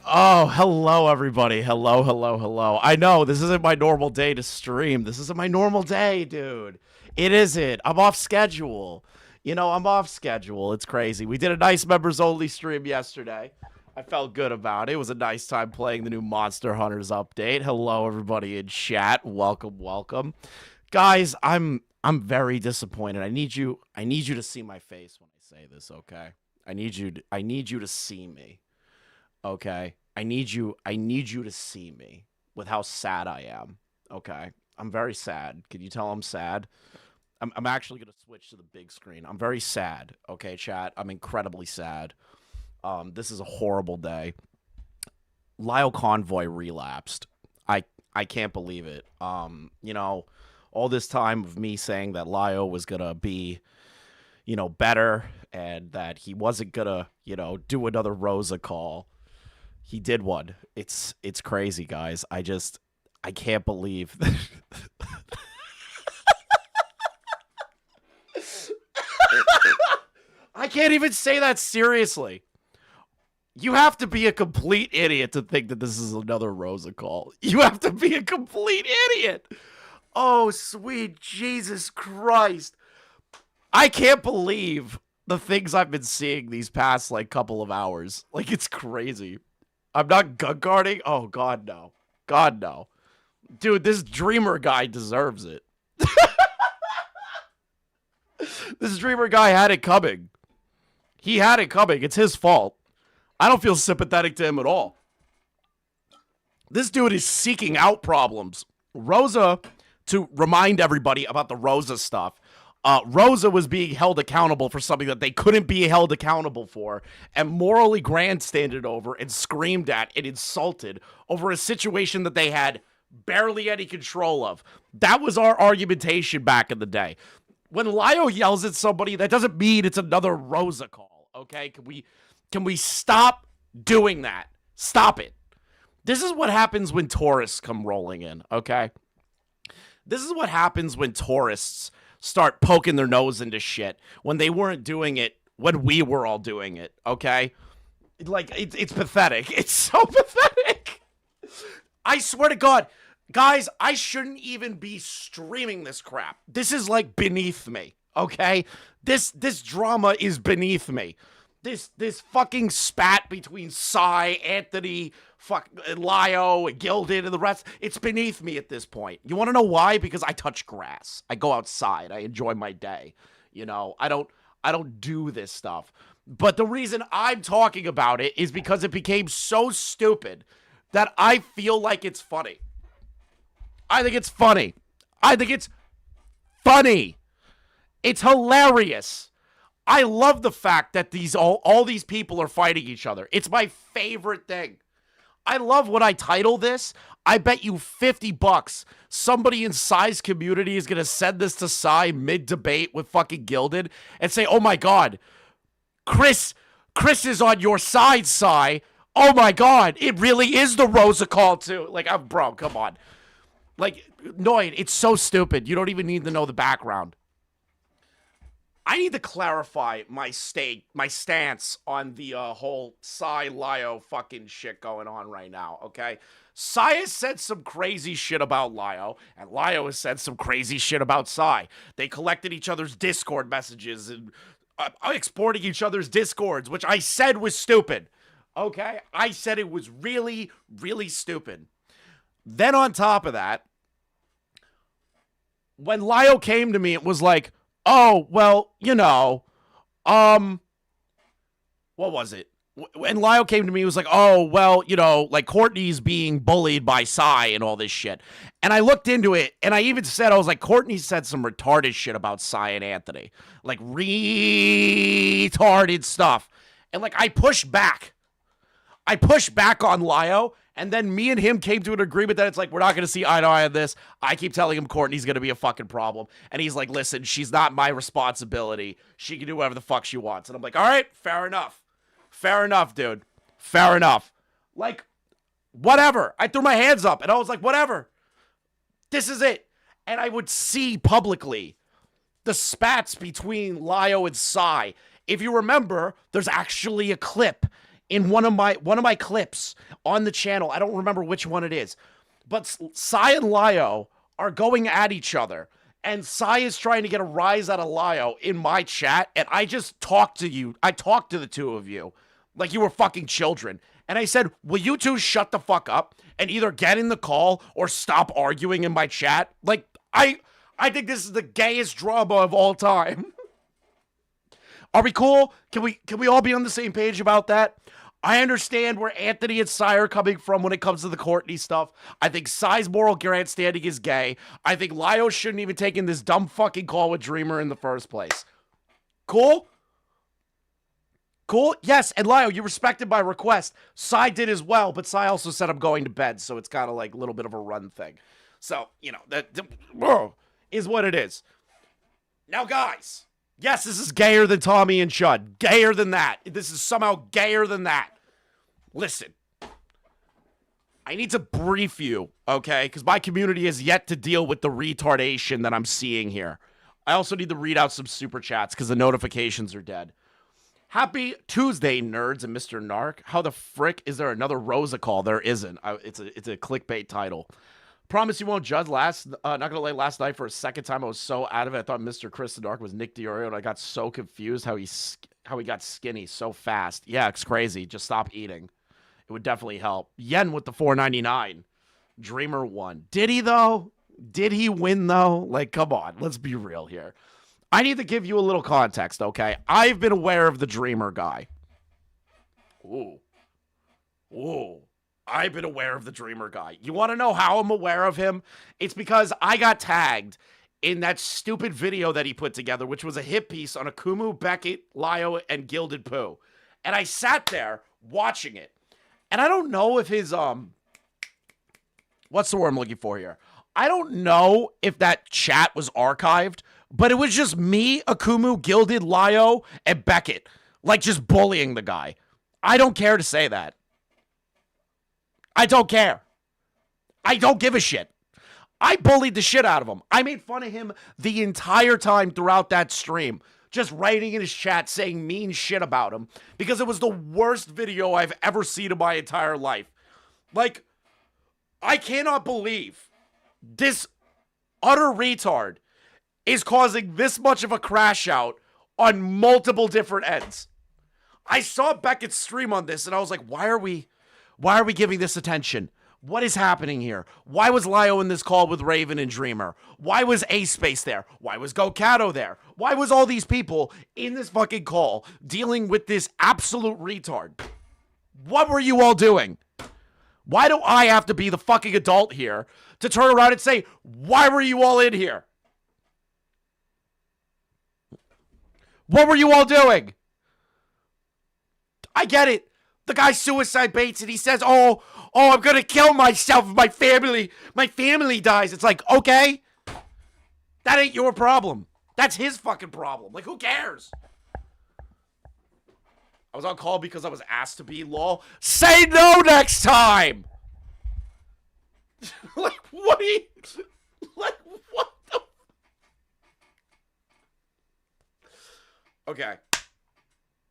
Oh, hello, everybody. Hello. I know, this isn't my normal day to stream. This isn't my normal day, dude. It isn't. I'm off schedule. I'm off schedule. It's crazy. We did a nice members-only stream yesterday. I felt good about it. It was a nice time playing the new Monster Hunters update. Hello, everybody in chat. Welcome. Guys, I'm very disappointed. I need you to see my face when I say this, okay? I need you to see me. Okay, I need you to see me with how sad I am. Okay, I'm very sad. Can you tell I'm sad? I'm actually gonna switch to the big screen. I'm very sad. Okay, chat. I'm incredibly sad. This is a horrible day. Lio Convoy relapsed. I can't believe it. All this time of me saying that Lio was gonna be, better and that he wasn't gonna, do another Rosa call. He did one. It's crazy, guys. I can't believe. I can't even say that seriously. You have to be a complete idiot to think that this is another Rosa call. You have to be a complete idiot. Oh, sweet Jesus Christ. I can't believe the things I've been seeing these past, couple of hours. It's crazy. I'm not gun guarding? Oh, God, no. God, no. Dude, this Dreamer guy deserves it. This Dreamer guy had it coming. He had it coming. It's his fault. I don't feel sympathetic to him at all. This dude is seeking out problems. Rosa, to remind everybody about the Rosa stuff, Rosa was being held accountable for something that they couldn't be held accountable for and morally grandstanded over and screamed at and insulted over a situation that they had barely any control of. That was our argumentation back in the day. When Lio yells at somebody, that doesn't mean it's another Rosa call, okay? Can we stop doing that? Stop it. This is what happens when tourists come rolling in, okay? This is what happens when tourists start poking their nose into shit when they weren't doing it when we were all doing it, okay? It's pathetic. It's so pathetic. I swear to God, guys, I shouldn't even be streaming this crap. This is beneath me, okay? This drama is beneath me. This fucking spat between Psy, Anthony, Lio, Gilded, and the rest, it's beneath me at this point. You want to know why? Because I touch grass. I go outside. I enjoy my day. I don't do this stuff. But the reason I'm talking about it is because it became so stupid that I feel like it's funny. I think it's funny. It's hilarious. I love the fact that all these people are fighting each other. It's my favorite thing. I love when I title this. I bet you $50 somebody in Psy's community is going to send this to Psy mid-debate with fucking Gilded and say, oh my God, Chris is on your side, Psy. Oh my God, it really is the Rosa call too. Bro, come on. Noid, it's so stupid. You don't even need to know the background. I need to clarify my stance on the whole Psy Lio fucking shit going on right now, okay? Psy has said some crazy shit about Lio, and Lio has said some crazy shit about Psy. They collected each other's Discord messages and exporting each other's Discords, which I said was stupid, okay? I said it was really, really stupid. Then on top of that, when Lio came to me, it was like, oh, well, what was it? When Lio came to me, he was like, oh, well, Courtney's being bullied by Psy and all this shit. And I looked into it, and I even said, I was like, Courtney said some retarded shit about Psy and Anthony. Retarded stuff. And, I pushed back. I pushed back on Lio, and then me and him came to an agreement that it's we're not going to see eye to eye on this. I keep telling him Courtney's going to be a fucking problem. And he's like, listen, she's not my responsibility. She can do whatever the fuck she wants. And I'm like, all right, fair enough. Fair enough, dude. Fair enough. Whatever. I threw my hands up, and I was like, whatever. This is it. And I would see publicly the spats between Lio and Psy. If you remember, there's actually a clip in one of my clips on the channel. I don't remember which one it is. But Sai and Lio are going at each other. And Sai is trying to get a rise out of Lio in my chat. And I just talked to you. I talked to the two of you like you were fucking children. And I said, will you two shut the fuck up and either get in the call or stop arguing in my chat? Like, I think this is the gayest drama of all time. Are we cool? Can we all be on the same page about that? I understand where Anthony and Sai are coming from when it comes to the Courtney stuff. I think Sai's moral grandstanding is gay. I think Lio shouldn't even taken this dumb fucking call with Dreamer in the first place. Cool? Cool? Yes, and Lio, you respected my request. Sai did as well, but Sai also said I'm going to bed, so it's kind of like a little bit of a run thing. So, you know, that is what it is. Now, guys, yes, this is gayer than Tommy and Chud. Gayer than that. This is somehow gayer than that. Listen, I need to brief you, okay? Because my community has yet to deal with the retardation that I'm seeing here. I also need to read out some super chats because the notifications are dead. Happy Tuesday, nerds and Mr. Narc. How the frick is there another Rosa call? There isn't. It's a clickbait title. Promise you won't judge not gonna lie, last night for a second time I was so out of it. I thought Mr. ChrisTheNarc was Nick Diorio, and I got so confused how he got skinny so fast. Yeah, it's crazy. Just stop eating. It would definitely help. Yen with the $4.99. Dreamer won. Did he, though? Did he win, though? Like, come on. Let's be real here. I need to give you a little context, okay? I've been aware of the Dreamer guy. Ooh. Ooh. I've been aware of the Dreamer guy. You want to know how I'm aware of him? It's because I got tagged in that stupid video that he put together, which was a hit piece on Akumu, Beckett, Lio, and Gilded Pooh. And I sat there watching it. And I don't know if his, what's the word I'm looking for here? I don't know if that chat was archived, but it was just me, Akumu, Gilded, Lio, and Beckett. Like, just bullying the guy. I don't care to say that. I don't care. I don't give a shit. I bullied the shit out of him. I made fun of him the entire time throughout that stream. Just writing in his chat saying mean shit about him. Because it was the worst video I've ever seen in my entire life. Like, I cannot believe this utter retard is causing this much of a crash out on multiple different ends. I saw Beckett's stream on this and I was like, why are we giving this attention? What is happening here? Why was Lio in this call with Raven and Dreamer? Why was A-Space there? Why was Gokato there? Why was all these people in this fucking call dealing with this absolute retard? What were you all doing? Why do I have to be the fucking adult here to turn around and say, why were you all in here? What were you all doing? I get it. The guy suicide baits and he says, oh, I'm going to kill myself if my family dies. It's like, okay, that ain't your problem. That's his fucking problem. Like, who cares? I was on call because I was asked to be, lol. Say no next time. Like, what are you, like, what the? Okay.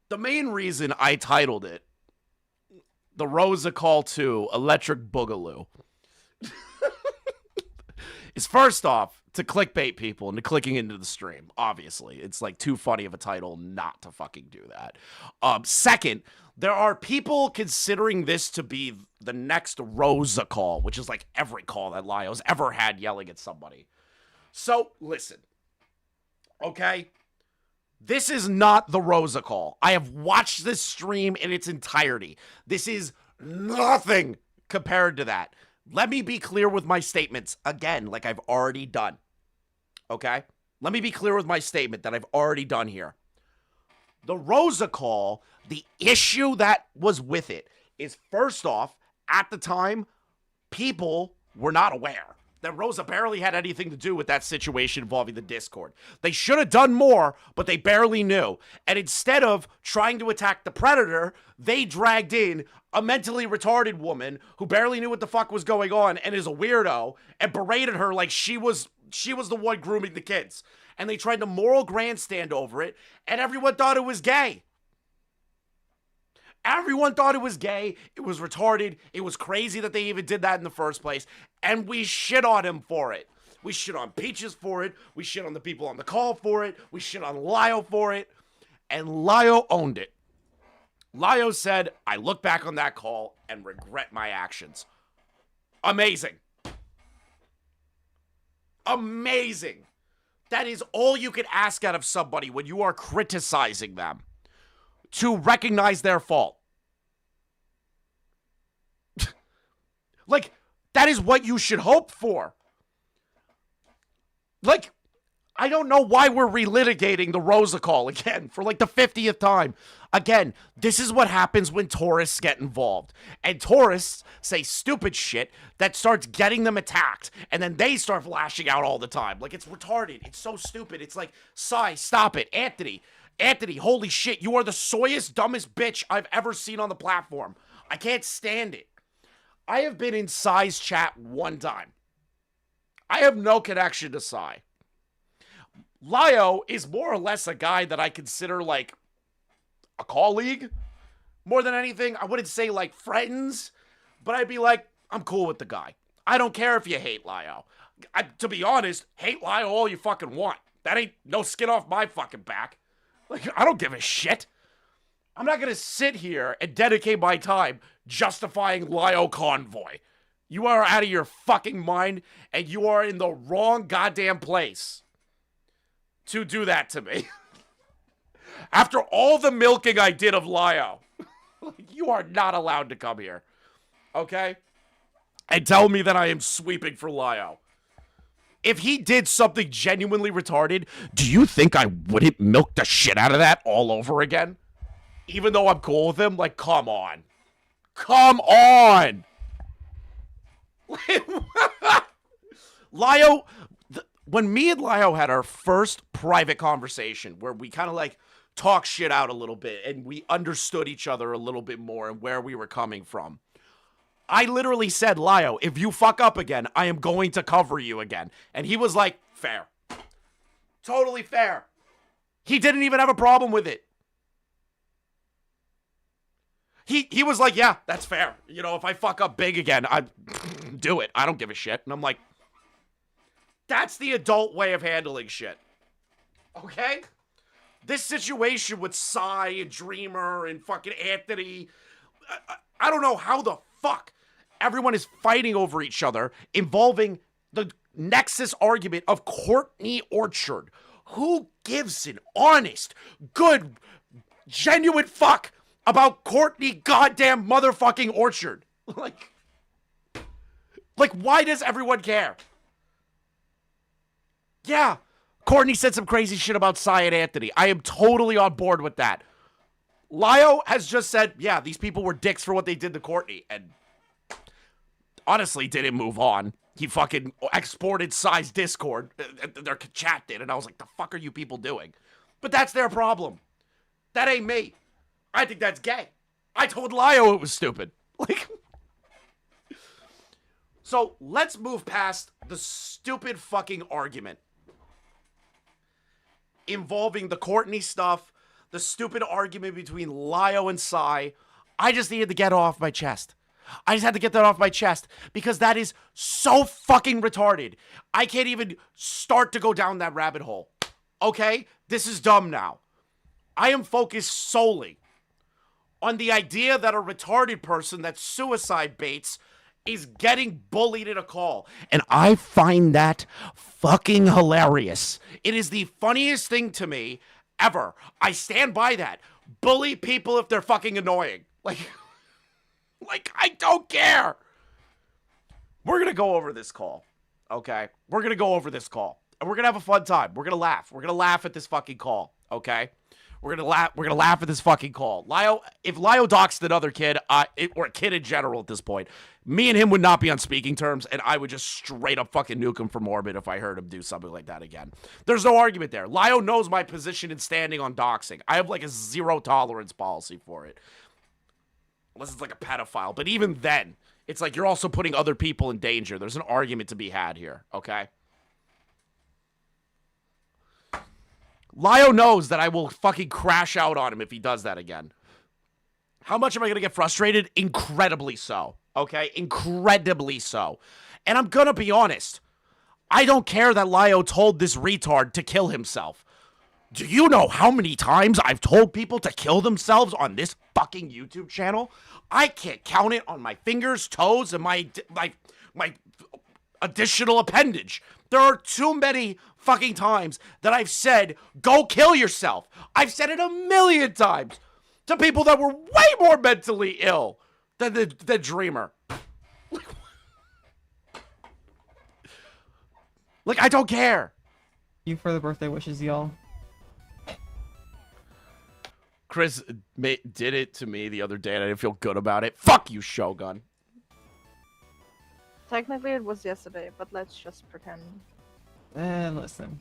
The main reason I titled it The Rosa Call to Electric Boogaloo is first off to clickbait people into clicking into the stream. Obviously, it's like too funny of a title not to fucking do that. Second, there are people considering this to be the next Rosa call, which is like every call that Lio's ever had yelling at somebody. So listen, okay? This is not the Rosa call. I have watched this stream in its entirety. This is nothing compared to that. Let me be clear with my statements again, like I've already done. Okay? Let me be clear with my statement that I've already done here. The Rosa call, the issue that was with it is, first off, at the time, people were not aware that Rosa barely had anything to do with that situation involving the Discord. They should have done more, but they barely knew. And instead of trying to attack the Predator, they dragged in a mentally retarded woman who barely knew what the fuck was going on and is a weirdo and berated her like she was the one grooming the kids. and they tried to moral grandstand over it, and everyone thought it was gay. Everyone thought it was gay. It was retarded. It was crazy that they even did that in the first place, and we shit on him for it. We shit on Peaches for it. We shit on the people on the call for it. We shit on Lio for it, and Lio owned it. Lio said, I look back on that call and regret my actions. Amazing. Amazing. That is all you can ask out of somebody when you are criticizing them. To recognize their fault. Like, that is what you should hope for. Like, I don't know why we're relitigating the Rosa call again for like the 50th time. Again, this is what happens when tourists get involved. And tourists say stupid shit that starts getting them attacked. And then they start lashing out all the time. Like, it's retarded. It's so stupid. It's like, Sai, stop it. Anthony, holy shit, you are the soyest, dumbest bitch I've ever seen on the platform. I can't stand it. I have been in Sai's chat one time. I have no connection to Sai. Lio is more or less a guy that I consider like a colleague more than anything. I wouldn't say like friends, but I'd be like, I'm cool with the guy. I don't care if you hate Lio. To be honest, hate Lio all you fucking want. That ain't no skin off my fucking back. Like, I don't give a shit. I'm not gonna sit here and dedicate my time justifying Lio Convoy. You are out of your fucking mind, and you are in the wrong goddamn place to do that to me. After all the milking I did of Lio, you are not allowed to come here, okay? And tell me that I am sweeping for Lio. If he did something genuinely retarded, do you think I wouldn't milk the shit out of that all over again? Even though I'm cool with him? Like, come on. Come on! Lio, when me and Lio had our first private conversation where we kind of like talked shit out a little bit and we understood each other a little bit more and where we were coming from, I literally said, Lio, if you fuck up again, I am going to cover you again. And he was like, fair. Totally fair. He didn't even have a problem with it. He was like, yeah, that's fair. You know, if I fuck up big again, I do it. I don't give a shit. And I'm like, that's the adult way of handling shit. Okay? This situation with Sai and Dreamer and fucking Anthony, I don't know how the fuck everyone is fighting over each other involving the nexus argument of Courtney Orchard. Who gives an honest, good, genuine fuck about Courtney goddamn motherfucking Orchard? Like, why does everyone care? Yeah, Courtney said some crazy shit about Sai and Anthony. I am totally on board with that. Lio has just said, yeah, these people were dicks for what they did to Courtney, and honestly didn't move on. He fucking exported Sai's Discord, their chat did, and I was like, the fuck are you people doing? But that's their problem. That ain't me. I think that's gay. I told Lio it was stupid. Like, so let's move past the stupid fucking argument involving the Courtney stuff, the stupid argument between Lio and Sai. I just needed to get it off my chest. I just had to get that off my chest because that is so fucking retarded. I can't even start to go down that rabbit hole. Okay? This is dumb now. I am focused solely on the idea that a retarded person that suicide baits is getting bullied in a call. And I find that fucking hilarious. It is the funniest thing to me ever. I stand by that. Bully people if they're fucking annoying. Like, I don't care. We're going to go over this call, okay? We're going to go over this call. And we're going to have a fun time. We're going to laugh. We're going to laugh at this fucking call, okay? We're going to laugh at this fucking call. If Lio doxed another kid, or a kid in general at this point, me and him would not be on speaking terms, and I would just straight up fucking nuke him from orbit if I heard him do something like that again. There's no argument there. Lio knows my position and standing on doxing. I have like a zero tolerance policy for it. Unless it's like a pedophile. But even then, it's like you're also putting other people in danger. There's an argument to be had here, okay? Lio knows that I will fucking crash out on him if he does that again. How much am I going to get frustrated? Incredibly so. Okay? Incredibly so. And I'm going to be honest. I don't care that Lio told this retard to kill himself. Do you know how many times I've told people to kill themselves on this fucking YouTube channel? I can't count it on my fingers, toes, and my additional appendage. There are too many fucking times that I've said, go kill yourself. I've said it 1,000,000 times to people that were way more mentally ill than the Dreamer. Like, I don't care. You for the birthday wishes, y'all. Chris did it to me the other day, and I didn't feel good about it. Fuck you, Shogun. Technically, it was yesterday, but let's just pretend. Listen.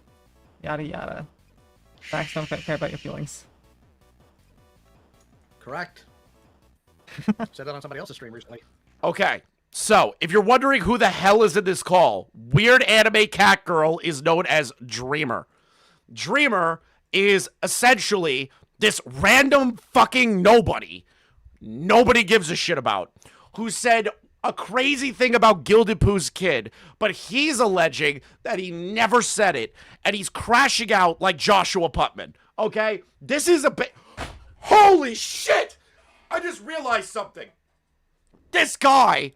Yada yada. Facts don't care about your feelings. Correct. Said that on somebody else's stream recently. Okay, so if you're wondering who the hell is in this call, Weird Anime Cat Girl is known as Dreamer. Dreamer is essentially this random fucking nobody gives a shit about, who said a crazy thing about Gilded Pooh's kid, but he's alleging that he never said it, and he's crashing out like Joshua Putman, okay? This is a bit... Holy shit! I just realized something. This guy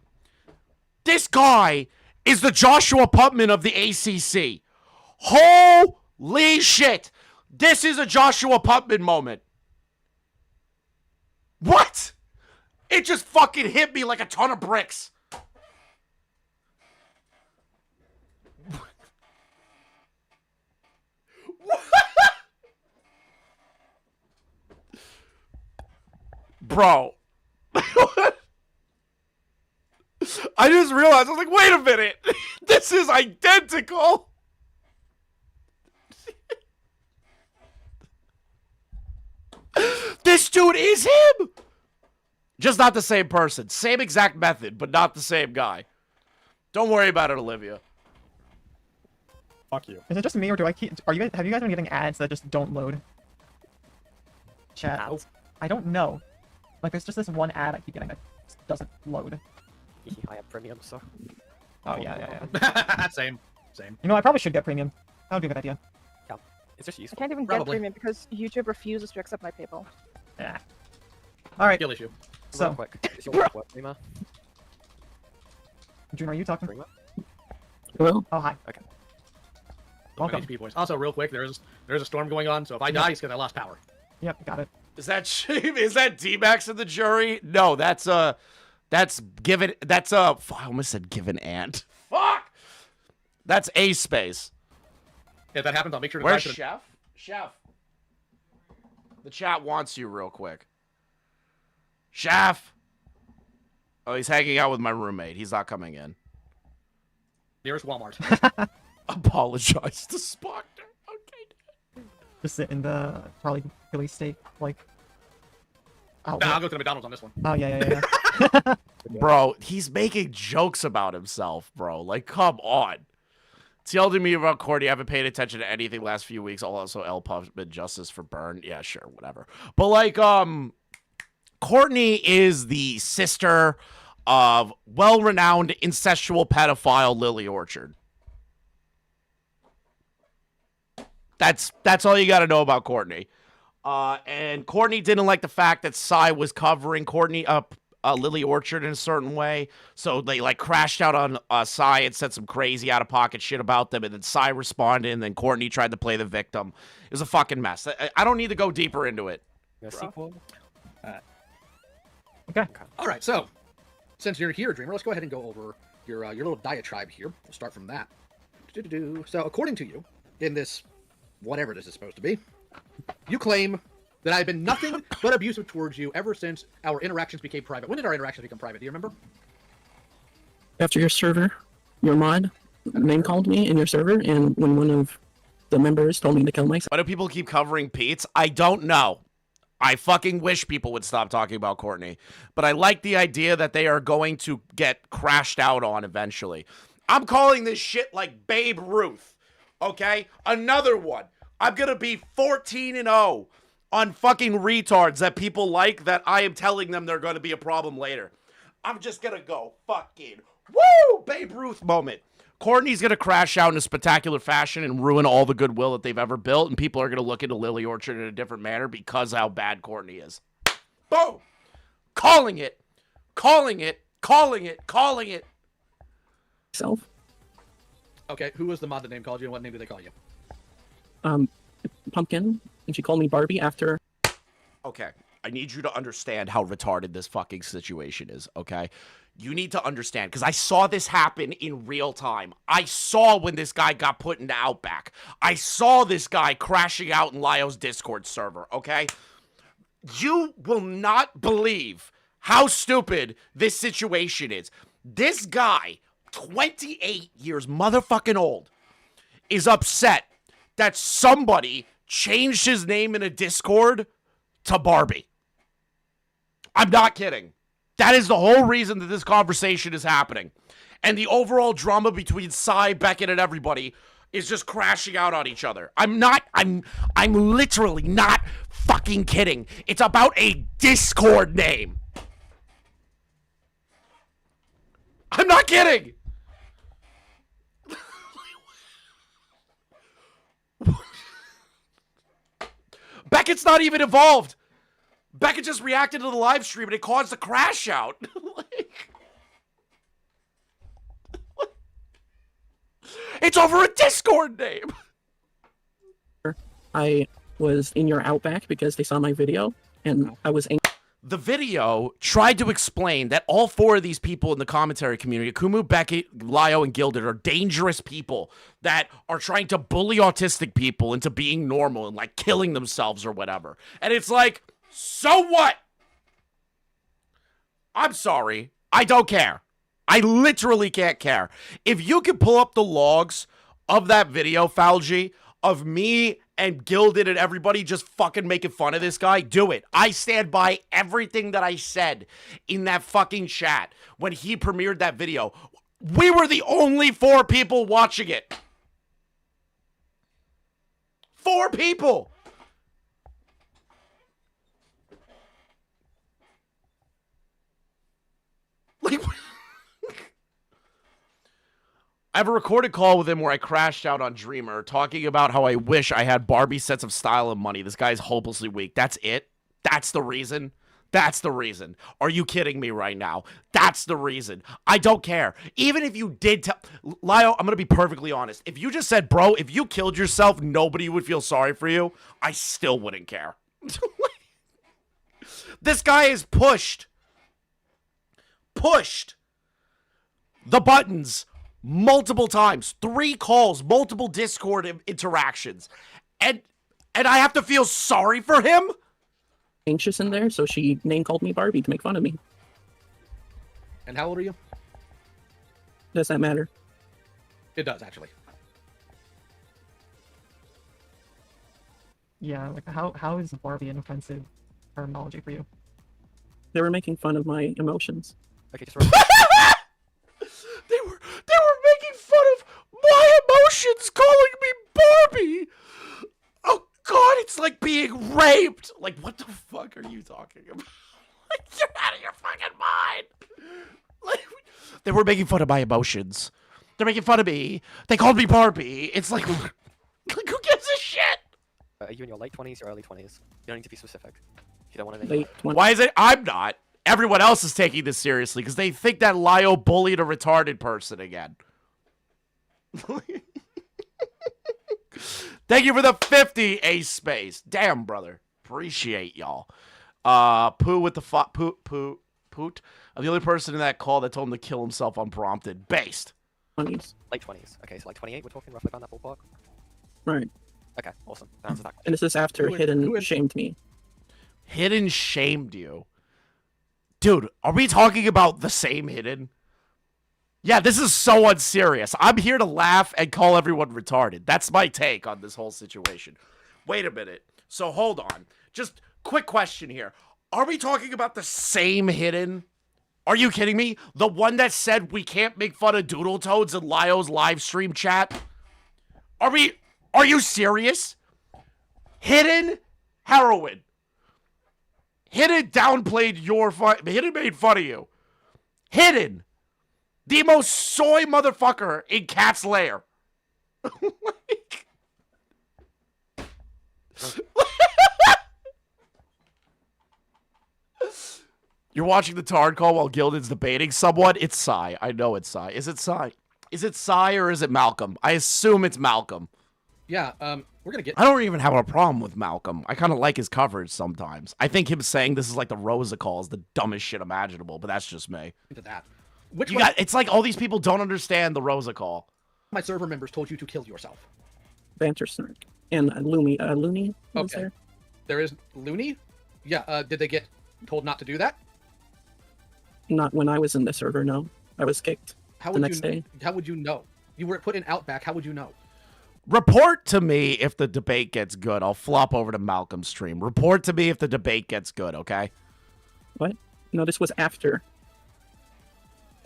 is the Joshua Putman of the ACC. Holy shit! This is a Joshua Putman moment. What? It just fucking hit me like a ton of bricks. Bro. I just realized, I was like, wait a minute. This is identical. This dude is him. Just not the same person. Same exact method, but not the same guy. Don't worry about it, Olivia. Fuck you. Is it just me, or have you guys been getting ads that just don't load? Chat. Ow. I don't know. Like, there's just this one ad I keep getting that just doesn't load. I have premium, so. Oh, yeah. Same. You know, I probably should get premium. That would be a good idea. Yeah. It's just I useful. can't even Probably. get premium because YouTube refuses to accept my PayPal. Yeah. Alright, Skill issue. so, Real quick. Is your what, Prima? Dreamer, are you talking? Prima? Hello? Oh, hi. Okay. Welcome. HP points. Also, real quick, there's a storm going on, so if I die, it's because I lost power. Yep, got it. Is that D-Max in the jury? No, that's I almost said given ant. Fuck! That's A space. If that happens, I'll make sure to Where's die to the- Chef? The chat wants you real quick. Chef! Oh, he's hanging out with my roommate. He's not coming in. nearest Walmart. Apologize to Spock. Okay. Just sit in the probably Philly steak, like. Oh, Nah, I'll go to the McDonald's on this one. oh yeah. Bro, he's making jokes about himself, bro. Like, come on. TLD me about Courtney. I haven't paid attention to anything last few weeks. Also, L Puff's been justice for Burn. Yeah, sure, whatever. But like, Courtney is the sister of well-renowned incestual pedophile Lily Orchard. That's all you got to know about Courtney. And Courtney didn't like the fact that Psy was covering Courtney up. Lily Orchard in a certain way, so they like crashed out on Psy and said some crazy out of pocket shit about them, and then Psy responded, and then Courtney tried to play the victim. It was a fucking mess. I don't need to go deeper into it. A sequel? Okay. All right, so since you're here, Dreamer, let's go ahead and go over your little diatribe here. We'll start from that. So, according to you, in this whatever this is supposed to be, you claim that I've been nothing but abusive towards you ever since our interactions became private. When did our interactions become private? Do you remember? After your server, your mod name called me in your server, and when one of the members told me to kill myself. Why do people keep covering Pete's? I don't know. I fucking wish people would stop talking about Courtney. But I like the idea that they are going to get crashed out on eventually. I'm calling this shit like Babe Ruth. Okay? Another one. I'm going to be 14-0 on fucking retards that people like that I am telling them they're going to be a problem later. I'm just going to go fucking woo, Babe Ruth moment. Courtney's going to crash out in a spectacular fashion and ruin all the goodwill that they've ever built, and people are going to look into Lio Orchard in a different manner because of how bad Courtney is. Boom! Calling it. Calling it. Calling it. Calling it. Self. Okay, who was the mod that name called you, and what name did they call you? Pumpkin, and she called me Barbie after. Okay, I need you to understand how retarded this fucking situation is, okay? You need to understand, because I saw this happen in real time. I saw when this guy got put into Outback. I saw this guy crashing out in Lio's Discord server, okay? You will not believe how stupid this situation is. This guy, 28 years motherfucking old, is upset that somebody changed his name in a Discord to Barbie. I'm not kidding. That is the whole reason that this conversation is happening. And the overall drama between Cy, Beckett, and everybody is just crashing out on each other. I'm literally not fucking kidding. It's about a Discord name. I'm not kidding. Beckett's not even involved. Beckett just reacted to the live stream and it caused a crash out. It's over a Discord name. I was in your Outback because they saw my video, and I was angry. The video tried to explain that all four of these people in the commentary community, Kumu, Beckett, Lio, and Gilded, are dangerous people that are trying to bully autistic people into being normal and like killing themselves or whatever. And it's like, so what? I'm sorry. I don't care. I literally can't care. If you can pull up the logs of that video, Falgi, of me and Gilded and everybody just fucking making fun of this guy, do it. I stand by everything that I said in that fucking chat when he premiered that video. We were the only 4 people watching it. 4 people. Like, I have a recorded call with him where I crashed out on Dreamer talking about how I wish I had Barbie sets of style and money. This guy's hopelessly weak. That's it? That's the reason? That's the reason. Are you kidding me right now? That's the reason. I don't care. Even if you did tell... Lio, I'm going to be perfectly honest. If you just said, bro, if you killed yourself, nobody would feel sorry for you, I still wouldn't care. This guy is pushed the buttons multiple times, 3 calls, multiple Discord interactions, and I have to feel sorry for him? Anxious in there, so she name called me Barbie to make fun of me. And how old are you? Does that matter? It does, actually. Yeah, like how is Barbie an offensive terminology for you? They were making fun of my emotions. Okay, just remember. They were making fun of my emotions, calling me Barbie. Oh God, it's like being raped. Like, what the fuck are you talking about? Like, you're out of your fucking mind. Like, they were making fun of my emotions. They're making fun of me. They called me Barbie. It's like, who gives a shit? Are you in your late 20s or early 20s? You don't need to be specific. If you don't want to Late 20s. Why is it? I'm not. Everyone else is taking this seriously because they think that Lio bullied a retarded person again. Thank you for the 50 ace space. Damn, brother. Appreciate y'all. Pooh with the Poot. I'm the only person in that call that told him to kill himself unprompted. Based. 20s. late 20s. Okay, so like 28, we're talking roughly around that ballpark. Right. Okay, awesome. That answers that question. And this is after Who Hidden shamed me. Hidden shamed you. Dude, are we talking about the same Hidden? Yeah, this is so unserious. I'm here to laugh and call everyone retarded. That's my take on this whole situation. Wait a minute. So hold on. Just quick question here. Are we talking about the same Hidden? Are you kidding me? The one that said we can't make fun of Doodle Toads in Lio's live stream chat? Are you serious? Hidden heroin. Hidden downplayed your fun. Hidden made fun of you. Hidden. The most soy motherfucker in Cat's Lair. Like... You're watching the Tard call while Gilded's debating someone? It's Psy. I know it's Psy. Is it Psy? Is it Psy or is it Malcolm? I assume it's Malcolm. Yeah, we're gonna get... I don't even have a problem with Malcolm. I kind of like his coverage sometimes. I think him saying this is like the Rosa call is the dumbest shit imaginable, but that's just me. into that. Which You one got, it's like all these people don't understand the Rosa call. of my server members told you to kill yourself? Banter Snark. And Looney was Okay. there. There is Looney? Yeah, did they get told not to do that? Not when I was in the server, no. I was kicked. How The would next you day. How would you know? You were put in Outback, how would you know? Report to me if the debate gets good. I'll flop over to Malcolm's stream. Report to me if the debate gets good, okay? What? No, this was after.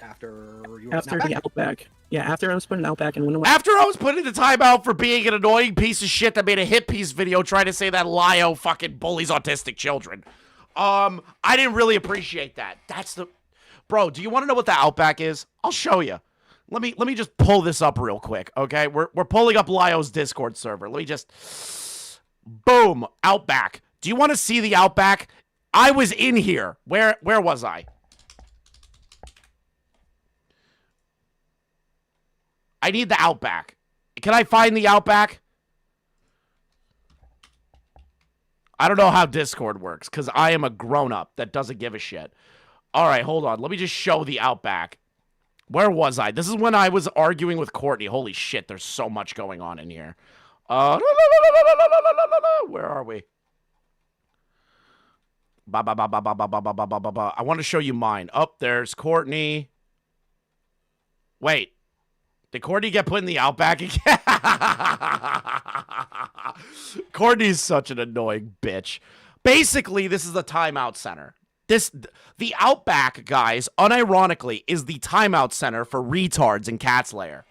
After you were After in the Outback? Outback. Yeah, after I was put in Outback and when After I was put into timeout for being an annoying piece of shit that made a hit piece video trying to say that Lio fucking bullies autistic children. I didn't really appreciate that. That's the... Bro, do you want to know what the Outback is? I'll show you. Let me just pull this up real quick, okay? We're pulling up Lio's Discord server. Let me just... Boom. Outback. Do you want to see the Outback? I was in here. Where was I? I need the Outback. Can I find the Outback? I don't know how Discord works, because I am a grown-up that doesn't give a shit. All right, hold on. Let me just show the Outback. Where was I? This is when I was arguing with Courtney. Holy shit, there's so much going on in here. Where are we? I want to show you mine. Oh, there's Courtney. Wait. Did Courtney get put in the Outback again? Courtney's such an annoying bitch. Basically, this is a timeout center. The Outback, guys, unironically, is the timeout center for retards in Cat's Lair.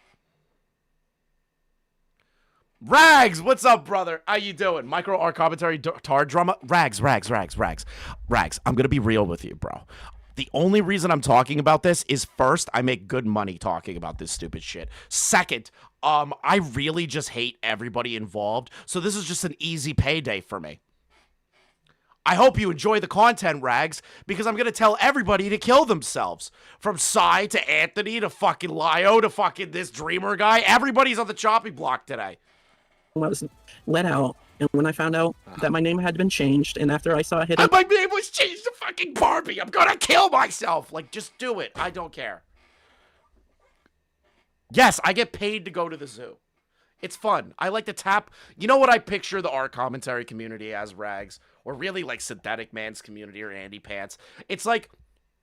Rags, what's up, brother? How you doing? Micro art commentary, Tard drama. Rags. I'm gonna be real with you, bro. The only reason I'm talking about this is, first, I make good money talking about this stupid shit. Second, I really just hate everybody involved, so this is just an easy payday for me. I hope you enjoy the content, Rags, because I'm going to tell everybody to kill themselves. From Psy to Anthony to fucking Lio to fucking this Dreamer guy. Everybody's on the chopping block today. I was let out, and when I found out that my name had been changed, and after I saw it hit And my name was changed to fucking Barbie. I'm going to kill myself. Like, just do it. I don't care. Yes, I get paid to go to the zoo. It's fun. I like to tap. You know what I picture the art commentary community as, Rags? Or really like Synthetic Man's community or Andy Pants. It's like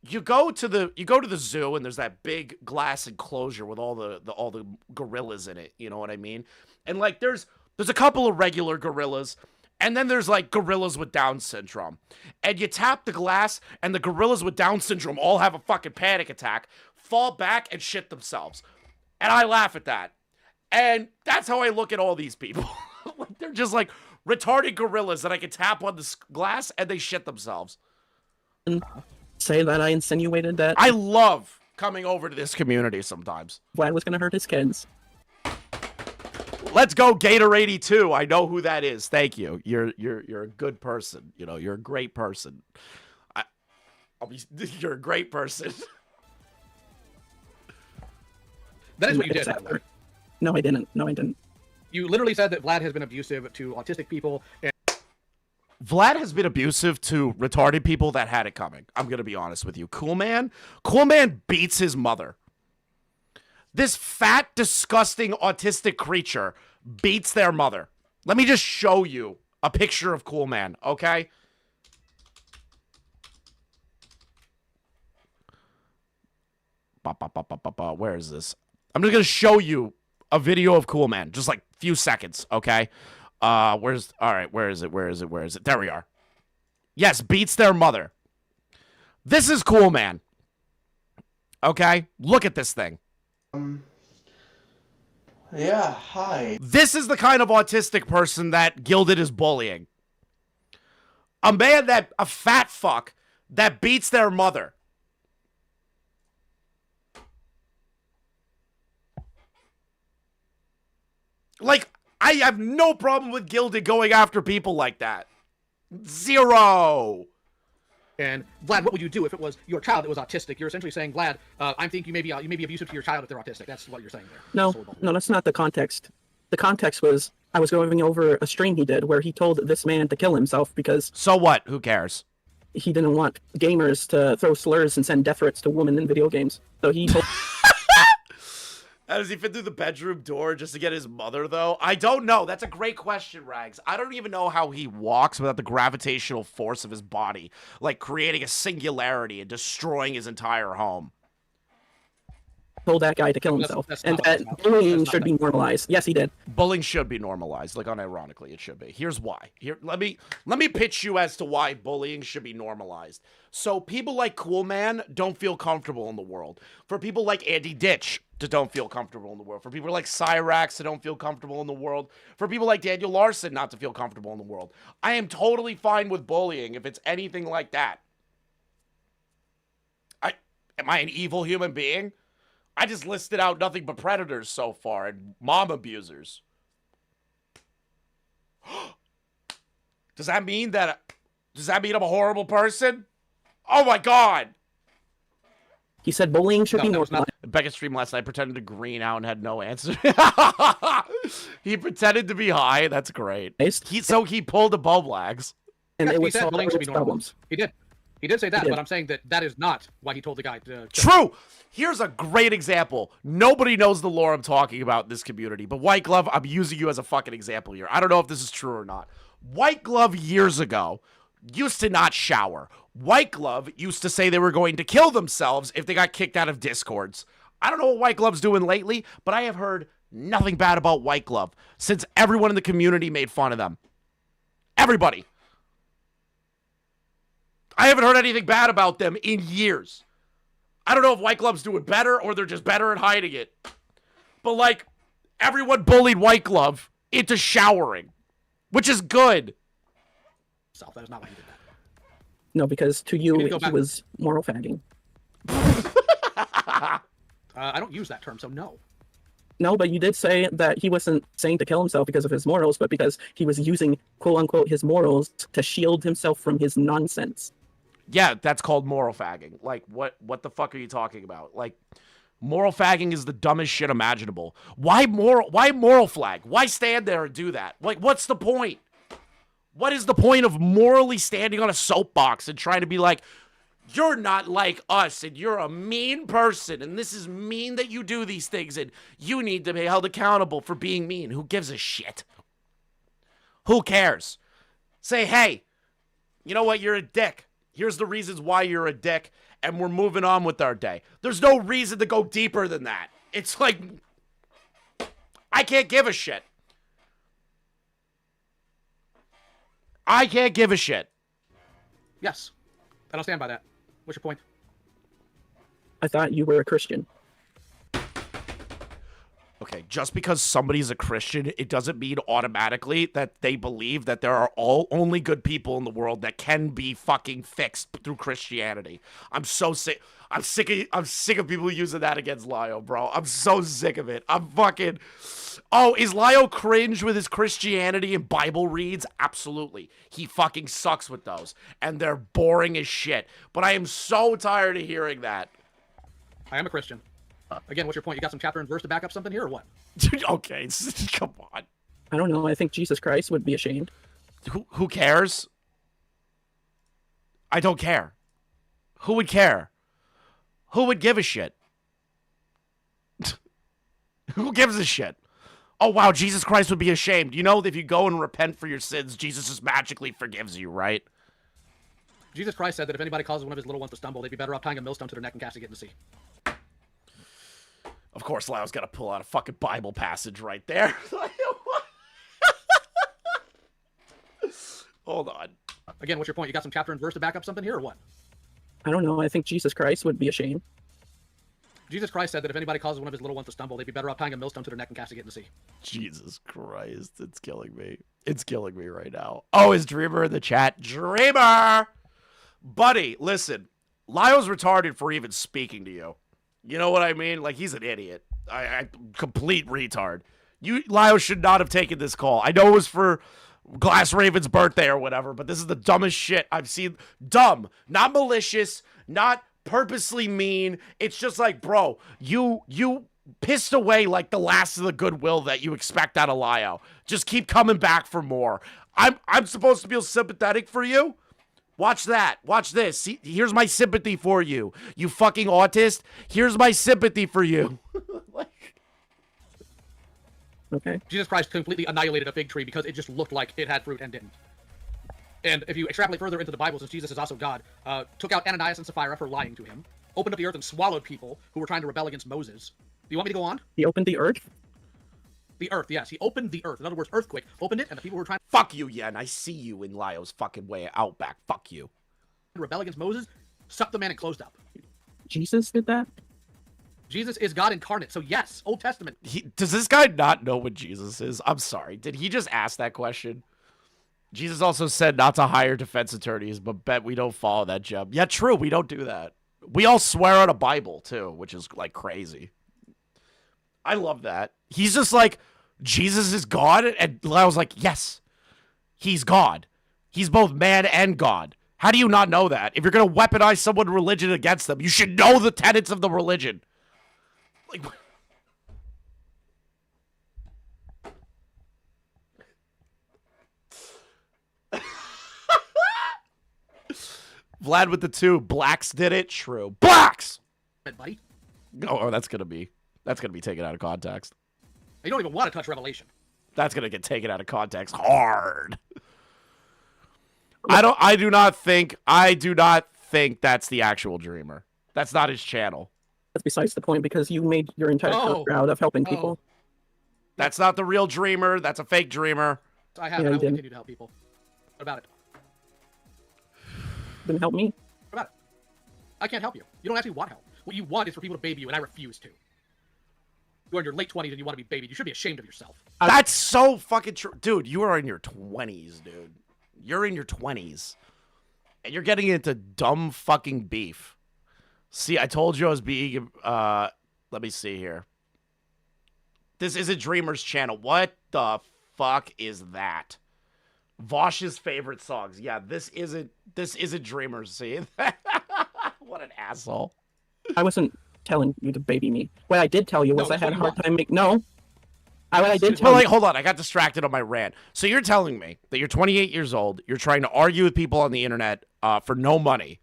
you go to the zoo and there's that big glass enclosure with all the gorillas in it. You know what I mean? And like there's a couple of regular gorillas, and then there's like gorillas with Down syndrome. And you tap the glass, and the gorillas with Down syndrome all have a fucking panic attack, fall back, and shit themselves. And I laugh at that. And that's how I look at all these people. Like, they're just like retarded gorillas that I can tap on the glass and they shit themselves. say that I insinuated that I love coming over to this community sometimes. Vlad was gonna hurt his kids. Let's go Gator82. I know who that is. Thank you. You're a good person. You know, you're a great person. You're a great person. That is what you did. Exactly. No, I didn't. No, I didn't. You literally said that Vlad has been abusive to autistic people. And Vlad has been abusive to retarded people that had it coming. I'm going to be honest with you. Cool Man beats his mother. This fat, disgusting, autistic creature beats their mother. Let me just show you a picture of Cool Man, okay? Where is this? I'm just going to show you a video of Cool Man. Just like a few seconds, okay? Where is it? There we are. Yes, beats their mother. This is Cool Man. Okay? Look at this thing. Yeah, hi. This is the kind of autistic person that Gilded is bullying. A fat fuck that beats their mother. Like, I have no problem with Gilded going after people like that. Zero. And Vlad, what would you do if it was your child that was autistic? You're essentially saying, Vlad, I think you may be abusive to your child if they're autistic. That's what you're saying there. No, that's not the context. The context was I was going over a stream he did where he told this man to kill himself because So what? Who cares? he didn't want gamers to throw slurs and send death threats to women in video games. So he told How does he fit through the bedroom door just to get his mother, though? I don't know. That's a great question, Rags. I don't even know how he walks without the gravitational force of his body, like creating a singularity and destroying his entire home. told that guy to kill himself, and that bullying should be normalized. Yes, he did. Bullying should be normalized, like unironically, it should be. Here's why. Let me pitch you as to why bullying should be normalized. So people like Cool Man don't feel comfortable in the world. For people like Andy Ditch to don't feel comfortable in the world. For people like Cyrax to don't feel comfortable in the world. For people like Daniel Larson not to feel comfortable in the world. I am totally fine with bullying if it's anything like that. Am I an evil human being? I just listed out nothing but predators so far and mom abusers. Does that mean I'm a horrible person? Oh my god! He said bullying should be normalized. Becca stream last night pretended to green out and had no answer. He pretended to be high. That's great. He pulled a Boblags. And it he was said bullying should be problems. He did. He did say that, but I'm saying that is not why he told the guy to... True! Here's a great example. Nobody knows the lore I'm talking about in this community, but White Glove, I'm using you as a fucking example here. I don't know if this is true or not. White Glove years ago used to not shower. White Glove used to say they were going to kill themselves if they got kicked out of Discords. I don't know what White Glove's doing lately, but I have heard nothing bad about White Glove since everyone in the community made fun of them. Everybody. I haven't heard anything bad about them in years. I don't know if White Glove's doing better or they're just better at hiding it. But, like, everyone bullied White Glove into showering, which is good. That is not why he did that. No, because to you, he was moral fagging. I don't use that term, so no. No, but you did say that he wasn't saying to kill himself because of his morals, but because he was using, quote-unquote, his morals to shield himself from his nonsense. Yeah, that's called moral fagging. Like, what the fuck are you talking about? Like, moral fagging is the dumbest shit imaginable. Why moral flag? Why stand there and do that? Like, what's the point? What is the point of morally standing on a soapbox and trying to be like, you're not like us, and you're a mean person, and this is mean that you do these things, and you need to be held accountable for being mean. Who gives a shit? Who cares? Say, hey, you know what? You're a dick. Here's the reasons why you're a dick, and we're moving on with our day. There's no reason to go deeper than that. It's like, I can't give a shit. I can't give a shit. Yes. I don't stand by that. What's your point? I thought you were a Christian. Okay, just because somebody's a Christian, it doesn't mean automatically that they believe that there are only good people in the world that can be fucking fixed through Christianity. I'm so sick. I'm sick of people using that against Lio, bro. I'm so sick of it. I'm fucking... Oh, is Lio cringe with his Christianity and Bible reads? Absolutely. He fucking sucks with those. And they're boring as shit. But I am so tired of hearing that. I am a Christian. Again, what's your point? You got some chapter and verse to back up something here, or what? Okay, come on. I don't know. I think Jesus Christ would be ashamed. Who cares? I don't care. Who would care? Who would give a shit? Who gives a shit? Oh, wow, Jesus Christ would be ashamed. You know, if you go and repent for your sins, Jesus just magically forgives you, right? Jesus Christ said that if anybody causes one of his little ones to stumble, they'd be better off tying a millstone to their neck and casting it in the sea. Of course, Lio's got to pull out a fucking Bible passage right there. Hold on. Again, what's your point? You got some chapter and verse to back up something here, or what? I don't know. I think Jesus Christ would be ashamed. Jesus Christ said that if anybody causes one of his little ones to stumble, they'd be better off tying a millstone to their neck and casting it in the sea. Jesus Christ, it's killing me. It's killing me right now. Oh, is Dreamer in the chat? Dreamer! Buddy, listen. Lio's retarded for even speaking to you. You know what I mean? Like, he's an idiot. I complete retard. Lio should not have taken this call. I know it was for Glass Raven's birthday or whatever, but this is the dumbest shit I've seen. Dumb. Not malicious. Not purposely mean. It's just like, bro, you pissed away like the last of the goodwill that you expect out of Lio. Just keep coming back for more. I'm supposed to feel sympathetic for you? Watch that. Watch this. See, here's my sympathy for you. You fucking autist. Here's my sympathy for you. Okay. Jesus Christ completely annihilated a fig tree because it just looked like it had fruit and didn't. And if you extrapolate further into the Bible, since Jesus is also God, took out Ananias and Sapphira for lying to him, opened up the earth and swallowed people who were trying to rebel against Moses. Do you want me to go on? He opened the earth? The earth, yes. He opened the earth. In other words, earthquake. Opened it, and the people who were trying Fuck you, Yen. I see you in Lio's fucking way Outback. Fuck you. to rebel against Moses, sucked the man and closed up. Jesus did that? Jesus is God incarnate, so yes, Old Testament. Does this guy not know what Jesus is? I'm sorry. Did he just ask that question? Jesus also said not to hire defense attorneys, but bet we don't follow that, Jeb. Yeah, true. We don't do that. We all swear on a Bible, too, which is, like, crazy. I love that. He's just like, Jesus is God? And I was like, yes, he's God. He's both man and God. How do you not know that? If you're going to weaponize someone's religion against them, you should know the tenets of the religion. Like, Vlad with the 2. Blacks did it. True. Blacks! Buddy. Oh, that's gonna be taken out of context. You don't even want to touch Revelation. That's gonna get taken out of context hard. I do not think that's the actual Dreamer. That's not his channel. That's besides the point because you made your entire channel proud of helping people. That's not the real Dreamer. That's a fake Dreamer. I have. Yeah, I will you did. continue to help people. What about it? Then help me. What about it? I can't help you. You don't actually want help. What you want is for people to baby you, and I refuse to. You're in your late 20s and you want to be babied. You should be ashamed of yourself. That's so fucking true. Dude, you are in your 20s, dude. You're in your 20s. And you're getting into dumb fucking beef. See, I told you I was being, let me see here. This is a Dreamer's channel. What the fuck is that? Vosh's favorite songs. Yeah, this isn't Dreamer's. See? What an asshole. I wasn't telling you to baby me. What I did tell you was I had a hard time making... No. What I did tell you... Hold on. I got distracted on my rant. So you're telling me that you're 28 years old. You're trying to argue with people on the internet for no money.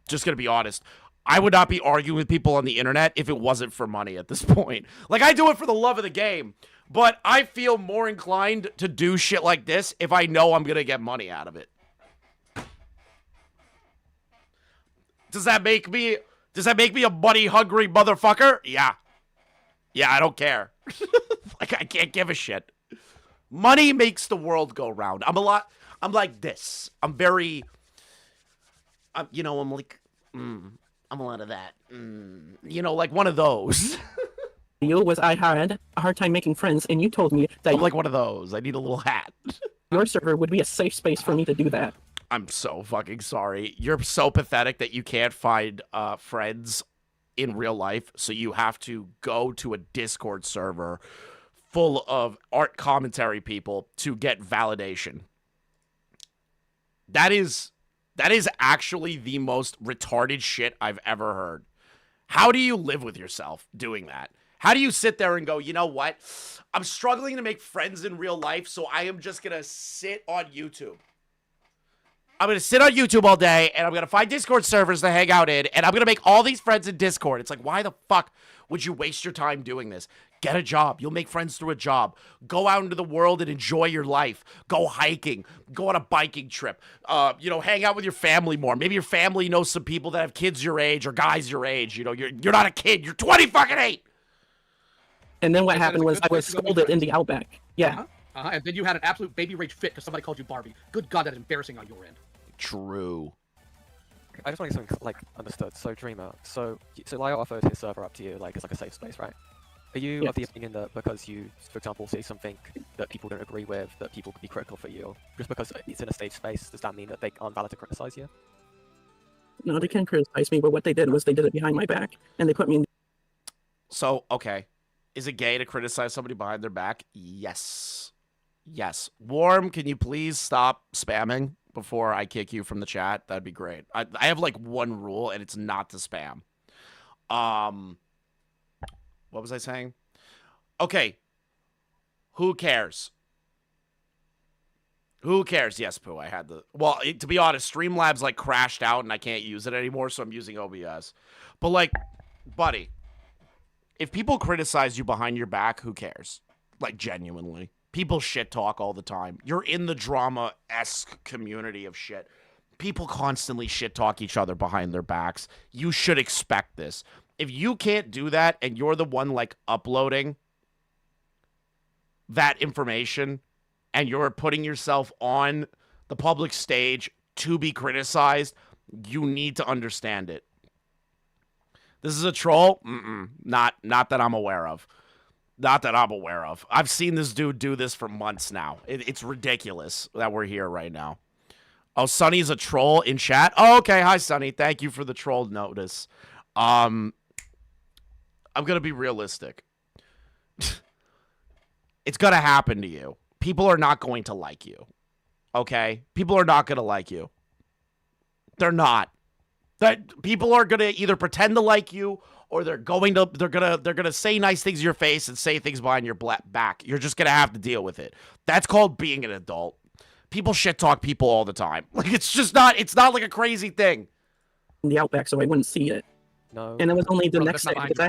Just going to be honest. I would not be arguing with people on the internet if it wasn't for money at this point. Like, I do it for the love of the game. But I feel more inclined to do shit like this if I know I'm going to get money out of it. Does that make me a money-hungry motherfucker? Yeah. Yeah, I don't care. Like, I can't give a shit. Money makes the world go round. I'm like this. I'm like, I'm a lot of that. Like one of those. You was I had a hard time making friends, and you told me that I'm like one of those. I need a little hat. your server would be a safe space for me to do that. I'm so fucking sorry. You're so pathetic that you can't find friends in real life, so you have to go to a Discord server full of art commentary people to get validation. That is actually the most retarded shit I've ever heard. How do you live with yourself doing that? How do you sit there and go, you know what? I'm struggling to make friends in real life, so I am just going to sit on YouTube. I'm going to sit on YouTube all day, and I'm going to find Discord servers to hang out in, and I'm going to make all these friends in Discord. It's like, why the fuck would you waste your time doing this? Get a job. You'll make friends through a job. Go out into the world and enjoy your life. Go hiking. Go on a biking trip. Hang out with your family more. Maybe your family knows some people that have kids your age or guys your age. You're not a kid. You're 20-fucking-8. And then what happened was I was scolded in the Outback. Yeah. And then you had an absolute baby rage fit because somebody called you Barbie. Good God, that's embarrassing on your end. True. I just want to get something like understood. So Dreamer, so Lio offered his server up to you, like it's like a safe space, right? Are you of the Yes. opinion that because you, for example, say something that people don't agree with, that people could be critical for you, just because it's in a safe space, does that mean that they aren't valid to criticize you? No, they can't criticize me, but what they did was they did it behind my back, and they put me in. So, okay. Is it gay to criticize somebody behind their back? Yes. Yes. Warm, can you please stop spamming before I kick you from the chat? That'd be great. I have like one rule, and it's not to spam. What was I saying? Okay. Who cares? Who cares? Yes, Pooh, I had the... Well, to be honest, Streamlabs, like, crashed out, and I can't use it anymore, so I'm using OBS. But, like, buddy, if people criticize you behind your back, who cares? Like, genuinely. People shit talk all the time. You're in the drama-esque community of shit. People constantly shit talk each other behind their backs. You should expect this. If you can't do that, and you're the one, like, uploading that information, and you're putting yourself on the public stage to be criticized, you need to understand it. This is a troll? Not that I'm aware of. Not that I'm aware of. I've seen this dude do this for months now. It's ridiculous that we're here right now. Oh, Sonny's a troll in chat? Oh, okay. Hi, Sonny. Thank you for the troll notice. I'm going to be realistic. It's going to happen to you. People are not going to like you. Okay? People are not going to like you. They're not. People are going to either pretend to like you, or they're going to say nice things in your face and say things behind your back. You're just going to have to deal with it. That's called being an adult. People shit talk people all the time. Like, it's not like a crazy thing. The Outback, so I wouldn't see it. No. And it was only the Bro, next that's day not because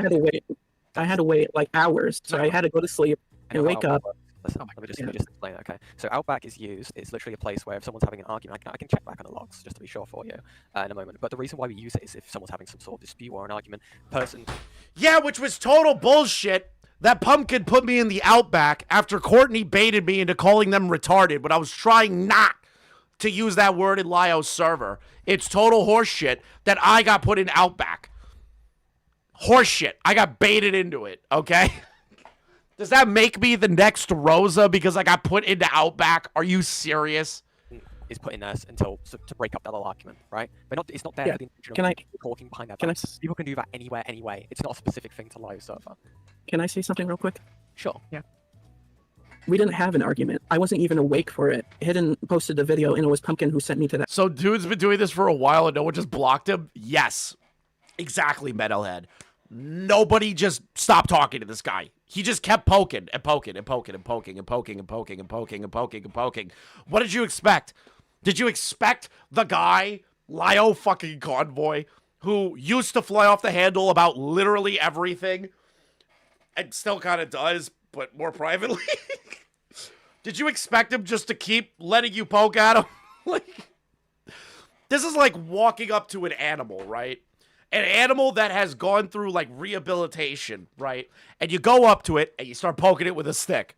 I had to wait like hours. So I had to go to sleep and wake up. Listen, let me just explain it, okay? So Outback is used, it's literally a place where if someone's having an argument, I can check back on the logs just to be sure for you in a moment. But the reason why we use it is if someone's having some sort of dispute or an argument, Yeah, which was total bullshit. That pumpkin put me in the Outback after Courtney baited me into calling them retarded, but I was trying not to use that word in Lio's server. It's total horseshit that I got put in Outback. Horseshit. I got baited into it, okay? Does that make me the next Rosa because I got put into Outback? Are you serious? is put in there until to break up that little argument, right? But it's not there Yeah. for the intention Can of I- people talking behind their Can I, backs. People can do that anywhere, anyway. It's not a specific thing to Lio server. can I say something real quick? Sure. We didn't have an argument. I wasn't even awake for it. Hidden posted the video, and it was Pumpkin who sent me to that. So dude's been doing this for a while and no one just blocked him? Yes. Exactly, Metalhead. Nobody just stopped talking to this guy. He just kept poking and poking and poking and poking and poking and poking and poking and poking and poking. What did you expect? Did you expect the guy, Lio fucking Convoy, who used to fly off the handle about literally everything and still kind of does, but more privately? Did you expect him just to keep letting you poke at him? Like, this is like walking up to an animal, right? An animal that has gone through like rehabilitation, right? And you go up to it and you start poking it with a stick.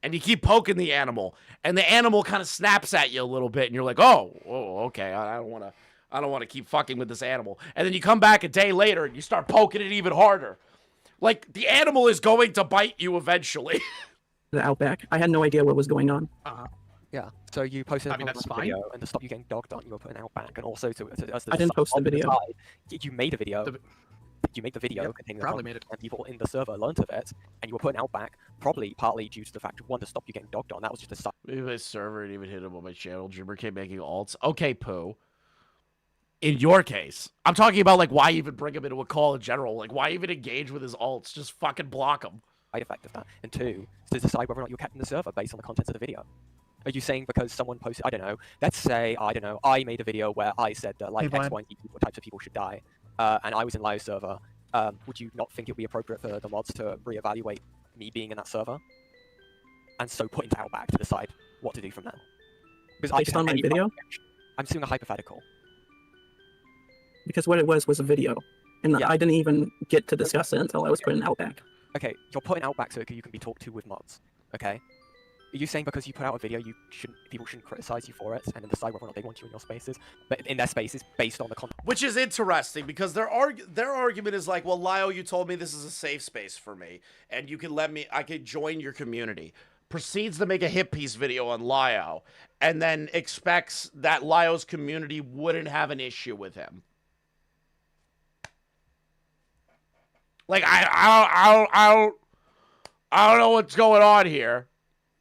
And you keep poking the animal, and the animal kind of snaps at you a little bit, and you're like, "Oh, okay, I don't want to keep fucking with this animal." And then you come back a day later and you start poking it even harder. Like, the animal is going to bite you eventually. The Outback. I had no idea what was going on. Yeah. So you posted I mean, that's fine. video, and to stop you getting dogged on, you were putting Outback, and also to as the I didn't post the on video. side, you made a video. You made the video Yep, containing probably the made it. and people in the server learned of it, and you were putting Outback, probably partly due to the fact of one to stop you getting dogged on. That was just a side. Maybe my server didn't even hit him on my channel. Jimmer kept making alts. Okay, Pooh. In your case, I'm talking about, like, why even bring him into a call in general? Like, why even engage with his alts? Just fucking block him. Side effect of that. And two, to decide whether or not you're kept in the server based on the contents of the video. Are you saying because someone posted, I don't know, let's say, I don't know, I made a video where I said that like Hey, X, Brian. Y, and Z types of people should die, and I was in Lio's server, would you not think it would be appropriate for the mods to reevaluate me being in that server? And so put into Outback to decide what to do from there? Because Based on my video? I'm doing a hypothetical. Because what it was a video. And Yeah. I didn't even get to discuss it until I was put in Outback. Okay, you're putting Outback so you can be talked to with mods, okay? Are you saying because you put out a video, people shouldn't criticize you for it and then decide whether or not they want you in your spaces, but in their spaces based on the content? Which is interesting because their argument is like, well, Lio, you told me this is a safe space for me, and you can I could join your community. Proceeds to make a hit piece video on Lio, and then expects that Lio's community wouldn't have an issue with him. Like, I don't know what's going on here.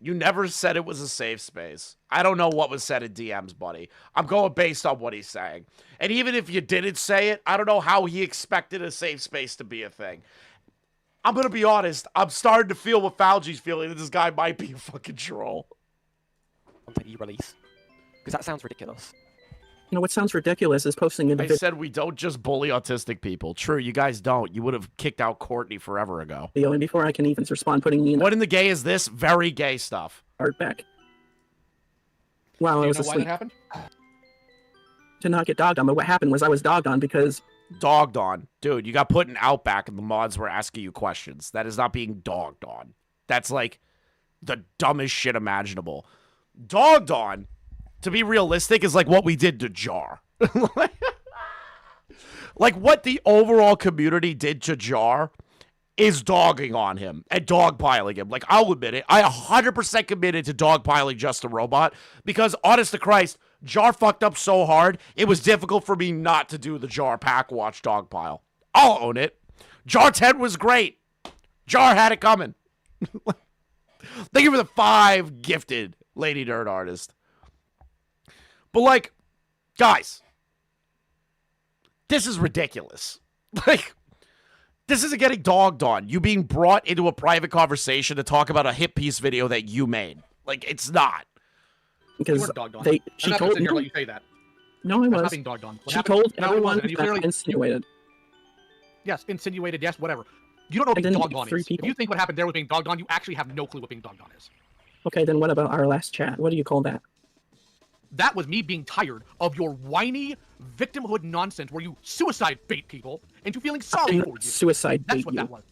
You never said it was a safe space. I don't know what was said in DMs, buddy. I'm going based on what he's saying. And even if you didn't say it, I don't know how he expected a safe space to be a thing. I'm going to be honest. I'm starting to feel what Fauci's feeling, that this guy might be a fucking troll. Content you release. Because that sounds ridiculous. You know what sounds ridiculous is posting I said we don't just bully autistic people. True, you guys don't. You would have kicked out Courtney forever ago. video, and before I can even respond, putting me in What in the gay is this? Very gay stuff. Outback. Wow, I Do you was know why that asleep. happened? To not get dogged on, but what happened was I was dogged on because Dogged on. Dude, you got put in Outback and the mods were asking you questions. That is not being dogged on. That's like the dumbest shit imaginable. Dogged on, to be realistic, is like what we did to Jar. Like what the overall community did to Jar is dogging on him and dogpiling him. Like, I'll admit it. I 100% committed to dogpiling Just a Robot because, honest to Christ, Jar fucked up so hard, it was difficult for me not to do the Jar Pack Watch dogpile. I'll own it. Jar 10 was great. Jar had it coming. Thank you for the 5 gifted Lady Nerd Artist. But, like, guys, this is ridiculous. Like, this isn't getting dogged on. You being brought into a private conversation to talk about a hit piece video that you made. Like, it's not. You because weren't dogged on. she I'm not told sitting here no, let you say that. no, I That's not was. being dogged on. What She happened? told No, it everyone wasn't. You that I clearly, insinuated. yes, insinuated, yes, whatever. You don't know what I being didn't dogged get on 3 is. people. If you think what happened there was being dogged on, you actually have no clue what being dogged on is. Okay, then what about our last chat? What do you call that? That was me being tired of your whiny victimhood nonsense where you suicide bait people into feeling sorry for you. Suicide That's bait what you. that was.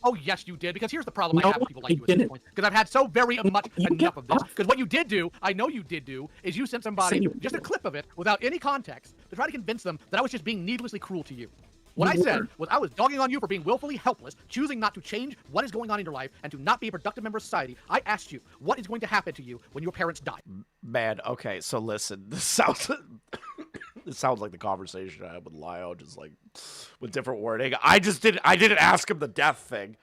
Oh, yes, you did. Because here's the problem No, I have with people like I you at this didn't. point. Because I've had so very much You enough get of this. off. Because what you did do, I know you did do, is you sent somebody Say you just a did. clip of it without any context to try to convince them that I was just being needlessly cruel to you. What I You said were. was I was dogging on you for being willfully helpless, choosing not to change what is going on in your life, and to not be a productive member of society. I asked you, what is going to happen to you when your parents die? Man, okay, so listen. This sounds... This sounds like the conversation I had with Lio, just like with different wording. I didn't ask him the death thing.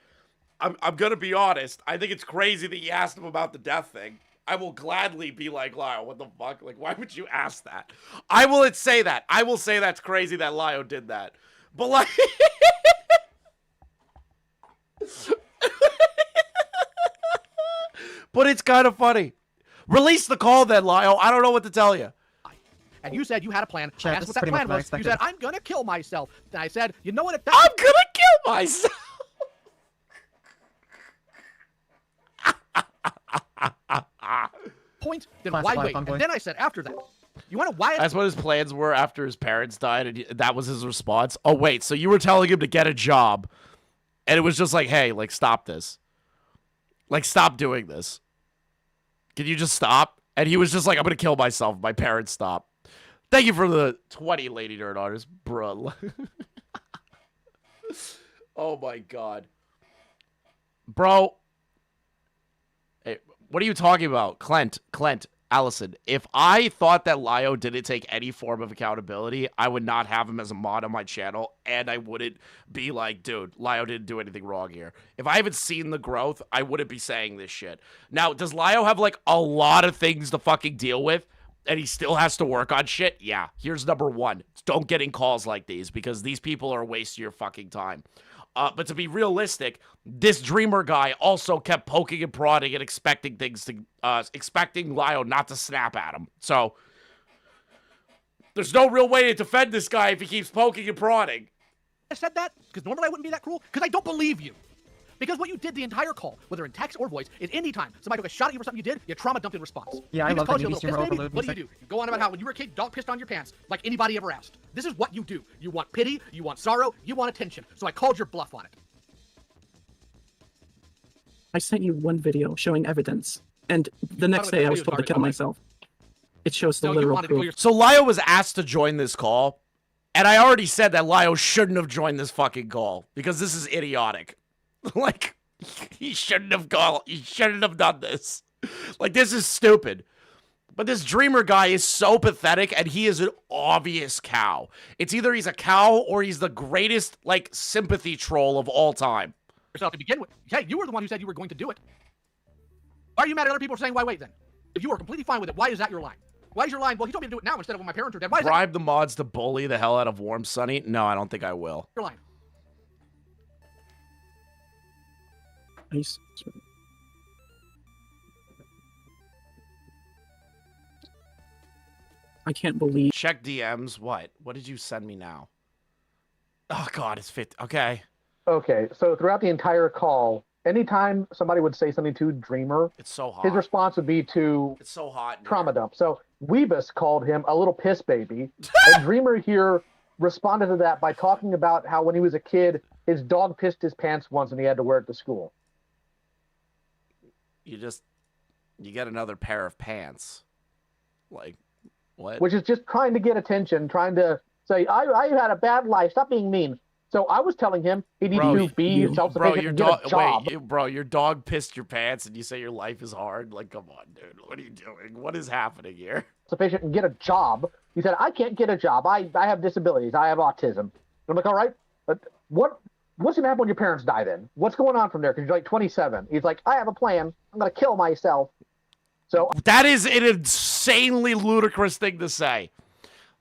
I'm gonna be honest. I think it's crazy that you asked him about the death thing. I will gladly be like, Lio, what the fuck? Like, why would you ask that? I will say that. I will say that's crazy that Lio did that. But like but it's kind of funny. Release the call then, Lio. I don't know what to tell you. And you said you had a plan. Chat, I this asked is what that pretty much plan what I was. You expected. said, I'm gonna kill myself. And I said, you know what? If I'm gonna kill myself. point, then Classic why Lio wait? Convoy. And then I said, after that, you want to why? That's what his plans were after his parents died, and that was his response. Oh, wait, so you were telling him to get a job, and it was just like, hey, like, stop this. Like, stop doing this. Can you just stop? And he was just like, I'm going to kill myself if my parents stop. Thank you for the 20, Lady Nerd Artist, bro. Oh, my God. Bro. Hey, what are you talking about? Clint, Allison, if I thought that Lio didn't take any form of accountability, I would not have him as a mod on my channel, and I wouldn't be like, dude, Lio didn't do anything wrong here. If I haven't seen the growth, I wouldn't be saying this shit. Now, does Lio have, like, a lot of things to fucking deal with, and he still has to work on shit? Yeah. Here's number 1. Don't get in calls like these, because these people are a waste of your fucking time. But to be realistic, this Dreamer guy also kept poking and prodding and expecting things to, expecting Lio not to snap at him. So, there's no real way to defend this guy if he keeps poking and prodding. I said that because normally I wouldn't be that cruel because I don't believe you. Because what you did the entire call, whether in text or voice, is any time somebody took a shot at you for something you did, you trauma dumped in response. Yeah, I You love just the called you a movie little streamer piss baby. overload What do? music. You go on about how when you were a kid, dog pissed on your pants like anybody ever asked. This is what you do. You want pity, you want sorrow, you want attention. So I called your bluff on it. I sent you one video showing evidence, And the next way, day, that I was video told to started kill online. myself. It shows the So you literal wanted to kill proof. yourself. So Lio was asked to join this call, and I already said that Lio shouldn't have joined this fucking call because this is idiotic. Like, he shouldn't have called. He shouldn't have done this. Like, this is stupid. But this Dreamer guy is so pathetic, and he is an obvious cow. It's either he's a cow or he's the greatest, like, sympathy troll of all time. Yourself to begin with. Hey, you were the one who said you were going to do it. Why are you mad at other people for saying why wait then? If you are completely fine with it, why is that your line? Why is your line? Well, he told me to do it now instead of when my parents are dead. Why is that Bribe the mods to bully the hell out of Warm Sunny? No, I don't think I will. your line? Nice. I can't believe. Check DMs. What? What did you send me now? Oh, God, it's fit. Okay. Okay, so throughout the entire call, anytime somebody would say something to Dreamer, It's so hot. his response would be to It's so hot. in trauma here. dump. So Weebus called him a little piss baby, and Dreamer here responded to that by talking about how when he was a kid, his dog pissed his pants once and he had to wear it to school. You get another pair of pants. Like, what? Which is just trying to get attention, trying to say, I had a bad life, stop being mean. So I was telling him he needs Bro, to be you- self-sufficient and get a job. Bro, your dog pissed your pants and you say your life is hard? Like, come on, dude. What are you doing? What is happening here? Sufficient and get a job. He said, I can't get a job. I have disabilities. I have autism. And I'm like, all right, but what's going to happen when your parents die then? What's going on from there? Because you're like 27. He's like, I have a plan. I'm going to kill myself. So That is an insanely ludicrous thing to say.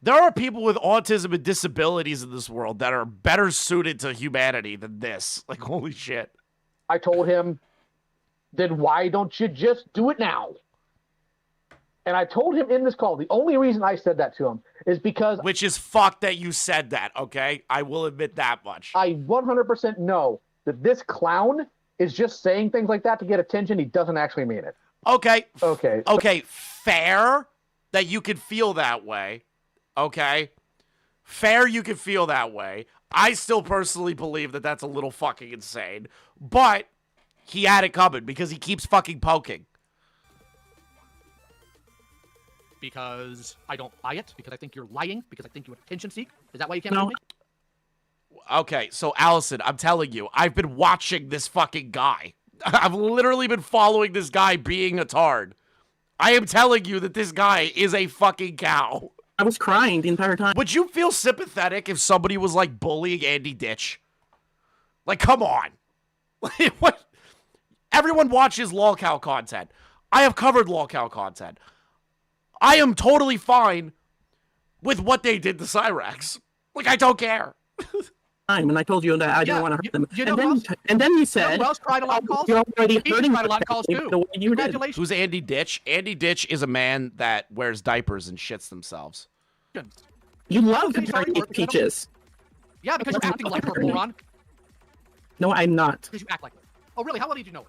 There are people with autism and disabilities in this world that are better suited to humanity than this. Like, holy shit. I told him, then why don't you just do it now? And I told him in this call, the only reason I said that to him is because Which is fucked that you said that, okay? I will admit that much. I 100% know that this clown is just saying things like that to get attention. He doesn't actually mean it. Okay. Okay. Okay, fair that you could feel that way. Okay? Fair you could feel that way. I still personally believe that that's a little fucking insane. But he had it coming because he keeps fucking poking. Because I don't buy it. Because I think you're lying. Because I think you attention seek. Is that why you can't No. believe me? Okay, so Allison, I'm telling you, I've been watching this fucking guy. I've literally been following this guy being a tard. I am telling you that this guy is a fucking cow. I was crying the entire time. Would you feel sympathetic if somebody was like bullying Andy Ditch? Like, come on. Like, what? Everyone watches lolcow content. I have covered lolcow content. I am totally fine with what they did to Cyrax. Like, I don't care. And I told you that I Yeah, didn't want to hurt them. you know And then you You know said, who else cried a lot of calls? you're already He's hurting cried a lot of calls the too. way you did. Congratulations. Who's Andy Ditch? Andy Ditch is a man that wears diapers and shits themselves. You love Okay, sorry, comparing me to Courtney, I don't- Peaches. Yeah, because you're acting like her, Courtney. moron. No, I'm not. Because you act like her. Oh, really? How well did you know her?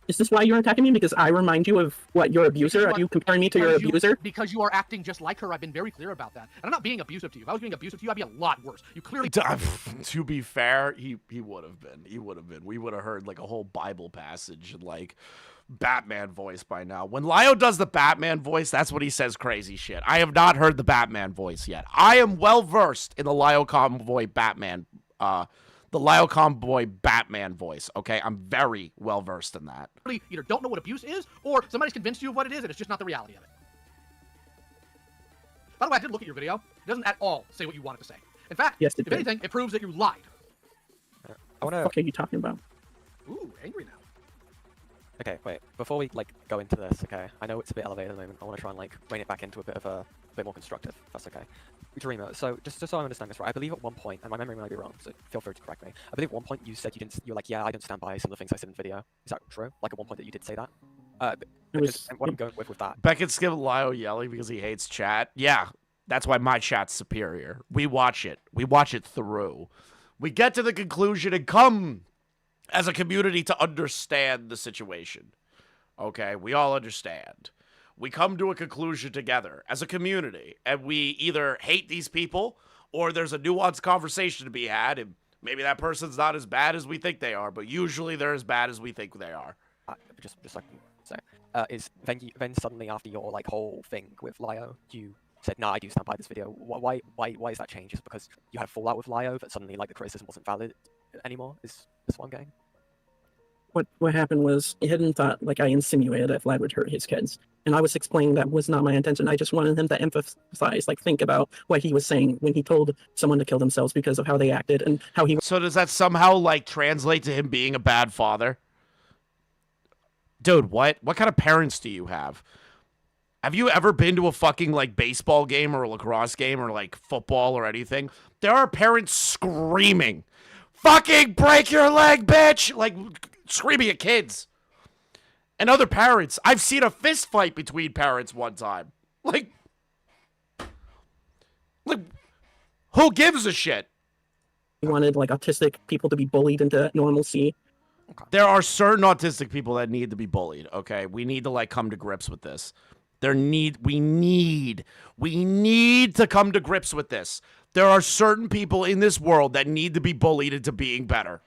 Is this why you're attacking me? Because I remind you of what your abuser? Are you comparing me to your abuser? Because you are acting just like her. I've been very clear about that. And I'm not being abusive to you. If I was being abusive to you, I'd be a lot worse. You clearly... To be fair, he would have been. He would have been. We would have heard like a whole Bible passage and like Batman voice by now. When Lio does the Batman voice, that's when he says crazy shit. I have not heard the Batman voice yet. I am well versed in the Lio Convoy Batman voice, okay? I'm very well versed in that. either don't know what abuse is, or somebody's convinced you of what it is, and it's just not the reality of it. By the way, I did look at your video. It doesn't at all say what you wanted to say. In fact, Yes, it if did. anything, it proves that you lied. I want to. What are you talking about? Ooh, angry now. Okay, wait. Before we like go into this, okay, I know it's a bit elevated at the moment. I want to try and like rein it back into a bit more constructive. If that's okay. Dreamer. So just so I understand this right, I believe at one point, and my memory might be wrong, so feel free to correct me. I believe at one point you said you're like, yeah, I don't stand by some of the things I said in the video. Is that true? Like at one point that you did say that. And what I'm going with that. Beckett's giving Lio yelling because he hates chat. Yeah, that's why my chat's superior. We watch it. We watch it through. We get to the conclusion and come as a community to understand the situation. Okay, we all understand. We come to a conclusion together as a community, and we either hate these people or there's a nuanced conversation to be had, and maybe that person's not as bad as we think they are, but usually they're as bad as we think they are. Just like So, is then suddenly after your like whole thing with Lio, you said, "Nah, I do stand by this video." Why is that change? Just because you had a fallout with Lio that suddenly like the criticism wasn't valid anymore? Is this what I'm getting? What happened was Hidden thought like I insinuated that Vlad would hurt his kids, and I was explaining that was not my intention. I just wanted him to emphasize, like, think about what he was saying when he told someone to kill themselves because of how they acted and how he. So does that somehow like translate to him being a bad father? Dude, what kind of parents do you have? Have you ever been to a fucking like baseball game or a lacrosse game or like football or anything? There are parents screaming, "Fucking break your leg, bitch!" Like screaming at kids. And other parents. I've seen a fist fight between parents one time. Like who gives a shit? He wanted like autistic people to be bullied into normalcy. There are certain autistic people that need to be bullied, okay? We need to like come to grips with this. We need to come to grips with this. There are certain people in this world that need to be bullied into being better.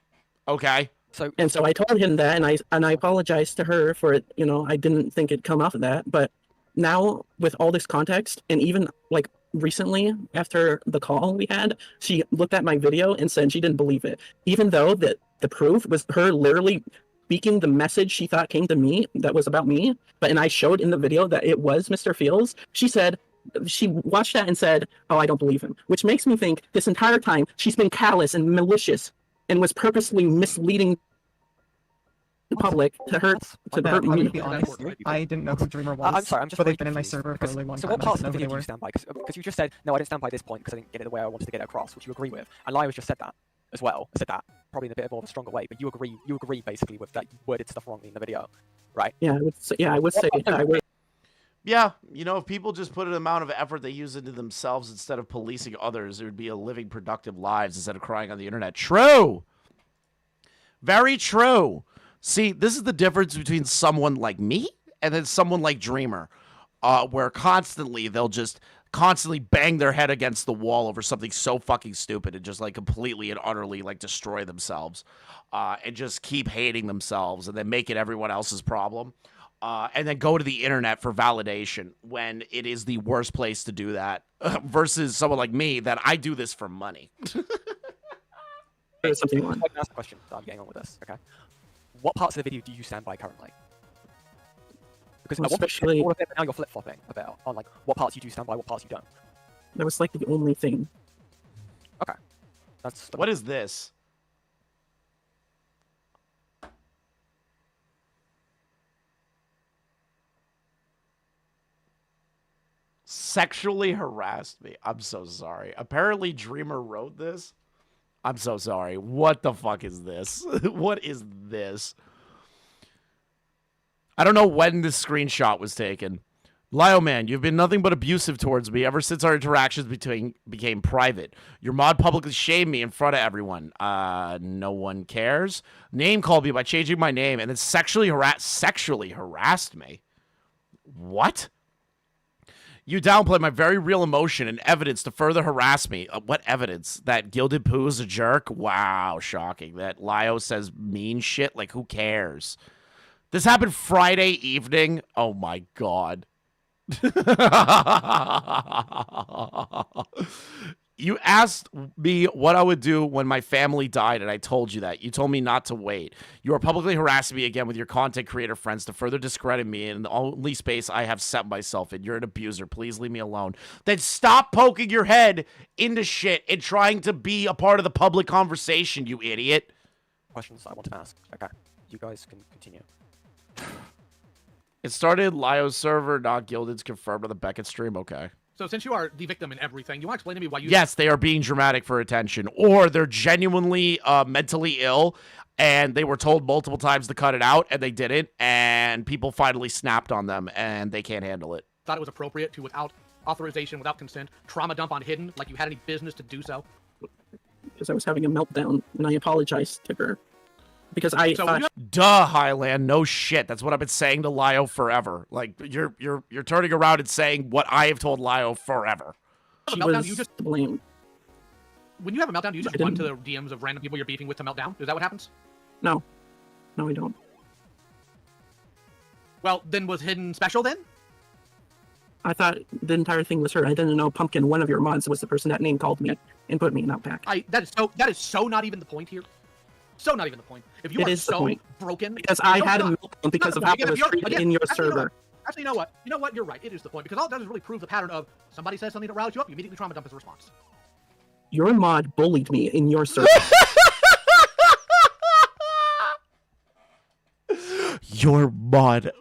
Okay? So I told him that, and I apologized to her for it. You know, I didn't think it'd come off of that, but now with all this context, and even like recently after the call we had, she looked at my video and said she didn't believe it, even though the proof was her literally speaking the message she thought came to me that was about me. And I showed in the video that it was Mr. Fields. She said she watched that and said, "Oh, I don't believe him," which makes me think this entire time she's been callous and malicious and was purposely misleading the public to hurt I'm me. gonna be honest, I didn't know who Dreamer was. I'm sorry, I'm just but really they've been in my confused, server for a really long so time. what parts I of the didn't know video who do they you were. stand by? Because you just said, "No, I didn't stand by this point because I didn't get it the way I wanted to get it across," which you agree with. And Lio just said that as well. Said that probably in a bit more of a stronger way, but you agree basically with that you worded stuff wrongly in the video, right? Yeah, I would say I would. Yeah, you know, if people just put an amount of effort they use into themselves instead of policing others, it would be a living productive lives instead of crying on the internet. True. Very true. See, this is the difference between someone like me and then someone like Dreamer, where constantly they'll just constantly bang their head against the wall over something so fucking stupid and just like completely and utterly like destroy themselves, and just keep hating themselves and then make it everyone else's problem, and then go to the internet for validation when it is the worst place to do that, versus someone like me that I do this for money. There's something I on. can ask a question. I'm getting on with this. Okay. What parts of the video do you stand by currently? Because Well, I want especially- all of it, but now you're flip-flopping a bit on like what parts you do stand by, what parts you don't. That was like the only thing. That's What is this? Sexually harassed me. I'm so sorry. Apparently Dreamer wrote this. I'm so sorry. What the fuck is this? What is this? I don't know when this screenshot was taken. Lio man, you've been nothing but abusive towards me ever since our interactions became private. Your mod publicly shamed me in front of everyone. No one cares. Name called me by changing my name and then sexually harassed me. What? You downplayed my very real emotion and evidence to further harass me. What evidence? That Gilded Pooh is a jerk? Wow, shocking. That Lio says mean shit? Like, who cares? This happened Friday evening? Oh my god. You asked me what I would do when my family died, and I told you that. You told me not to wait. You are publicly harassing me again with your content creator friends to further discredit me in the only space I have set myself in. You're an abuser. Please leave me alone. Then stop poking your head into shit and trying to be a part of the public conversation, you idiot. questions I want to ask. Okay, you guys can continue. It started Lio's server, not Gilded's, confirmed on the Beckett stream. Okay. So since you are the victim in everything, you want to explain to me why you... Yes, they are being dramatic for attention, or they're genuinely mentally ill, and they were told multiple times to cut it out, and they didn't, and people finally snapped on them, and they can't handle it. thought it was appropriate to, without authorization, without consent, trauma dump on Hidden, like you had any business to do so? Because I was having a meltdown, and I apologized to her. Because I So thought Duh, Highland. No shit. That's what I've been saying to Lio forever. Like you're turning around and saying what I have told Lio forever. she meltdown, was you just- to blame. When you have a meltdown, do you just I run to didn't- the DMs of random people you're beefing with to melt down? Is that what happens? No, I don't. Well, then was Hidden special then? I thought the entire thing was her. I didn't know Pumpkin, one of your mods, was the person that name called me and put me in Outback. That is so not even the point here. So not even the point. If you It are is the so point. broken, Because I had a not. meltdown because of how I was treated in your server. Actually, you know what? You know what? You're right. It is the point because all it does is really prove the pattern of somebody says something that riles you up, you immediately trauma dump as a response. Your mod bullied me in your server. Your mod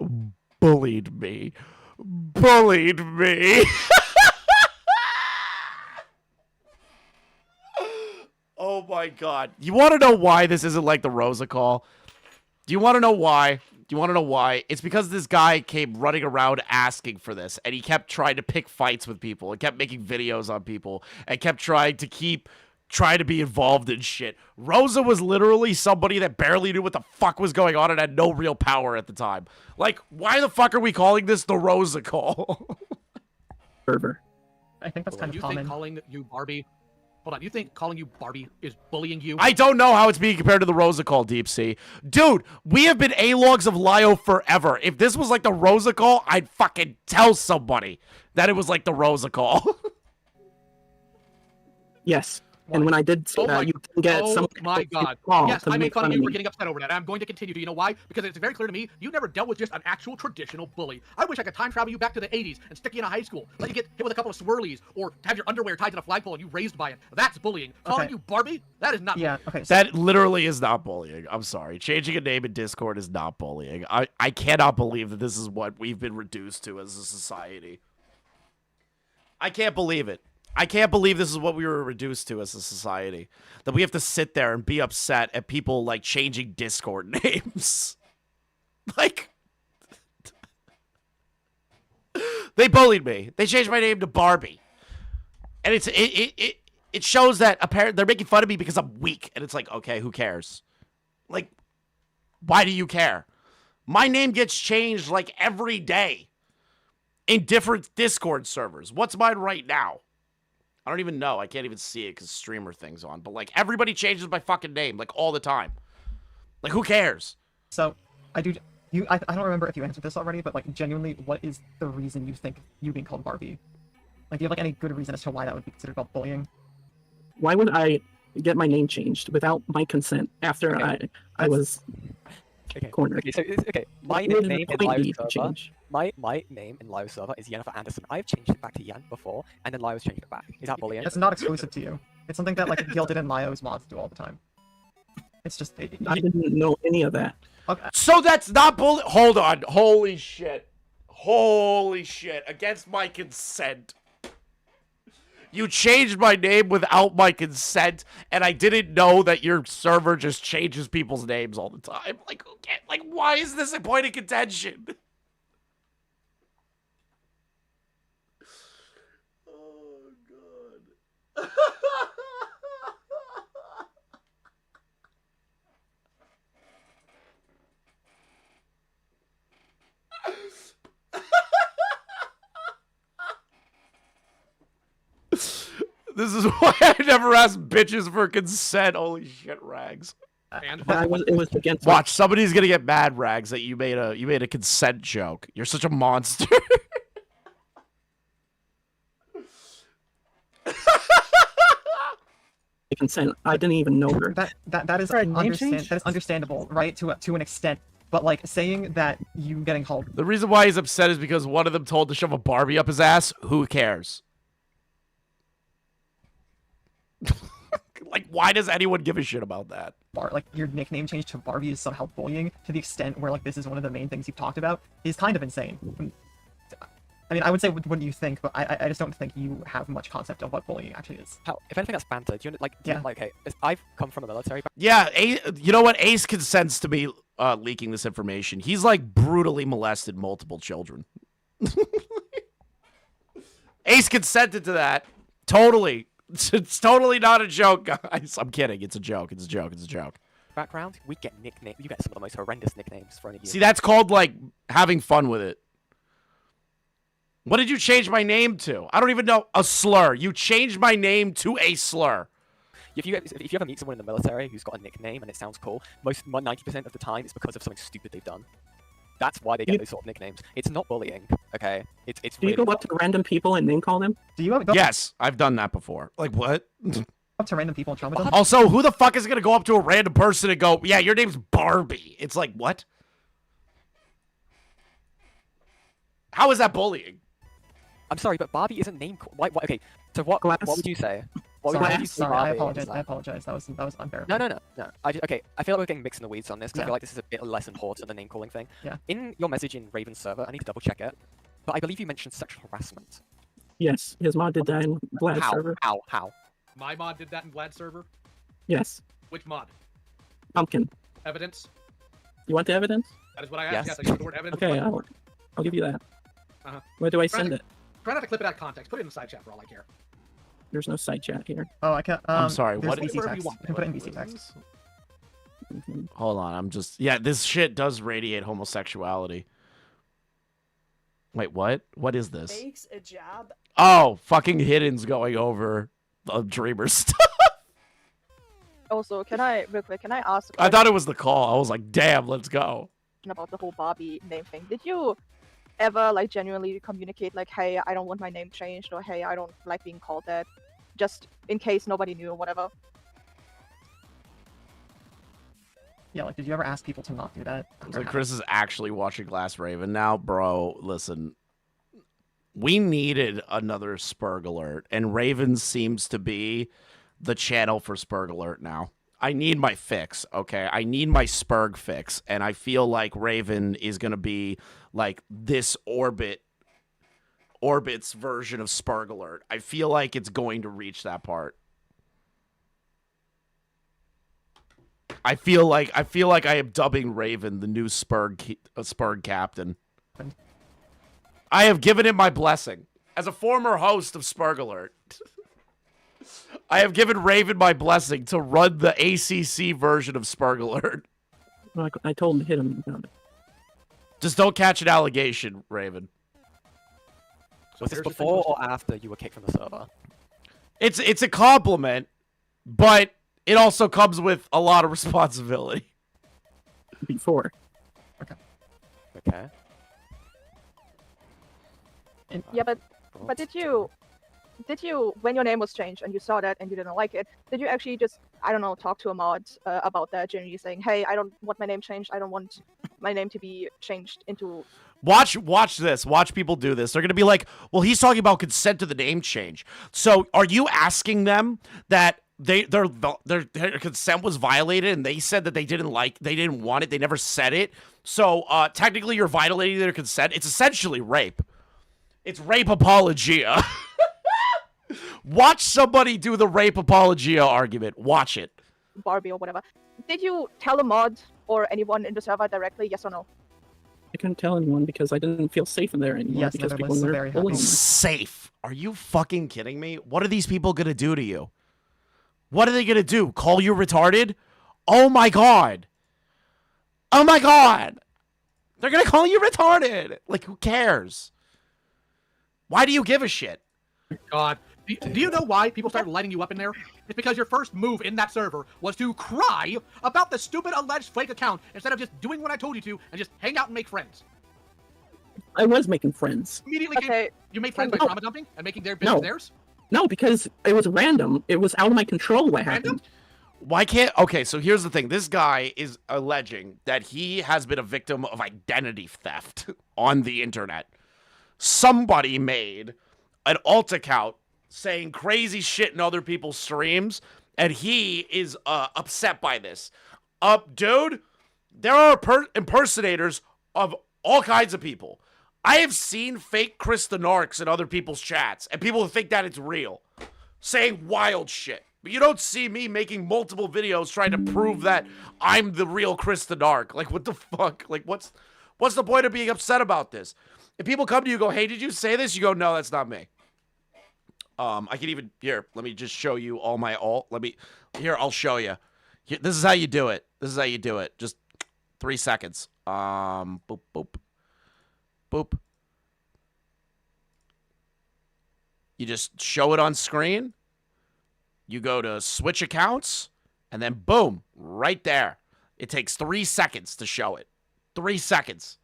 bullied me. Bullied me. Oh my god. You want to know why this isn't like the Rosa call? Do you want to know why? Do you want to know why? It's because this guy came running around asking for this, and he kept trying to pick fights with people, and kept making videos on people, and kept trying to be involved in shit. Rosa was literally somebody that barely knew what the fuck was going on and had no real power at the time. Like, why the fuck are we calling this the Rosa call? Server. I think that's kind You of common. think calling you Barbie... Hold on, you think calling you Barbie is bullying you? I don't know how it's being compared to the Rosa call, Deep Sea. Dude, we have been A-logs of Lio forever. If this was like the Rosa call, I'd fucking tell somebody that it was like the Rosa call. Yes. And when I did say that, you can get some. Oh my god. Yes, I made fun of you for getting upset over that. I'm going to continue to. You know why? Because it's very clear to me, you never dealt with just an actual traditional bully. I wish I could time travel you back to the 80s and stick you in a high school. Let you get hit with a couple of swirlies, or have your underwear tied to the flagpole and you raised by it. That's bullying. Calling you Barbie? That is not Yeah, okay. So That literally is not bullying. I'm sorry. Changing a name in Discord is not bullying. I cannot believe that this is what we've been reduced to as a society. I can't believe it. I can't believe this is what we were reduced to as a society. That we have to sit there and be upset at people, like, changing Discord names. Like, they bullied me. They changed my name to Barbie. And it shows that apparently they're making fun of me because I'm weak. And it's like, okay, who cares? Like, why do you care? My name gets changed, like, every day in different Discord servers. What's mine right now? I don't even know. I can't even see it because streamer thing's on. But, like, everybody changes my fucking name, like, all the time. Like, who cares? So, I don't remember if you answered this already, but, like, genuinely, what is the reason you think you being called Barbie? Like, do you have, like, any good reason as to why that would be considered called bullying? Why would I get my name changed without my consent after I was cornered? Okay, so my What would name the in point Lio's be to server, change? my name in Lio's server is Jennifer Anderson. I've changed it back to Yen before, and then Lio's changed it back. Is that bullying? It's not exclusive to you. It's something that, like, Gilded and Lio's mods do all the time. It's just... I didn't know any of that. Okay. So that's not bully. Hold on. Holy shit. Holy shit. Against my consent. You changed my name without my consent, and I didn't know that your server just changes people's names all the time. Like, okay, like, why is this a point of contention? Oh, God. This is why I never ask bitches for consent. Holy shit, Rags. And It was against. Watch, somebody's gonna get mad, Rags, that you made a consent joke. You're such a monster. Consent. I didn't even know her. That is understandable, right? To an extent. But, like, saying that you getting called... The reason why he's upset is because one of them told to shove a Barbie up his ass. Who cares? Like, why does anyone give a shit about that? Like, your nickname change to Barbie is somehow bullying to the extent where, like, this is one of the main things you've talked about is kind of insane. I mean, I would say what do you think, but I just don't think you have much concept of what bullying actually is. How, if anything, that's banter. Do you like? Do you, like, okay, I've come from the military. Yeah, you know what? Ace consents to me leaking this information. He's, like, brutally molested multiple children. Ace consented to that. Totally. It's totally not a joke, guys. I'm kidding. It's a joke. It's a joke. It's a joke. Background, we get nicknames. You get some of the most horrendous nicknames thrown at you. See, that's called, like, having fun with it. What did you change my name to? I don't even know. A slur. You changed my name to a slur. If you ever meet someone in the military who's got a nickname and it sounds cool, 90% of the time it's because of something stupid they've done. That's why they get You- those sort of nicknames. It's not bullying, okay? It's Do you really go up to random people and name call them? Do you go Yes, I've done that before. Like what? up to random people and trauma them? Also, who the fuck is gonna go up to a random person and go, "Yeah, your name's Barbie"? It's like what? How is that bullying? I'm sorry, but Barbie isn't name. Why? Okay, so what? Glass. What would you say? What Sorry, would you say? sorry, I Barbie apologize. is I that? apologize. That was unfair. No. Okay, I feel like we're getting mixed in the weeds on this because I Yeah. feel like this is a bit less important than the name calling thing. Yeah. In your message in Raven's server, I need to double check it, but I believe you mentioned sexual harassment. Yes, his mod did that in Vlad's How? server. How? My mod did that in Vlad's server. Yes, Which mod? pumpkin. Evidence. You want the evidence? That is what I asked. Yes. Yes, I used the word evidence. Okay, I'll give you that. Uh-huh. Where do I send it? Try not to clip it out of context. Put it in the side chat for all I care. There's no side chat here. Oh, I can't. I'm sorry, There's what- VC Whatever you text. want. You can put it in VC text. Mhm. Hold on, I'm just this shit does radiate homosexuality. Wait, what? What is this? Makes a job. Oh, fucking Hidden's going over the Dreamer stuff. Also, can I real quick? Can I ask? a I thought it was the call. I was like, damn, let's go. question about the whole Barbie name thing? Did you ever like genuinely communicate like, hey, I don't want my name changed, or hey, I don't like being called that, just in case nobody knew or whatever? Yeah, like, did you ever ask people to not do that? Chris is actually watching Glass Raven now, bro. Listen, we needed another Spurge Alert, and Raven seems to be the channel for Spurge Alert now. I need my fix, okay? I need my Spurg fix, and I feel like Raven is gonna be like this Orbit's version of Spurge Alert. I feel like it's going to reach that part. I feel like I am dubbing Raven the new Spurg captain. I have given him my blessing as a former host of Spurge Alert. I have given Raven my blessing to run the ACC version of Spurge Alert. I told him to hit him about it. Just don't catch an allegation, Raven. Was this here's the thing, before Rosa. or after you were kicked from the server? It's a compliment, but it also comes with a lot of responsibility. Before. Okay. Yeah, but did you, when your name was changed and you saw that and you didn't like it, did you actually just, I don't know, talk to a mod about that, genuinely saying, hey, I don't want my name changed, I don't want my name to be changed into... Watch this. Watch people do this. They're going to be like, well, he's talking about consent to the name change. So are you asking them that their consent was violated and they said that they didn't want it, they never said it? So technically you're violating their consent. It's essentially rape. It's rape apologia. Watch somebody do the rape apologia argument. Watch it. Barbie or whatever. Did you tell a mod or anyone in the server directly, yes or no? I couldn't tell anyone because I didn't feel safe in there anymore. Yes, because neither people was were very happy. bullying me. Safe. Are you fucking kidding me? What are these people gonna do to you? What are they gonna do? Call you retarded? Oh my god. Oh my god. They're gonna call you retarded. Like, who cares? Why do you give a shit? God. Do you know why people started lighting you up in there? It's because your first move in that server was to cry about the stupid alleged fake account instead of just doing what I told you to and just hang out and make friends. I was making friends. Immediately Okay, you made friends by No. trauma dumping and making their business No. theirs? No, because it was random. It was out of my control what Random? happened. Why can't... Okay, so here's the thing. This guy is alleging that he has been a victim of identity theft on the internet. Somebody made an alt account saying crazy shit in other people's streams, and he is upset by this. Dude, there are impersonators of all kinds of people. I have seen fake ChrisTheNarcs in other people's chats, and people think that it's real, saying wild shit. But you don't see me making multiple videos trying to prove that I'm the real ChrisTheNarc. Like, what the fuck? Like, what's the point of being upset about this? If people come to you and go, hey, did you say this? You go, no, that's not me. I can even, here, let me just show you all my alt. Here, I'll show you. Here, this is how you do it. This is how you do it. Just 3 seconds. Boop, boop, boop. You just show it on screen. You go to switch accounts, and then boom, right there. It takes 3 seconds to show it. 3 seconds.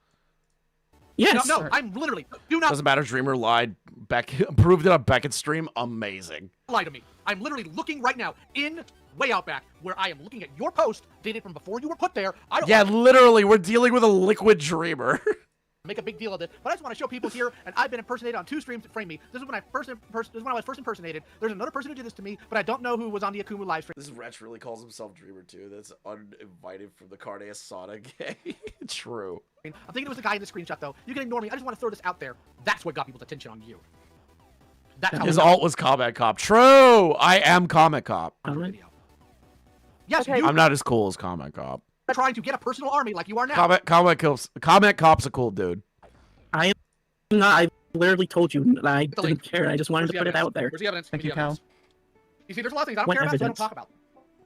Yes. No, I'm literally. Do not Doesn't matter. Dreamer lied. Beck proved it on Beckett's stream. Amazing. lie to me. I'm literally looking right now in way Outback, where I am looking at your post dated from before you were put there. I don't Yeah, wanna literally, we're dealing with a liquid dreamer. make a big deal of this, but I just want to show people here, and I've been impersonated on 2 streams that frame me. This is when I was first impersonated. There's another person who did this to me, but I don't know who was on the Akumu live stream. This Wretch really calls himself Dreamer too. That's uninvited from the Carne Asada gang. True. I'm thinking it was the guy in the screenshot, though. You can ignore me. I just want to throw this out there. That's what got people's attention on you. That's how His alt was Comment Cop. True. I am Comment Cop. video. Yes, Okay. you I'm not as cool as Comment Cop. are trying to get a personal army like you are now. Comment Cop's a cool dude. I'm not. I literally told you that I Get the link. didn't care. I just wanted Where's to the put it evidence? out there. Where's the evidence? Thank Give me you, the Cal. evidence. You see, there's a lot of things I don't What care about, so I don't evidence? talk about.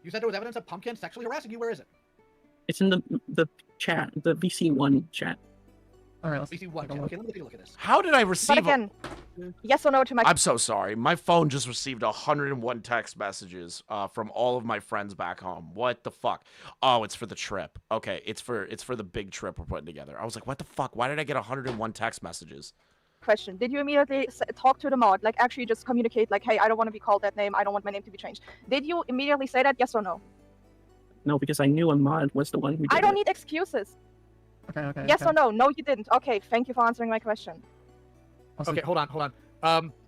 You said there was evidence of Pumpkin sexually harassing you. Where is it? It's in the chat, the VC1 chat. All right, let's VC1. take a Okay, look. let me take a look at this. How did I receive? But again, yes or no to my I'm so sorry. My phone just received 101 text messages from all of my friends back home. What the fuck? Oh, it's for the trip. Okay, it's for the big trip we're putting together. I was like, what the fuck? Why did I get 101 text messages? question. Did you immediately talk to the mod, like actually just communicate, like, hey, I don't want to be called that name. I don't want my name to be changed. Did you immediately say that? Yes or no? No, because I knew a mod was the one who did I don't it. need excuses. Okay. Yes okay. or no? No, you didn't. Okay, thank you for answering my question. Also, Okay, hold on.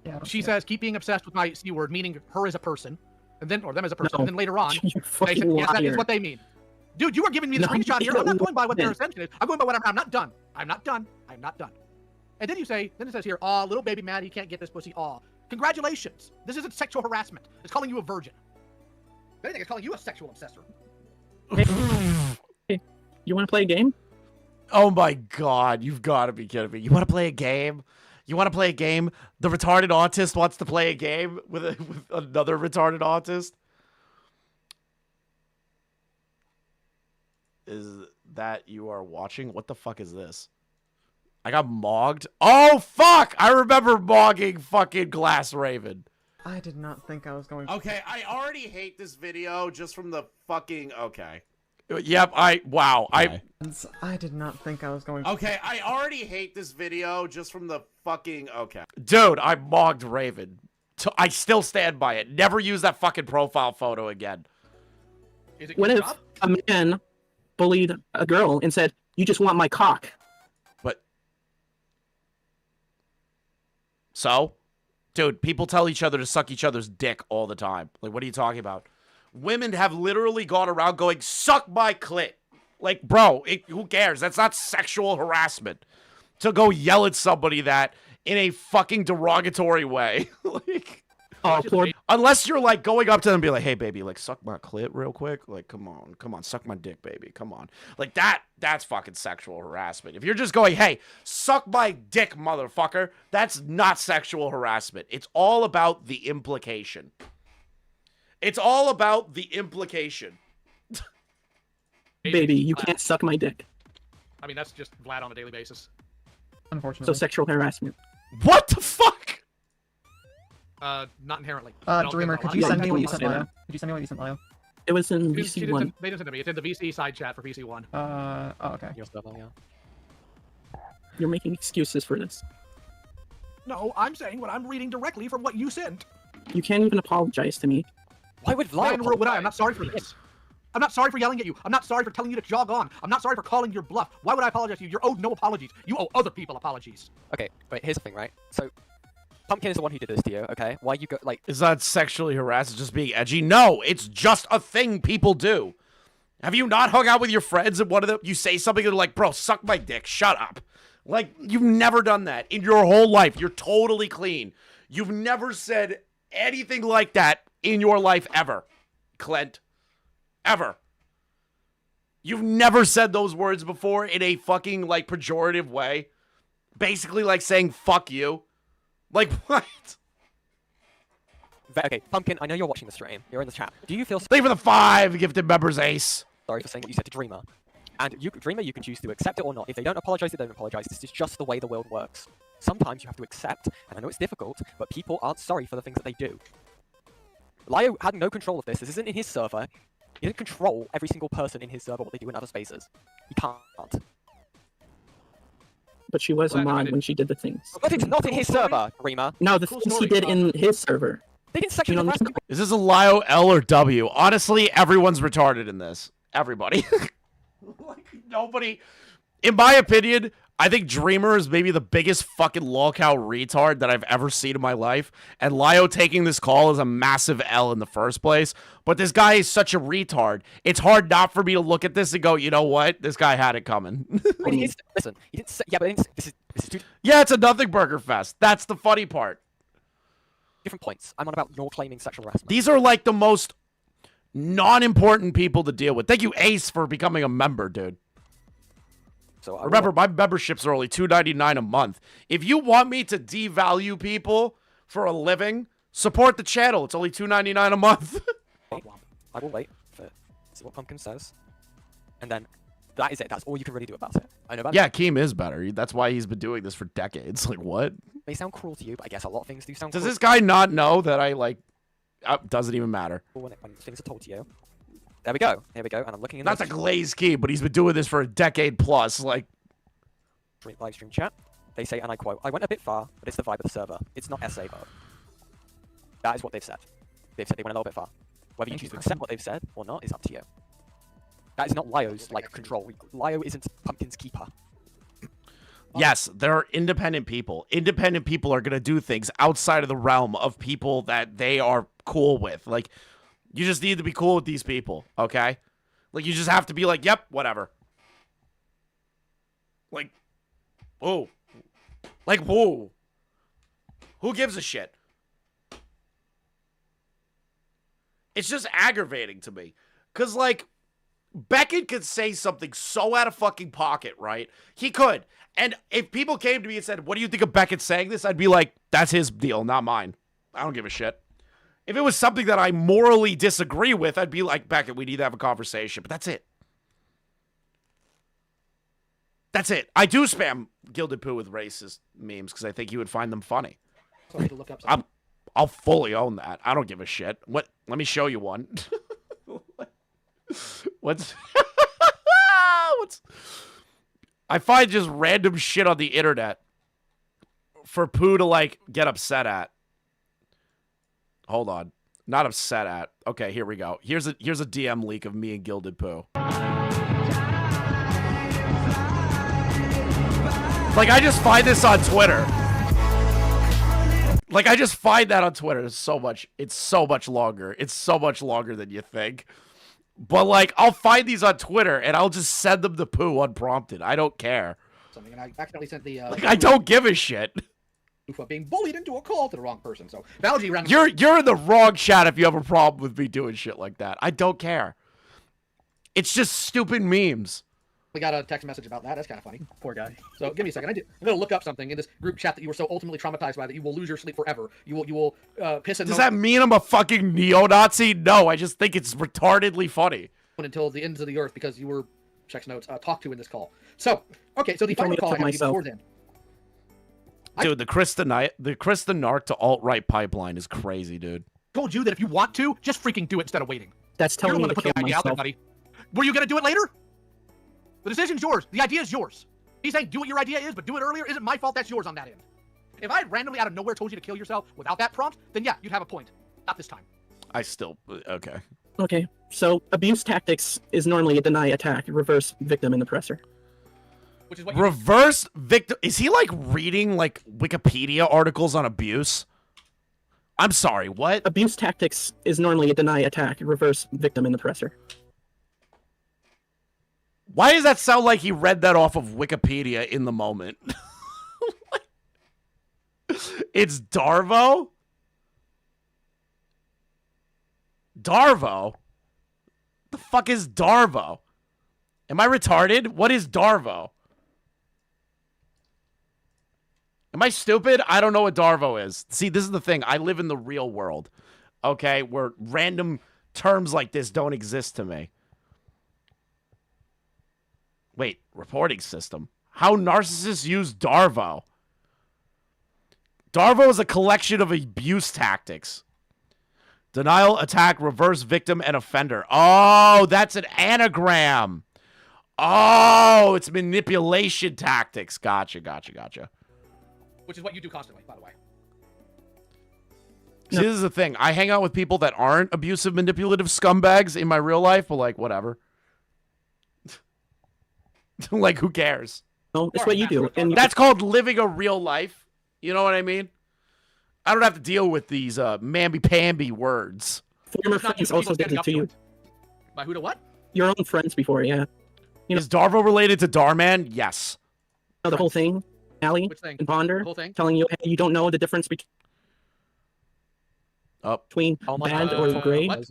yeah, She yeah. says, keep being obsessed with my C word, meaning her as a person, and then, or them as a person, No. and then later on, You they fucking say, yes, that is liar. what they mean. Dude, you are giving me the No, screenshot here. I'm not going by what their no. assumption is. I'm going by what I'm not done. I'm not done. I'm not done. And then you say, then it says here, aw, little baby Matt, he can't get this pussy, aw. Congratulations. This isn't sexual harassment. It's calling you a virgin. If anything, it's calling you a sexual obsessor. You want to play a game? Oh my god, you've got to be kidding me. You want to play a game? You want to play a game? The retarded autist wants to play a game with another retarded autist? Is that you are watching? What the fuck is this? I got mogged? Oh, fuck! I remember mogging fucking Glass Raven. I did not think I was going. Okay, I already hate this video just from the fucking... Okay. Yep, I did not think I was going. Okay, I already hate this video just from the fucking... Okay. Dude, I mogged Raven. I still stand by it. Never use that fucking profile photo again. Is it What your if job? a man bullied a girl and said, "You just want my cock"? But... So? Dude, people tell each other to suck each other's dick all the time. Like, what are you talking about? Women have literally gone around going, suck my clit. Like, bro, who cares? That's not sexual harassment. To go yell at somebody that in a fucking derogatory way. Like, Oh, poor. unless you're like going up to them and be like, hey, baby, like, suck my clit real quick. Like, come on, suck my dick, baby. Come on. Like, that's fucking sexual harassment. If you're just going, hey, suck my dick, motherfucker, that's not sexual harassment. It's all about the implication. It's all about the implication. Baby, you can't suck my dick. I mean, that's just Vlad on a daily basis. Unfortunately. So sexual harassment. What the fuck? Not inherently. I don't Dreamer, think could a you lot send of me what you people sent, say Lio? that. Could you send me what you sent, Lio? It was in They VC1. didn't send to me. It's in the VC side chat for VC1. Oh, okay. Your server, yeah. You're making excuses for this. No, I'm saying what I'm reading directly from what you sent. You can't even apologize to me. Why would Why Vlad? in the world would I? I'm not sorry for this. I'm not sorry for yelling at you. I'm not sorry for telling you to jog on. I'm not sorry for calling your bluff. Why would I apologize to you? You're owed no apologies. You owe other people apologies. Okay, wait. Here's the thing, right? So, Pumpkin is the one who did this to you. Okay, why you go like? Is that sexually harassed? It's just being edgy? No, it's just a thing people do. Have you not hung out with your friends and one of them, you say something and they're like, bro, suck my dick, shut up. Like, you've never done that in your whole life. You're totally clean. You've never said anything like that in your life ever, Clint. Ever. You've never said those words before in a fucking, like, pejorative way. Basically like saying, fuck you. Like, what? Okay, Pumpkin. I know you're watching the stream. You're in the chat. Do you feel Thank you for the 5 gifted members, Ace. sorry for saying what you said to Dreamer? And you, Dreamer, you can choose to accept it or not. If they don't apologize, they don't apologize. This is just the way the world works. Sometimes you have to accept, and I know it's difficult, but people aren't sorry for the things that they do. Lio had no control of this. This isn't in his server. He doesn't control every single person in his server what they do in other spaces. He can't. but she was a Well, I mod didn't- when she did the things. But it's not in his server, Reema. No, the Cool things he story. did in his server. They didn't sexually You know, harass me. Is this a Lio, L, or W? Honestly, everyone's retarded in this. Everybody. Like, nobody. In my opinion, I think Dreamer is maybe the biggest fucking lolcow retard that I've ever seen in my life. And Lio taking this call is a massive L in the first place. But this guy is such a retard. It's hard not for me to look at this and go, you know what? This guy had it coming. But he is, listen, he didn't say, yeah, but this is two Yeah, it's a nothing burger fest. That's the funny part. different points. I'm on about you're claiming sexual harassment. These are like the most non-important people to deal with. Thank you, Ace, for becoming a member, dude. So I Remember, my memberships are only $2.99 a month. If you want me to devalue people for a living, support the channel. It's only $2.99 a month. I will wait for see what Pumpkin says, and then that is it. That's all you can really do about it. I know that Yeah, Keem is better. That's why he's been doing this for decades. Like, what? may sound cruel to you, but I guess a lot of things do sound Does cruel this guy not know that I, like... doesn't even matter. when things are told to you. There we go. Here we go. And I'm looking in Not the to glaze Keem, but he's been doing this for a decade plus. Like, live stream chat. They say, and I quote, "I went a bit far, but it's the vibe of the server. It's not SA though." That is what they've said. They've said they went a little bit far. Whether you choose to accept what they've said or not is up to you. That is not Lio's like control. Lio isn't Pumpkin's keeper. yes, there are independent people. Independent people are going to do things outside of the realm of people that they are cool with. Like, you just need to be cool with these people, okay? Like, you just have to be like, yep, whatever. Like, whoa. Like, whoa. Who gives a shit? It's just aggravating to me. Because, like, Beckett could say something so out of fucking pocket, right? He could. And if people came to me and said, what do you think of Beckett saying this? I'd be like, that's his deal, not mine. I don't give a shit. If it was something that I morally disagree with, I'd be like, Beckett, we need to have a conversation. But that's it. That's it. I do spam Gilded Pooh with racist memes because I think you would find them funny. So I need to look up something. I'll fully own that. I don't give a shit. What? Let me show you one. What's I find just random shit on the internet for Pooh to like get upset at. Hold on. Not upset at. Okay, here we go. Here's a DM leak of me and Gilded Pooh. Like, I just find this on Twitter. Like, I just find that on Twitter. It's so much longer. It's so much longer than you think. But, like, I'll find these on Twitter, and I'll just send them to Pooh unprompted. I don't care. Something, and I accidentally sent the Like, I don't give a shit. for being bullied into a call to the wrong person. So Valgy ran. You're in the wrong chat if you have a problem with me doing shit like that. I don't care. It's just stupid memes. We got a text message about that. That's kind of funny. Poor guy. So give me a second. I'm going to look up something in this group chat that you were so ultimately traumatized by that you will lose your sleep forever. You will piss and Does that mean I'm a fucking neo-Nazi? No, I just think it's retardedly funny. until the ends of the earth because you were, checks notes, talked to in this call. So, okay, so the told final me to call I put have myself. before then. Dude, the ChrisTheNarc to alt-right pipeline is crazy, dude. Told you that if you want to, just freaking do it instead of waiting. That's You're telling the me one to that put kill the idea out there, myself. buddy. Were you gonna do it later? The decision's yours. The idea is yours. He's saying do what your idea is, but do it earlier isn't my fault. That's yours on that end. If I had randomly out of nowhere told you to kill yourself without that prompt, then yeah, you'd have a point. Not this time. I still... Okay. Okay, so abuse tactics is normally a deny attack, reverse victim in the presser. Which is what you Reverse victim... Is he, like, reading, like, Wikipedia articles on abuse? I'm sorry, what? Abuse tactics is normally a deny attack, reverse victim in the presser. Why does that sound like he read that off of Wikipedia in the moment? It's Darvo? Darvo? The fuck is Darvo? Am I retarded? What is Darvo? Am I stupid? I don't know what Darvo is. See, this is the thing. I live in the real world, okay, where random terms like this don't exist to me. Wait, reporting system. How narcissists use Darvo. Darvo is a collection of abuse tactics. Denial, attack, reverse victim, and offender. Oh, that's an anagram. Oh, it's manipulation tactics. Gotcha. Which is what you do constantly, by the way. See, this is the thing. I hang out with people that aren't abusive, manipulative scumbags in my real life, but like, whatever. Like, who cares? No, it's what you do. And That's called living a real life. You know what I mean? I don't have to deal with these mamby-pamby words. former It's not friends people also did standing it up to you. it. By who to what? Your own friends before, yeah. You know- Is Darvo related to Darman? Yes. The whole thing, Allie Which thing? and Ponder, The whole thing? telling you, hey, you don't know the difference Oh. between Oh my bad God. or great. What?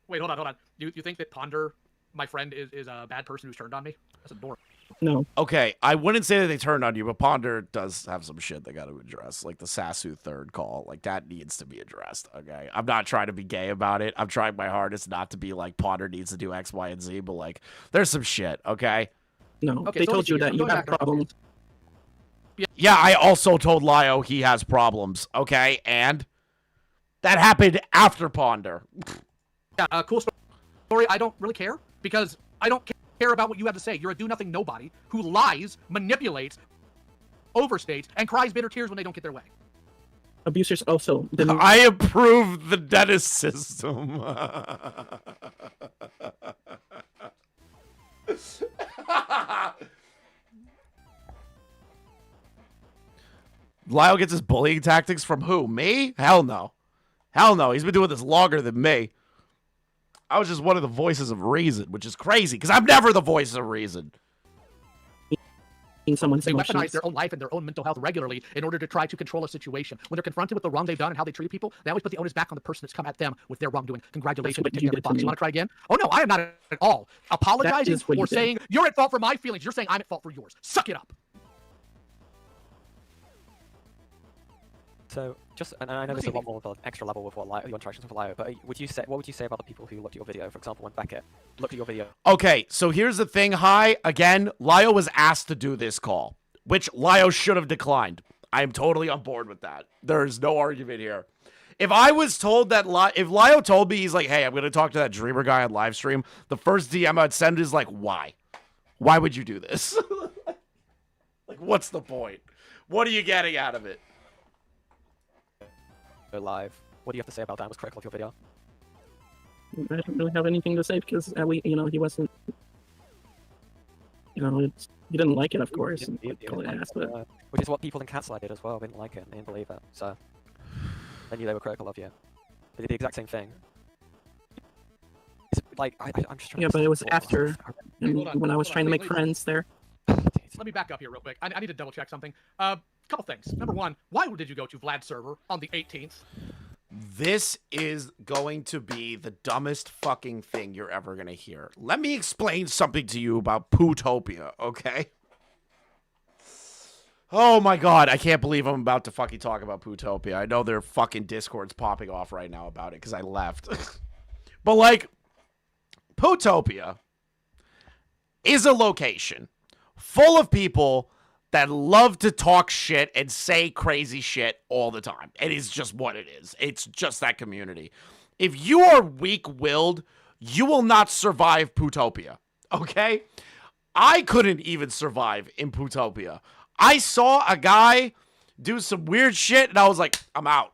Wait, hold on. You think that Ponder, my friend, is a bad person who's turned on me? That's adorable. No. Okay, I wouldn't say that they turned on you, but Ponder does have some shit they got to address, like the Sasu third call. Like, that needs to be addressed, okay? I'm not trying to be gay about it. I'm trying my hardest not to be like, Ponder needs to do X, Y, and Z, but, like, there's some shit, okay? No. Okay, They so told you let's see. that you I'm have going back to problems. Yeah, I also told Lio he has problems, okay? And that happened after Ponder. Yeah, cool story. I don't really care because I don't care about what you have to say. You're a do-nothing nobody who lies, manipulates, overstates, and cries bitter tears when they don't get their way. Abusers also didn't. I approve the dentist system. Lyle gets his bullying tactics from who? Me? Hell no. Hell no. He's been doing this longer than me. I was just one of the voices of reason, which is crazy because I'm never the voice of reason. Someone's They weaponize emotions. their own life and their own mental health regularly in order to try to control a situation. When they're confronted with the wrong they've done and how they treat people, they always put the onus back on the person that's come at them with their wrongdoing. Congratulations, what you you ticked every did to box. me. You want to try again? Oh no, I am not at all apologizing is what you or did. saying you're at fault for my feelings. You're saying I'm at fault for yours. Suck it up. So, just, and I know there's a lot more of an extra level with what your interactions with Lio, but what would you say about the people who looked at your video? For example, when Beckett looked at your video. Okay, so here's the thing. Hi, again, Lio was asked to do this call, which Lio should have declined. I am totally on board with that. There's no argument here. If I was told that, if Lio told me, he's like, hey, I'm going to talk to that Dreamer guy on live stream, the first DM I'd send is like, why? Why would you do this? Like, what's the point? What are you getting out of it? Go live. What do you have to say about that? It was critical of your video. I don't really have anything to say because he wasn't. He didn't like it, of course. He didn't Totally like asked, it, but which is what people in Cat's Eye did as well. They didn't like it. They didn't believe it. So they knew they were critical of you. They did the exact same thing. It's like I'm just trying. yeah, to but it was understand after Hold on, when I was hold on, trying to make wait. friends there. Let me back up here real quick. I need to double check something. Couple things. Number one, why did you go to Vlad's server on the 18th? This is going to be the dumbest fucking thing you're ever going to hear. Let me explain something to you about Pootopia, okay? Oh my god, I can't believe I'm about to fucking talk about Pootopia. I know their fucking Discord's popping off right now about it because I left. But like, Pootopia is a location full of people that love to talk shit and say crazy shit all the time. It is just what it is. It's just that community. If you are weak-willed, you will not survive Pootopia, okay? I couldn't even survive in Pootopia. I saw a guy do some weird shit, and I was like, I'm out.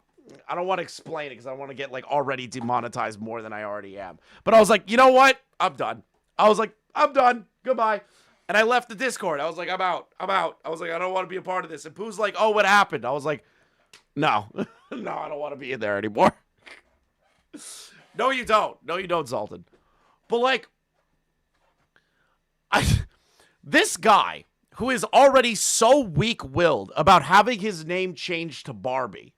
I don't want to explain it because I don't want to get, like, already demonetized more than I already am. But I was like, you know what? I'm done. I was like, I'm done. Goodbye. And I left the Discord. I was like, I'm out. I was like, I don't want to be a part of this. And Pooh's like, oh, what happened? I was like, no. No, I don't want to be in there anymore. No, you don't. No, you don't, Zoltan. But, like, this guy who is already so weak-willed about having his name changed to Barbie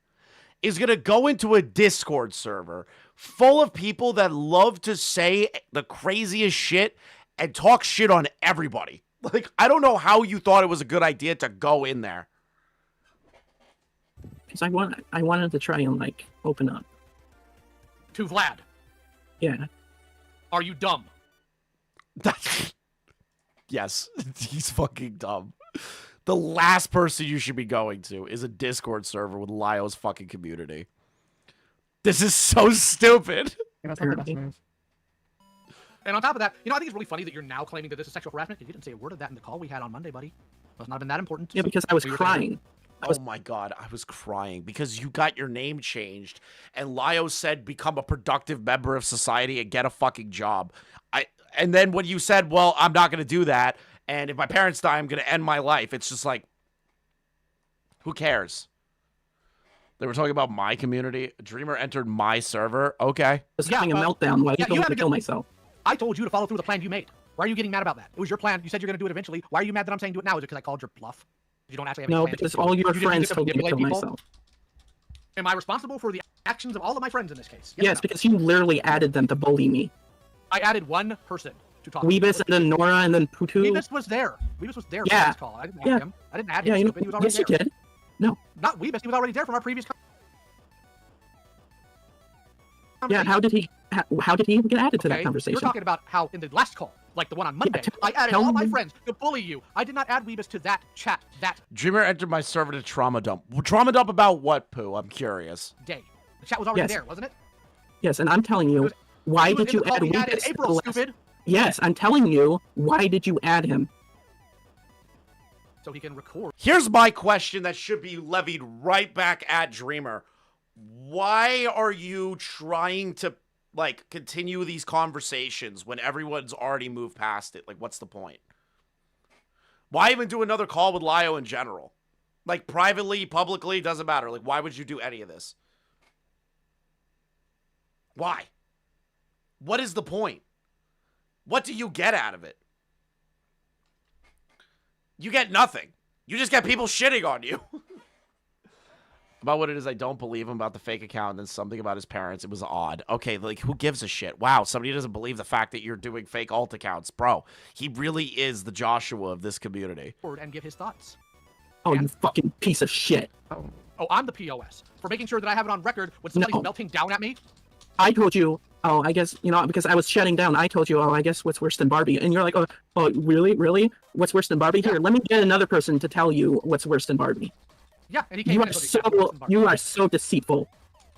is going to go into a Discord server full of people that love to say the craziest shit and talk shit on everybody. Like, I don't know how you thought it was a good idea to go in there. Because I wanted to try and like open up. To Vlad. Yeah. Are you dumb? Yes, he's fucking dumb. The last person you should be going to is a Discord server with Lio's fucking community. This is so stupid. That's not the best move. And on top of that, I think it's really funny that you're now claiming that this is sexual harassment. You didn't say a word of that in the call we had on Monday, buddy. Must not have been that important. Yeah, because I was What you were crying. Oh my god, I was crying because you got your name changed and Lio said become a productive member of society and get a fucking job. And then when you said, well, I'm not going to do that, and if my parents die, I'm going to end my life, it's just like, who cares? They were talking about my community. Dreamer entered my server. Okay. I was having a meltdown. Why did I want to kill myself? I told you to follow through with the plan you made. Why are you getting mad about that? It was your plan. You said you're going to do it eventually. Why are you mad that I'm saying do it now? Is it because I called your bluff? You don't actually have any No, plans. because all your friends told me to kill myself. Am I responsible for the actions of all of my friends in this case? Yes, because you literally added them to bully me. I added one person to talk. Weebus and then Nora and then Pooh. Weebus was there. Weebus was there for this call. I didn't add him. I didn't add him. Yeah, He was already yes, you there. did. No. Not Weebus. He was already there from our previous Yeah, how did he even get added to that conversation? You're talking about how in the last call, like the one on Monday, I added all my friends to bully you. I did not add Weebus to that chat that Dreamer entered my server to trauma dump. Trauma dump about what, Pooh? I'm curious. day. The chat was already there, wasn't it? Yes, and I'm telling you, why did you add Weebus? April, stupid. Yes, I'm telling you, why did you add him? So he can record. Here's my question that should be levied right back at Dreamer. Why are you trying to, like, continue these conversations when everyone's already moved past it? Like, what's the point? Why even do another call with Lio in general? Like, privately, publicly, doesn't matter. Like, why would you do any of this? Why? What is the point? What do you get out of it? You get nothing. You just get people shitting on you. About what it is I don't believe him about the fake account and then something about his parents. It was odd. Okay, like, who gives a shit? Wow, somebody doesn't believe the fact that you're doing fake alt accounts. Bro, he really is the Joshua of this community. And give his thoughts. Oh, you fucking piece of shit. Oh, I'm the POS. For making sure that I have it on record when somebody's melting down at me. I told you, oh, I guess, because I was shutting down, I told you, oh, I guess what's worse than Barbie? And you're like, oh really? Really? What's worse than Barbie? Here, let me get another person to tell you what's worse than Barbie. Yeah, and he came You are so deceitful.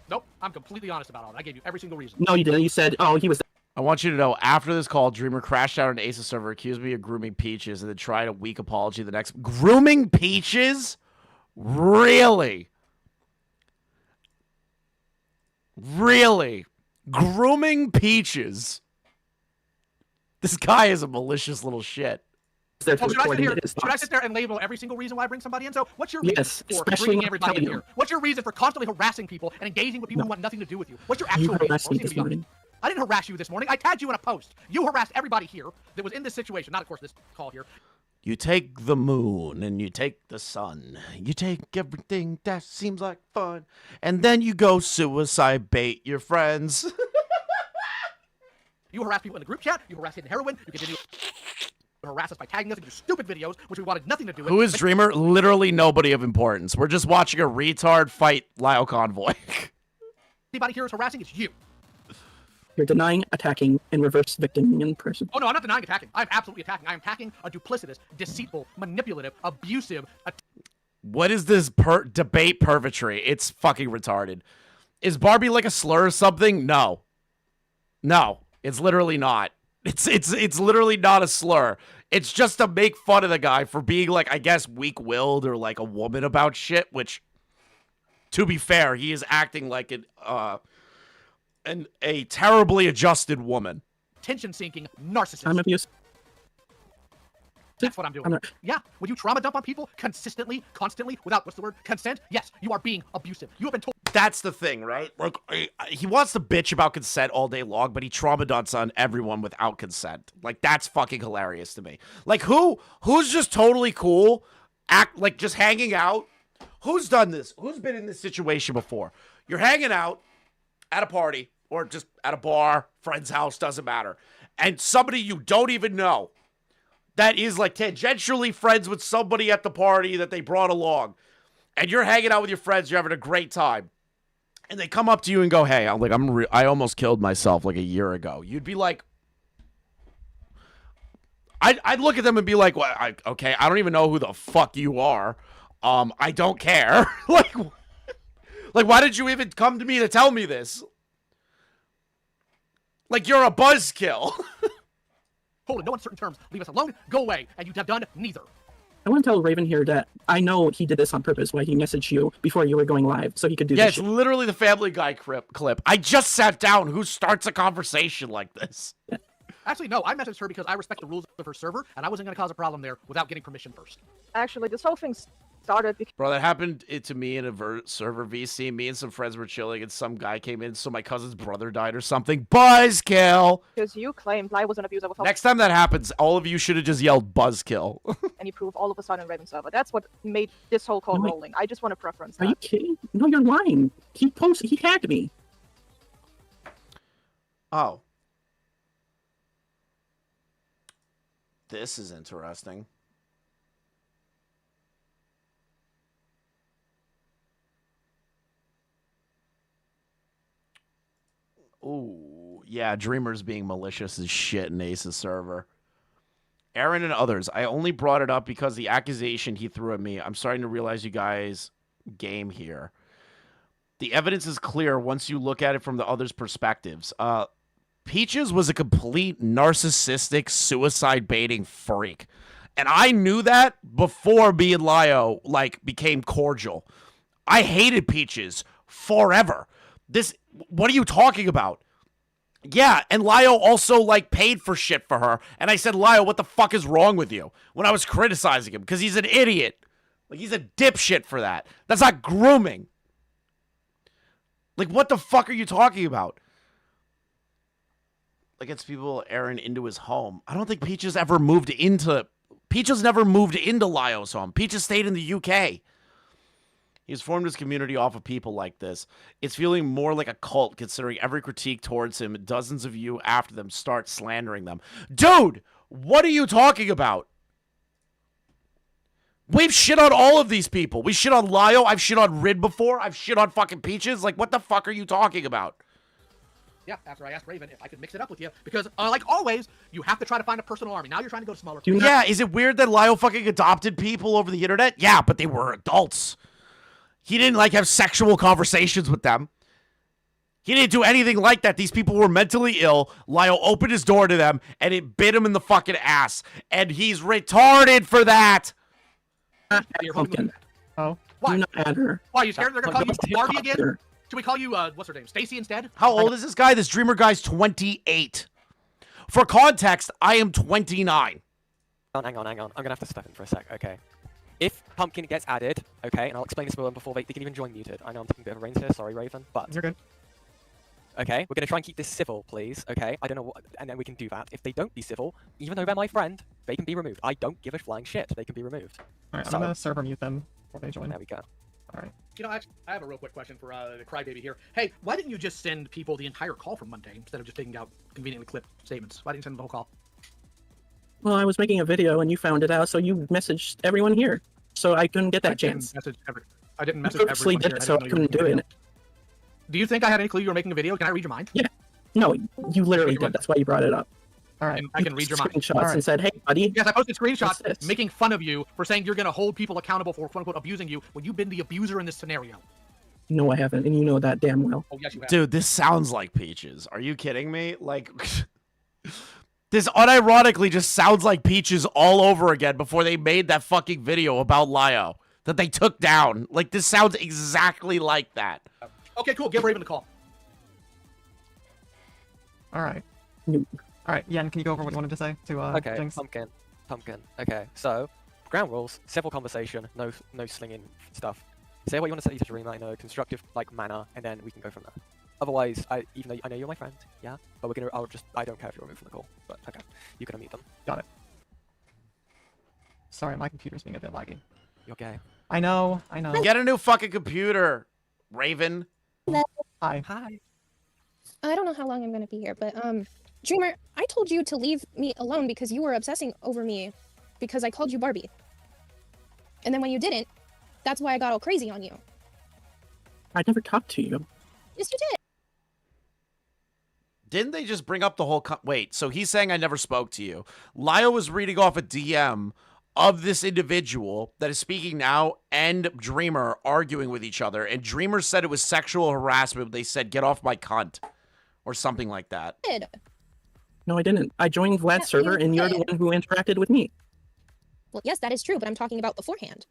Nope, I'm completely honest about all that. I gave you every single reason. No, you didn't. You said, oh, he was... I want you to know, after this call, Dreamer crashed out on Aces server, accused me of grooming Peaches, and then tried a weak apology the next... Grooming Peaches? Really? Really? Grooming Peaches? This guy is a malicious little shit. Should I sit there and label every single reason why I bring somebody in? So what's your reason for bringing everybody in here? What's your reason for constantly harassing people and engaging with people who want nothing to do with you? What's your actual reason? I didn't harass you this morning. I tagged you in a post. You harassed everybody here that was in this situation. Not, of course, this call here. You take the moon and you take the sun. You take everything that seems like fun. And then you go suicide bait your friends. You harass people in the group chat. You harass Hidden Heroine. You continue to harass us by tagging us in your stupid videos, which we wanted nothing to do with. Who is Dreamer? Literally nobody of importance. We're just watching a retard fight Lio Convoy. Anybody here is harassing, it's you. You're denying, attacking, and reverse victiming in person. Oh no, I'm not denying attacking. I'm absolutely attacking. I'm attacking a duplicitous, deceitful, manipulative, abusive. What is this debate purgatory? It's fucking retarded. Is Barbie like a slur or something? No. No, it's literally not. It's literally not a slur. It's just to make fun of the guy for being, like, I guess, weak-willed or like a woman about shit, which, to be fair, he is acting like a terribly adjusted woman. Attention-seeking narcissist. I'm abused. That's what I'm doing. Yeah, when you trauma dump on people consistently, constantly, without, what's the word, consent, yes, you are being abusive. You have been told. That's the thing, right? Like, he wants to bitch about consent all day long, but he trauma dumps on everyone without consent. Like, that's fucking hilarious to me. Like, who's just totally cool, like, just hanging out? Who's done this? Who's been in this situation before? You're hanging out at a party, or just at a bar, friend's house, doesn't matter, and somebody you don't even know that is, like, tangentially friends with somebody at the party that they brought along, and you're hanging out with your friends, you're having a great time, and they come up to you and go, hey, I almost killed myself like a year ago. You'd be like, I'd look at them and be like, well, okay, I don't even know who the fuck you are. I don't care. like, why did you even come to me to tell me this? Like, you're a buzzkill. told in no uncertain terms, leave us alone, go away, and you have done neither. I want to tell Raven here that I know he did this on purpose, why he messaged you before you were going live, so he could do Yeah, this it's shit. literally the Family Guy clip. I just sat down. Who starts a conversation like this? Actually, no, I messaged her because I respect the rules of her server, and I wasn't going to cause a problem there without getting permission first. Actually, this whole thing started because Bro, that happened to me in a server VC. Me and some friends were chilling, and some guy came in, so my cousin's brother died or something. Buzzkill! you claimed Lai was an abuser without Next time that happens, all of you should have just yelled Buzzkill. any proof all of a sudden in Raven server. That's what made this whole call Wait. rolling. I just want to preference Are that. you kidding? No, you're lying. He hacked me. Oh. This is interesting. Ooh, yeah, Dreamer's being malicious as shit in Ace's server. Aaron and others, I only brought it up because the accusation he threw at me, I'm starting to realize you guys game here. The evidence is clear once you look at it from the others' perspectives. Peaches was a complete narcissistic, suicide-baiting freak. And I knew that before me and Lio, became cordial. I hated Peaches forever. What are you talking about? Yeah, and Lio also, paid for shit for her. And I said, Lio, what the fuck is wrong with you? When I was criticizing him, because he's an idiot. He's a dipshit for that. That's not grooming. What the fuck are you talking about? Gets people Aaron into his home. I don't think Peaches never moved into Lio's home. Peaches stayed in the UK. He's formed his community off of people like this. It's feeling more like a cult, considering every critique towards him, dozens of you after them start slandering them. Dude, what are you talking about? We've shit on all of these people. We shit on Lio. I've shit on Rid before. I've shit on fucking Peaches. What the fuck are you talking about? Yeah, after I asked Raven if I could mix it up with you, because, like always, you have to try to find a personal army. Now you're trying to go to smaller people. Yeah, is it weird that Lio fucking adopted people over the internet? Yeah, but they were adults. He didn't, have sexual conversations with them. He didn't do anything like that. These people were mentally ill. Lio opened his door to them, and it bit him in the fucking ass. And he's retarded for that. You're holding Pumpkin. with that. Oh. Why? Do not add her. Why, you scared they're going to call you Barbie again? Her. Should we call you, what's her name, Stacy instead? How old is this guy? This Dreamer guy's 28. For context, I am 29. Hang on. I'm gonna have to step in for a sec, okay? If Pumpkin gets added, okay, and I'll explain this to them before they can even join muted. I know I'm taking a bit of a reins here, sorry, Raven, but You're good. okay, we're gonna try and keep this civil, please, okay? I don't know what, and then we can do that. If they don't be civil, even though they're my friend, they can be removed. I don't give a flying shit. They can be removed. Alright, So- I'm gonna server mute them before they join. There we go. Alright. You know, actually, I have a real quick question for the crybaby here. Hey, why didn't you just send people the entire call from Monday instead of just taking out conveniently clipped statements? Why didn't you send them the whole call? Well, I was making a video and you found it out, so you messaged everyone here. So I couldn't get that chance. I didn't message Purposely everyone did here. it, so I didn't know you were couldn't do making a it. video. Do you think I had any clue you were making a video? Can I read your mind? Yeah. No, you literally did. That's why you brought it up. Alright. I can read your mind. Screenshots Alright. and said, "Hey, buddy." Yes, I posted screenshots What's this? making fun of you for saying you're going to hold people accountable for quote-unquote abusing you when you've been the abuser in this scenario. No, I haven't, and you know that damn well. Oh, yes, you have. Dude, this sounds like Peaches. Are you kidding me? This unironically just sounds like Peaches all over again before they made that fucking video about Lio that they took down. This sounds exactly like that. Okay, cool. Give Raven a call. Alright. You- Alright, Yen, can you go over what you wanted to say to Okay, Jinx? Pumpkin. Okay, so ground rules, civil conversation, no slinging stuff. Say what you want to say to Dreamer in a constructive manner, and then we can go from there. Otherwise, even though I know you're my friend, yeah, but I don't care if you're removed from the call, but okay, you can unmute them. Got it. Sorry, my computer's being a bit laggy. You're gay. I know. Get a new fucking computer, Raven. Hi. Hi. I don't know how long I'm gonna be here, but Dreamer, I told you to leave me alone because you were obsessing over me because I called you Barbie. And then when you didn't, that's why I got all crazy on you. I never talked to you. Yes, you did. Didn't they just bring up the whole... Wait, so he's saying I never spoke to you. Lio was reading off a DM of this individual that is speaking now and Dreamer arguing with each other, and Dreamer said it was sexual harassment. They said, get off my cunt, or something like that. Did. No, I didn't. I joined Vlad's Yeah, server, you and you're the did. one who interacted with me. Well, yes, that is true, but I'm talking about beforehand.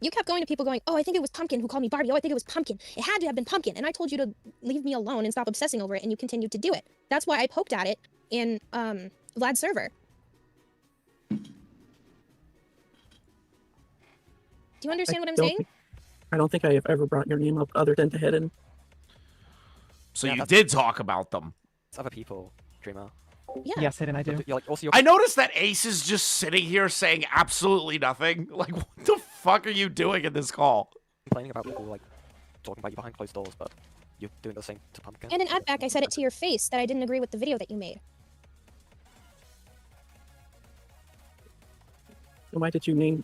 You kept going to people going, oh, I think it was Pumpkin who called me Barbie. Oh, I think it was Pumpkin. It had to have been Pumpkin. And I told you to leave me alone and stop obsessing over it, and you continued to do it. That's why I poked at it in Vlad's server. Do you understand what I'm saying? I don't think I have ever brought your name up other than to Hidden. So Yeah, you that's- did talk about them. It's other people, Dreamer. Yeah. Yes, Hidden, I do. You're like, also, you're I noticed that Ace is just sitting here saying absolutely nothing. Like, what the fuck are you doing in this call? complaining about people like talking about you behind closed doors, but you're doing the same to Pumpkin. And in Outback, I said it to your face that I didn't agree with the video that you made. Why did you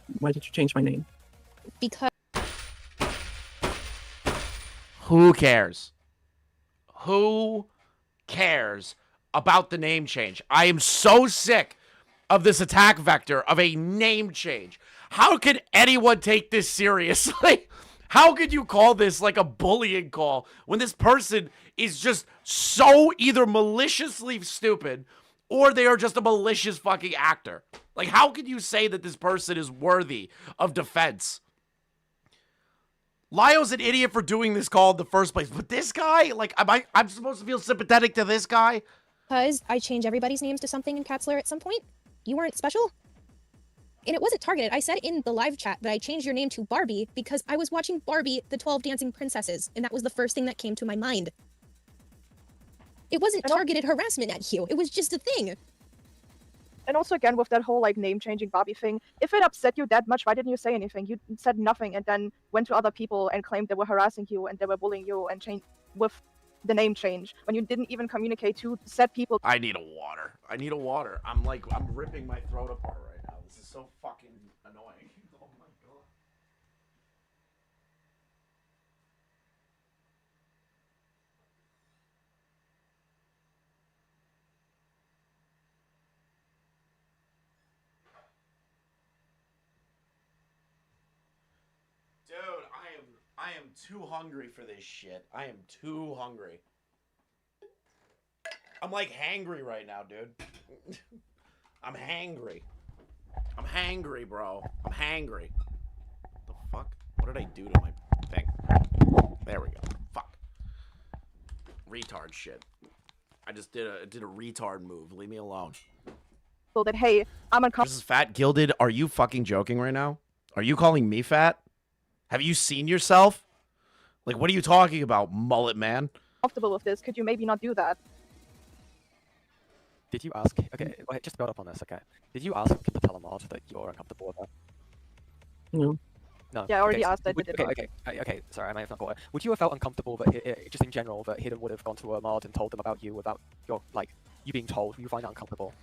change my name? Because Who cares? Who cares about the name change? I am so sick of this attack vector of a name change. How could anyone take this seriously? How could you call this like a bullying call when this person is just so either maliciously stupid or they are just a malicious fucking actor? Like, how could you say that this person is worthy of defense? Lio's an idiot for doing this call in the first place, but this guy, like, I'm supposed to feel sympathetic to this guy? I change everybody's names to something in Katzler at some point. You weren't special. And it wasn't targeted. I said in the live chat that I changed your name to Barbie because I was watching Barbie, the 12 Dancing Princesses, and that was the first thing that came to my mind. It wasn't targeted harassment at you. It was just a thing. And also, again, with that whole like name changing Barbie thing, if it upset you that much, why didn't you say anything? You said nothing and then went to other people and claimed they were harassing you and they were bullying you and changed with the name change when you didn't even communicate to said people. I need a water. I need a water. I'm ripping my throat apart right now. This is so fucking annoying. Oh my god. Dude, I am too hungry for this shit. I am too hungry. I'm like hangry right now, dude. I'm hangry. I'm hangry, bro. I'm hangry. The fuck? What did I do to my thing? There we go. Fuck. Retard shit. I just did a retard move. Leave me alone. So that, hey, I'm uncomfortable. This is fat. Gilded, are you fucking joking right now? Are you calling me fat? Have you seen yourself? Like, what are you talking about, mullet man? With this. Could you maybe not do that? Did you ask? Okay, wait, just build up on this. Okay, did you ask to tell Ahmad that you're uncomfortable with that? No. No. Yeah, I already okay, asked that. Okay. Sorry, I may have not got it. Would you have felt uncomfortable that, just in general, that Hidden would have gone to Ahmad and told them about you without your you being told? Would you find that uncomfortable?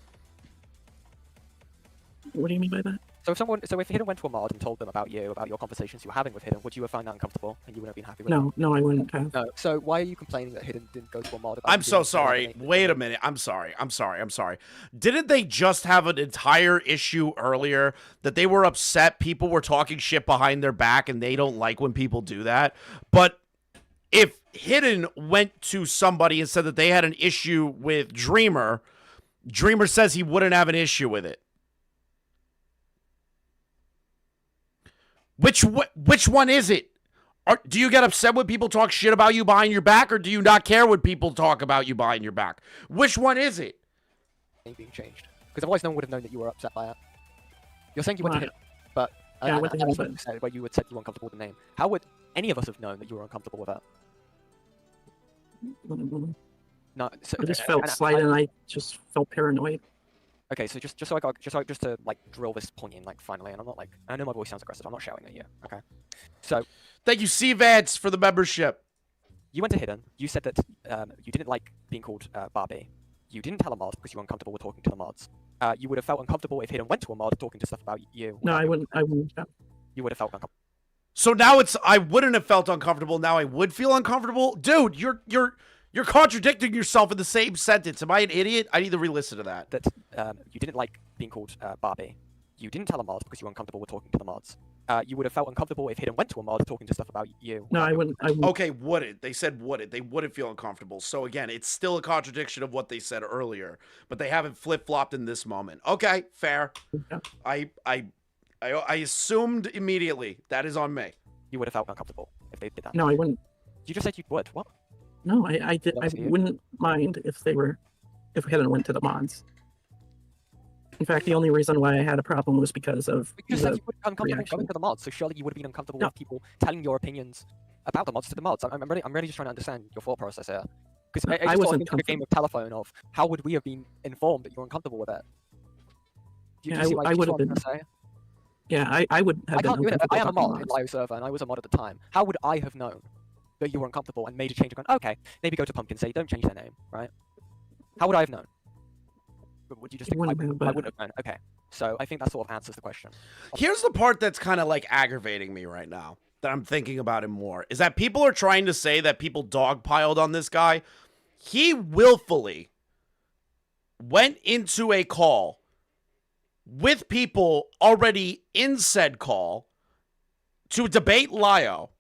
What do you mean by that? So if Hidden went to Ahmad and told them about you, about your conversations you were having with Hidden, would you have found that uncomfortable and you wouldn't have been happy with it? No, I wouldn't have. No. So why are you complaining that Hidden didn't go to Ahmad about I'm you so doing sorry. something? Wait a minute. I'm sorry. Didn't they just have an entire issue earlier that they were upset people were talking shit behind their back and they don't like when people do that? But if Hidden went to somebody and said that they had an issue with Dreamer says he wouldn't have an issue with it. Which one is it? Do you get upset when people talk shit about you behind your back, or do you not care when people talk about you behind your back? Which one is it? Being changed, because otherwise no one would have known that you were upset by it. You're saying you went to Hidden, but Yeah, I went to Hidden, what you said, where you had said you were uncomfortable with the name. How would any of us have known that you were uncomfortable with that? No, so, I just felt slighted and I just felt paranoid. Okay, so just to like drill this point in finally, and I'm not I know my voice sounds aggressive. I'm not shouting at you. Okay, so thank you, C Vance, for the membership. You went to Hidden. You said that you didn't like being called Barbie. You didn't tell Ahmad because you were uncomfortable with talking to the mods. You would have felt uncomfortable if Hidden went to Ahmad talking to stuff about you. No, I wouldn't. You would have felt uncomfortable. So now I wouldn't have felt uncomfortable. Now I would feel uncomfortable, dude. You're contradicting yourself in the same sentence. Am I an idiot? I need to re-listen to that. That you didn't like being called Barbie. You didn't tell Ahmad because you were uncomfortable with talking to the mods. you would have felt uncomfortable if Hidden went to a mod talking to stuff about you. No, I wouldn't. Okay, would it? They said would it. They wouldn't feel uncomfortable. So again, it's still a contradiction of what they said earlier, but they haven't flip-flopped in this moment. Okay, fair. Yeah. I assumed immediately. That is on me. You would have felt uncomfortable if they did that. No, I wouldn't. You just said you would. What? No, I did. I That's you. wouldn't mind if Hidden went to the mods. In fact, the only reason why I had a problem was because of You just said the you would be uncomfortable reaction. going to the mods, so surely you would have been uncomfortable No. with people telling your opinions about the mods to the mods. I'm really just trying to understand your thought process here. Because No, I I just wasn't thought a game of telephone of how would we have been informed that you're uncomfortable with it? Do you Yeah, see I would have what I'm been. trying to say? Yeah, I would have I been can't do it. uncomfortable I am a talking mod in mods. Lio server, and I was a mod at the time. How would I have known that you were uncomfortable and made a change and gone, okay, maybe go to Pumpkin, say don't change their name, right? How would I have known? Would you just You think I wouldn't have, would have known? Okay, so I think that sort of answers the question. Here's the part that's kind of like aggravating me right now that I'm thinking about it more is that people are trying to say that people dogpiled on this guy. He willfully went into a call with people already in said call to debate Lio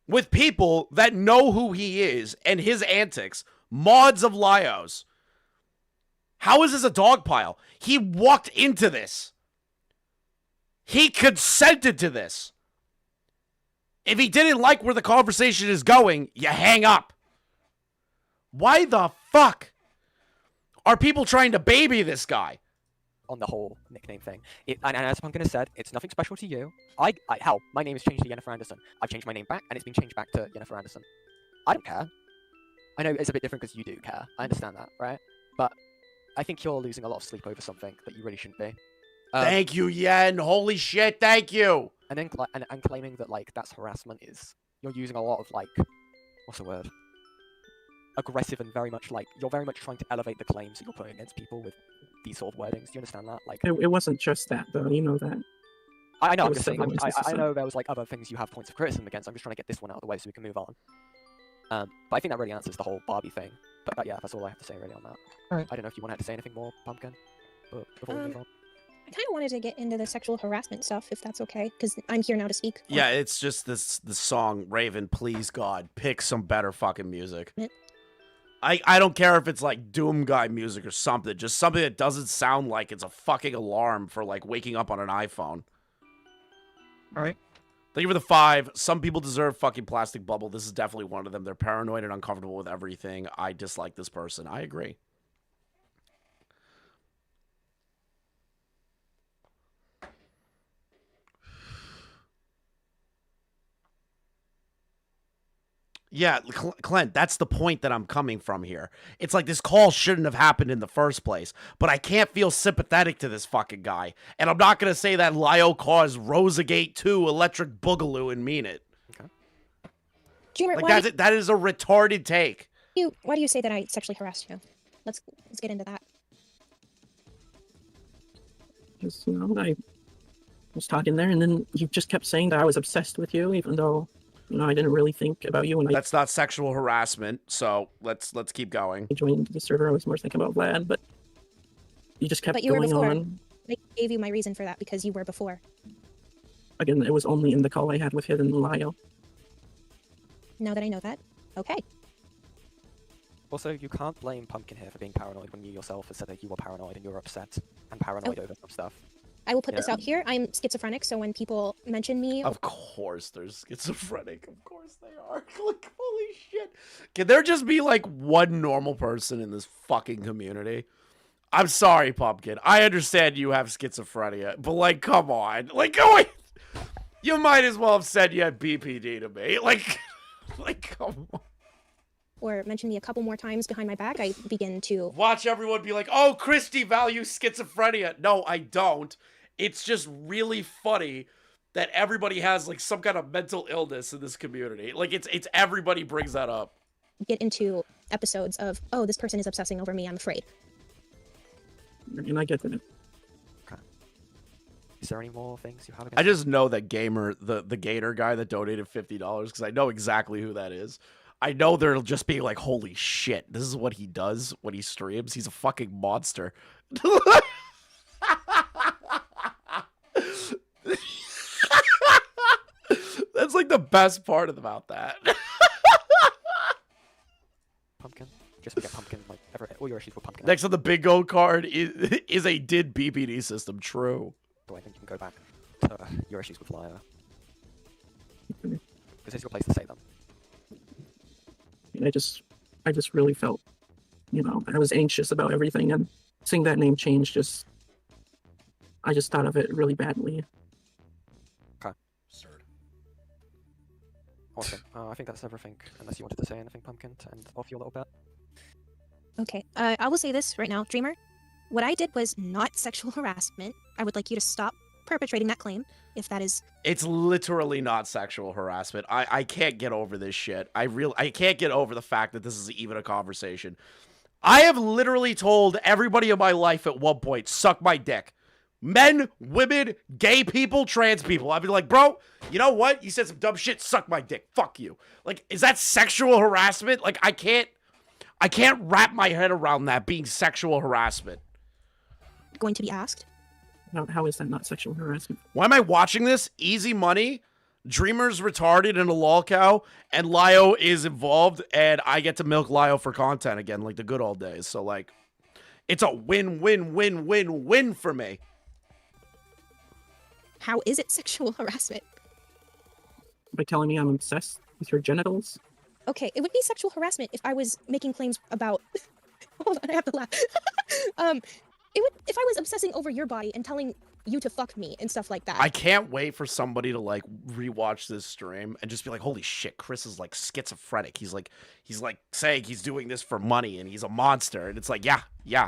with people that know who he is and his antics, mods of Lio's. How is this a dog pile? He walked into this. He consented to this. If he didn't like where the conversation is going, you hang up. Why the fuck are people trying to baby this guy? On the whole nickname thing. And as Pumpkin has said, it's nothing special to you. Hell, my name is changed to Jennifer Anderson. I've changed my name back, and it's been changed back to Jennifer Anderson. I don't care. I know it's a bit different because you do care. I understand that, right? But I think you're losing a lot of sleep over something that you really shouldn't be. Thank you, Yen. Holy shit, thank you. And then and claiming that like that's harassment is you're using a lot of like what's the word? Aggressive and very much like you're very much trying to elevate the claims that you're putting against people with these sort of wordings. Do you understand that? Like It wasn't just that, though. You know that. I know. It I'm was just saying. several I instances, know there was like other things you have points of criticism against. I'm just trying to get this one out of the way so we can move on. But I think that really answers the whole Barbie thing. But yeah, that's all I have to say really on that. Alright. I don't know if you wanted to say anything more, Pumpkin. But before we move on. I kind of wanted to get into the sexual harassment stuff, if that's okay, because I'm here now to speak. Yeah, it's just the song, Raven, please God, pick some better fucking music. Yeah. I don't care if it's like Doom Guy music or something, just something that doesn't sound like it's a fucking alarm for like waking up on an iPhone. Alright. Thank you for the 5. Some people deserve fucking plastic bubble. This is definitely one of them. They're paranoid and uncomfortable with everything. I dislike this person. I agree. Yeah, Clint, that's the point that I'm coming from here. It's like this call shouldn't have happened in the first place, but I can't feel sympathetic to this fucking guy. And I'm not going to say that Lio caused Rosagate 2 Electric Boogaloo and mean it. Dreamer, Like that is a retarded take. why do you say that I sexually harassed you? Let's get into that. Just, I was talking there, and then you just kept saying that I was obsessed with you, even though, I didn't really think about you when That's not sexual harassment, so let's keep going. I joined the server. I was more thinking about Vlad, but you just kept But you were going before. on. I gave you my reason for that because you were before. Again, it was only in the call I had with Hidden and Lio. Now that I know that, okay. Also, you can't blame Pumpkin here for being paranoid when you yourself have said that you were paranoid and you were upset and paranoid over some stuff. I will put this out here. I'm schizophrenic, so when people mention me, Of course they're schizophrenic. Of course they are. Like, holy shit. Can there just be like one normal person in this fucking community? I'm sorry, Pumpkin. I understand you have schizophrenia, but like, come on. Like, go away. You might as well have said you had BPD to me. Like, come on. or mention me a couple more times behind my back, I begin to... Watch everyone be like, oh, Christy values schizophrenia. No, I don't. It's just really funny that everybody has like some kind of mental illness in this community. Like it's everybody brings that up. Get into episodes of, oh, this person is obsessing over me, I'm afraid. And I get that. Okay. Is there any more things you have against I just know that Gamer, the Gator guy that donated $50, because I know exactly who that is. I know they'll just be like, holy shit, this is what he does when he streams. He's a fucking monster. That's like the best part about that. Pumpkin. Just forget pumpkin. Like all your issues with pumpkin. Next on the bingo card is a did BPD system. True. So I think you can go back to your issues with Lio. Because this is your place to say them. I just really felt, I was anxious about everything, and seeing that name change I just thought of it really badly. Absurd. Awesome. I think that's everything. Unless you wanted to say anything, Pumpkin, to end off your little bit. Okay, I will say this right now, Dreamer. What I did was not sexual harassment. I would like you to stop perpetrating that claim, if that is... It's literally not sexual harassment. I can't get over this shit. I can't get over the fact that this is even a conversation. I have literally told everybody in my life at one point, suck my dick. Men, women, gay people, trans people. I'd be like, bro, you know what? You said some dumb shit, suck my dick. Fuck you. Like, is that sexual harassment? Like, I can't wrap my head around that being sexual harassment. Going to be asked? How is that not sexual harassment? Why am I watching this? Easy money, Dreamer's retarded and a lol cow, and Lio is involved, and I get to milk Lio for content again, like the good old days. So, like, it's a win-win-win-win-win for me. How is it sexual harassment? By telling me I'm obsessed with your genitals? Okay, it would be sexual harassment if I was making claims about... Hold on, I have to laugh. If I was obsessing over your body and telling you to fuck me and stuff like that. I can't wait for somebody to like rewatch this stream and just be like, holy shit, Chris is like schizophrenic. He's like saying he's doing this for money and he's a monster. And it's like, yeah,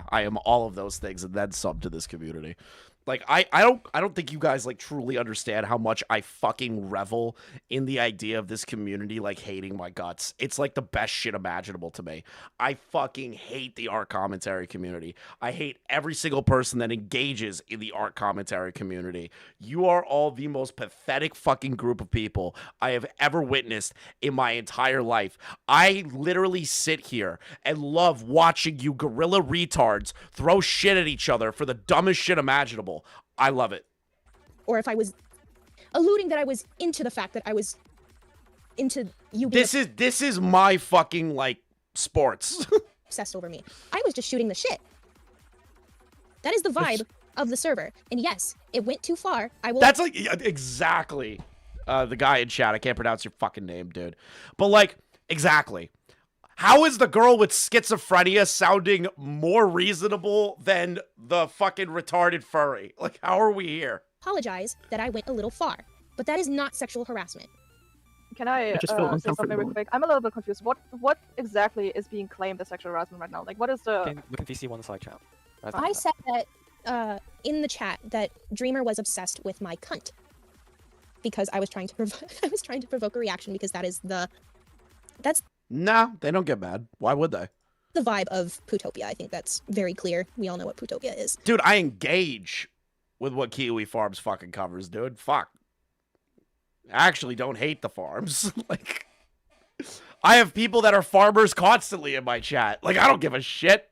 I am all of those things and then some to this community. Like, I don't think you guys, like, truly understand how much I fucking revel in the idea of this community, like, hating my guts. It's, like, the best shit imaginable to me. I fucking hate the art commentary community. I hate every single person that engages in the art commentary community. You are all the most pathetic fucking group of people I have ever witnessed in my entire life. I literally sit here and love watching you gorilla retards throw shit at each other for the dumbest shit imaginable. I love it. Or if I was alluding that I was into the fact that I was into you being This is my fucking, like, sports. obsessed over me. I was just shooting the shit. That is the vibe of the server. And yes, it went too far. That's like, exactly. The guy in chat, I can't pronounce your fucking name, dude. But, like, exactly. How is the girl with schizophrenia sounding more reasonable than the fucking retarded furry? Like, how are we here? Apologize that I went a little far, but that is not sexual harassment. Can I just feel say something uncomfortable. real quick? I'm a little bit confused. What exactly is being claimed as sexual harassment right now? Like, what is the... Look at VC1 side chat. I said that in the chat that Dreamer was obsessed with my cunt because I was trying to provoke a reaction because that's Nah, they don't get mad. Why would they? the vibe of Pootopia. I think that's very clear. We all know what Pootopia is. Dude, I engage with what Kiwi Farms fucking covers, dude. Fuck. I actually don't hate the farms. Like, I have people that are farmers constantly in my chat. Like, I don't give a shit.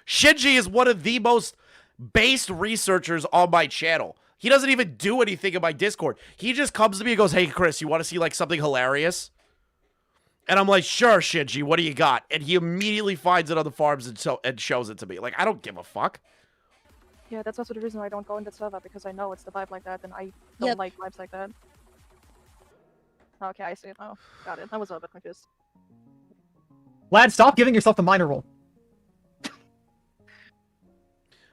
Shinji is one of the most based researchers on my channel. He doesn't even do anything in my Discord. He just comes to me and goes, hey, Chris, you want to see, like, something hilarious? And I'm like, sure, Shinji, what do you got? And he immediately finds it on the farms and shows it to me. Like, I don't give a fuck. Yeah, that's also the reason why I don't go in the server, because I know it's the vibe like that, and I don't like vibes like that. Okay, I see it now. Got it. I was a little bit confused. Lad, stop giving yourself the minor role.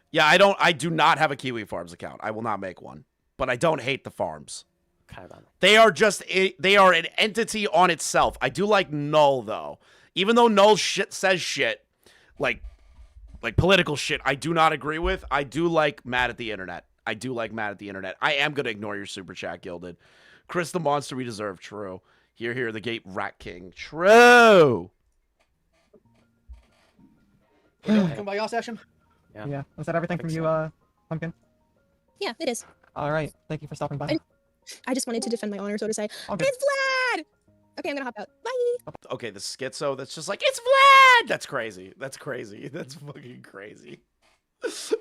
Yeah, I do not have a Kiwi Farms account. I will not make one. But I don't hate the farms. Okay, then. They are an entity on itself. I do like Null, though. Even though Null says shit, like political shit I do not agree with, I do like Mad at the Internet. I am going to ignore your super chat, Gilded. Chris the Monster we deserve. True. Here, the Gate Rat King. True. Kumbaya session? Yeah. Was that everything from you, Pumpkin? Yeah, it is. All right. Thank you for stopping by. I just wanted to defend my honor, so to say. All good. It's Vlad! Okay, I'm gonna hop out. Bye! Okay, the schizo that's just like, it's Vlad! That's crazy. That's fucking crazy. It's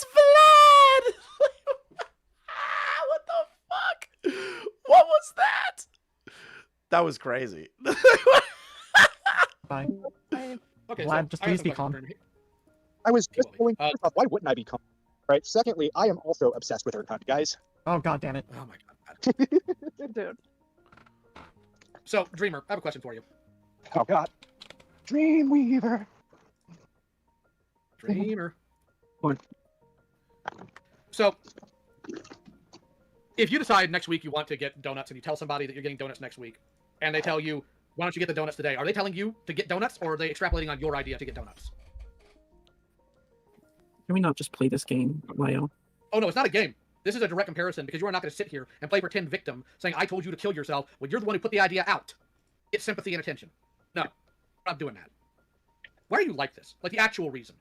Vlad! That was crazy. Bye. Okay, Vlad, so just I have please some be questions calm. for him. I was just Equally. going, first off, why wouldn't I be calm? Right. Secondly, I am also obsessed with her cut, guys. Oh god damn it. Oh my god. Dude. So, Dreamer, I have a question for you. Oh god. Dreamweaver. Dreamer. What? So, if you decide next week you want to get donuts and you tell somebody that you're getting donuts next week, and they tell you, why don't you get the donuts today? Are they telling you to get donuts, or are they extrapolating on your idea to get donuts? Can we not just play this game, Lio? Oh no, it's not a game. This is a direct comparison because you are not going to sit here and play pretend victim saying, I told you to kill yourself when you're the one who put the idea out. Get sympathy and attention. No, I'm not doing that. Why are you like this? Like the actual reason.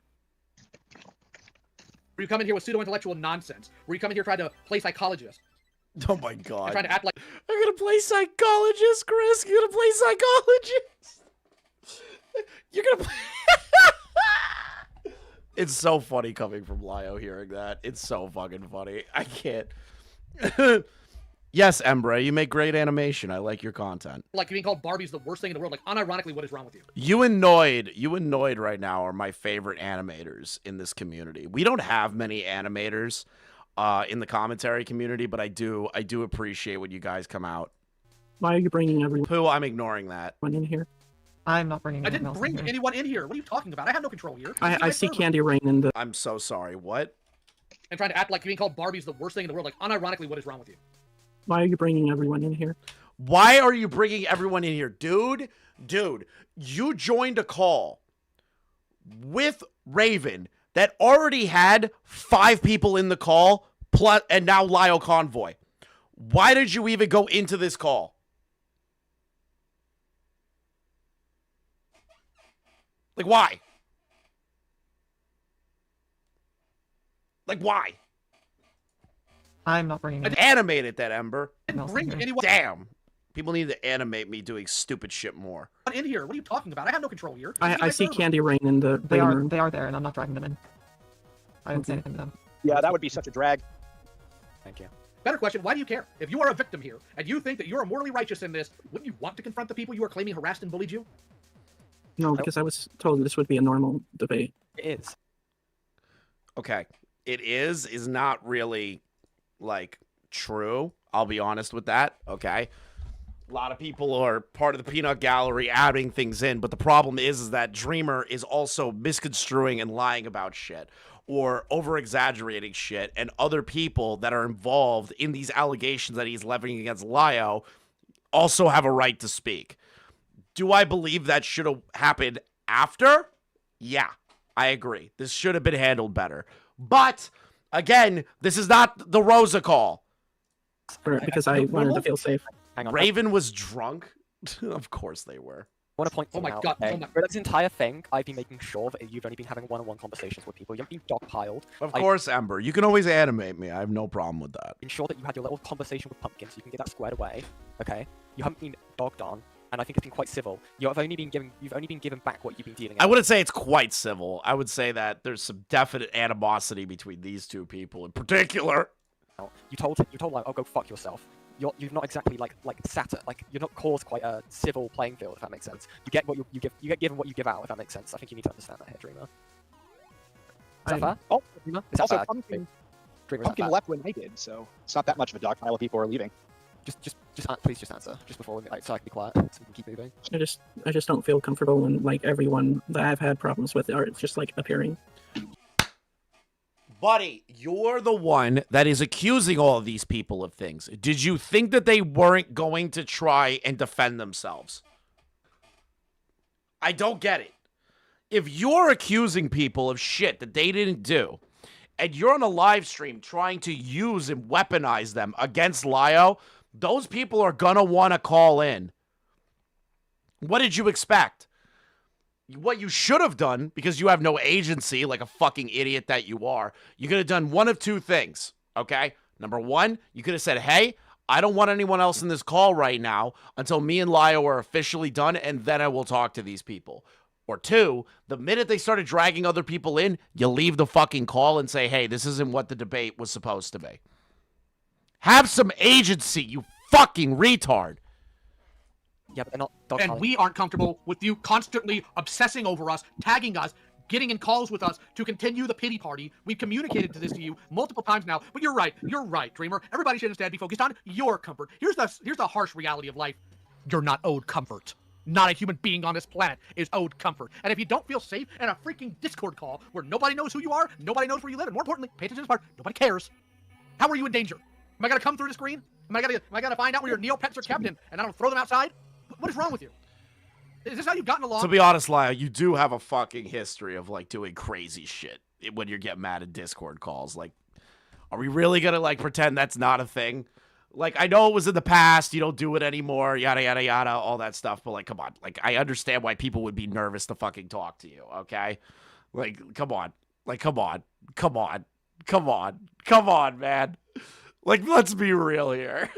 Were you coming here with pseudo-intellectual nonsense? Were you coming here trying to play psychologist? Oh my And god. trying to act like I'm gonna play psychologist, Chris. You're gonna play psychologist. You're gonna play. It's so funny coming from Lio hearing that. It's so fucking funny. I can't. Yes, Embra, you make great animation. I like your content. being called Barbie's the worst thing in the world. Like, unironically, what is wrong with you? You and Noid right now are my favorite animators in this community. We don't have many animators in the commentary community, but I do appreciate when you guys come out. Why are you bringing everyone Pooh, I'm ignoring that. in here? I'm not bringing I anyone didn't else in bring here. anyone in here. What are you talking about? I have no control here. This is I my see server. Candy Rain in the. I'm so sorry. What? And trying to act like being called Barbie's the worst thing in the world. Like, unironically, what is wrong with you? Why are you bringing everyone in here? Why are you bringing everyone in here? Dude, you joined a call with Raven that already had 5 people in the call, plus, and now Lio Convoy. Why did you even go into this call? Like, why? Like, why? I'm not bringing anyone Animate it, that Ember. I else didn't in bring here. anyone Damn. People need to animate me doing stupid shit more. in here. What are you talking about? I have no control here. This is I my see server. Candy Rain in the They waiting are room. they are there, and I'm not dragging them in. I didn't say Okay. anything to them. Yeah, that would be such a drag. Thank you. Better question, why do you care? If you are a victim here, and you think that you are morally righteous in this, wouldn't you want to confront the people you are claiming harassed and bullied you? No, because I was told this would be a normal debate. It is. Okay. It is not really, like, true. I'll be honest with that, okay? A lot of people are part of the peanut gallery adding things in, but the problem is that Dreamer is also misconstruing and lying about shit or over-exaggerating shit, and other people that are involved in these allegations that he's levying against Lio also have a right to speak. Do I believe that should have happened after? Yeah, I agree. This should have been handled better. But, again, this is not the Rosa call. Because I wanted to feel safe. Hang on. Raven was drunk? Of course they were. I want to point Oh my something God, out. Okay? oh my- For this entire thing, I've been making sure that you've only been having one-on-one conversations with people. You haven't been dogpiled. Of I- course, Ember. You can always animate me. I have no problem with that. Ensure that you had your little conversation with Pumpkin so you can get that squared away. Okay? You haven't been dogged on, and I think it's been quite civil. You've only been given back what you've been dealing I out. wouldn't say it's quite civil. I would say that there's some definite animosity between these two people in particular. You told like, oh, go fuck yourself. You've not exactly like sat at, like, you're not caused quite a civil playing field, if that makes sense. You get what you give. You get given what you give out, if that makes sense. I think you need to understand that here, Dreamer. Is that I- fair? Oh, Dreamer? Is that also, fair? Pumpkin, Dreamer, is that Pumpkin fair? left when I did, so it's not that much of a dogpile of people are leaving. Please just answer, just before we, like, so I can be quiet, so we can keep moving. I just don't feel comfortable when like everyone that I've had problems with are just like appearing. Buddy, you're the one that is accusing all of these people of things. Did you think that they weren't going to try and defend themselves? I don't get it. If you're accusing people of shit that they didn't do, and you're on a live stream trying to use and weaponize them against Lio, those people are gonna want to call in. What did you expect? What you should have done, because you have no agency like a fucking idiot that you are, you could have done one of two things, okay? Number one, you could have said, hey, I don't want anyone else in this call right now until me and Lio are officially done, and then I will talk to these people. Or two, the minute they started dragging other people in, you leave the fucking call and say, hey, this isn't what the debate was supposed to be. Have some agency, you fucking retard. Yeah, but they're not dog And we aren't comfortable with you constantly obsessing over us, tagging us, getting in calls with us to continue the pity party. We've communicated this to you multiple times now, but you're right, Dreamer. Everybody should instead be focused on your comfort. Here's the harsh reality of life. You're not owed comfort. Not a human being on this planet is owed comfort. And if you don't feel safe in a freaking Discord call where nobody knows who you are, nobody knows where you live, and more importantly, pay attention to this part, nobody cares. How are you in danger? Am I gonna come through the screen? Am I gonna find out where your Neopets are kept and I don't throw them outside? What is wrong with you? Is this how you've gotten along? To be honest, Lio, you do have a fucking history of like doing crazy shit when you get mad at Discord calls. Like, are we really gonna like pretend that's not a thing? Like, I know it was in the past, you don't do it anymore, yada yada yada, all that stuff, but like, come on. Like, I understand why people would be nervous to fucking talk to you, okay? Like, come on. Like, come on, man. Like, let's be real here.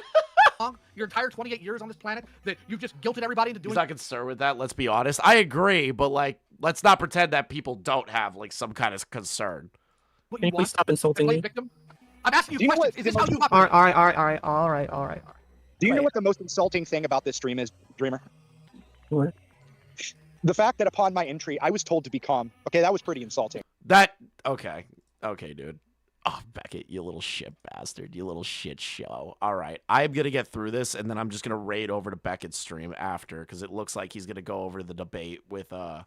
Your entire 28 years on this planet that you've just guilted everybody into doing. He's not concerned with that, let's be honest. I agree, but like, let's not pretend that people don't have like some kind of concern. What Can you please stop insulting me? Victim? I'm asking Do you you know questions. what- Is this how you All right. Do you know Wait. what the most insulting thing about this stream is, Dreamer? What? The fact that upon my entry, I was told to be calm. Okay, that was pretty insulting. Okay, dude. Oh, Beckett, you little shit bastard. You little shit show. All right. I'm going to get through this, and then I'm just going to raid over to Beckett's stream after, because it looks like he's going to go over the debate with Vlad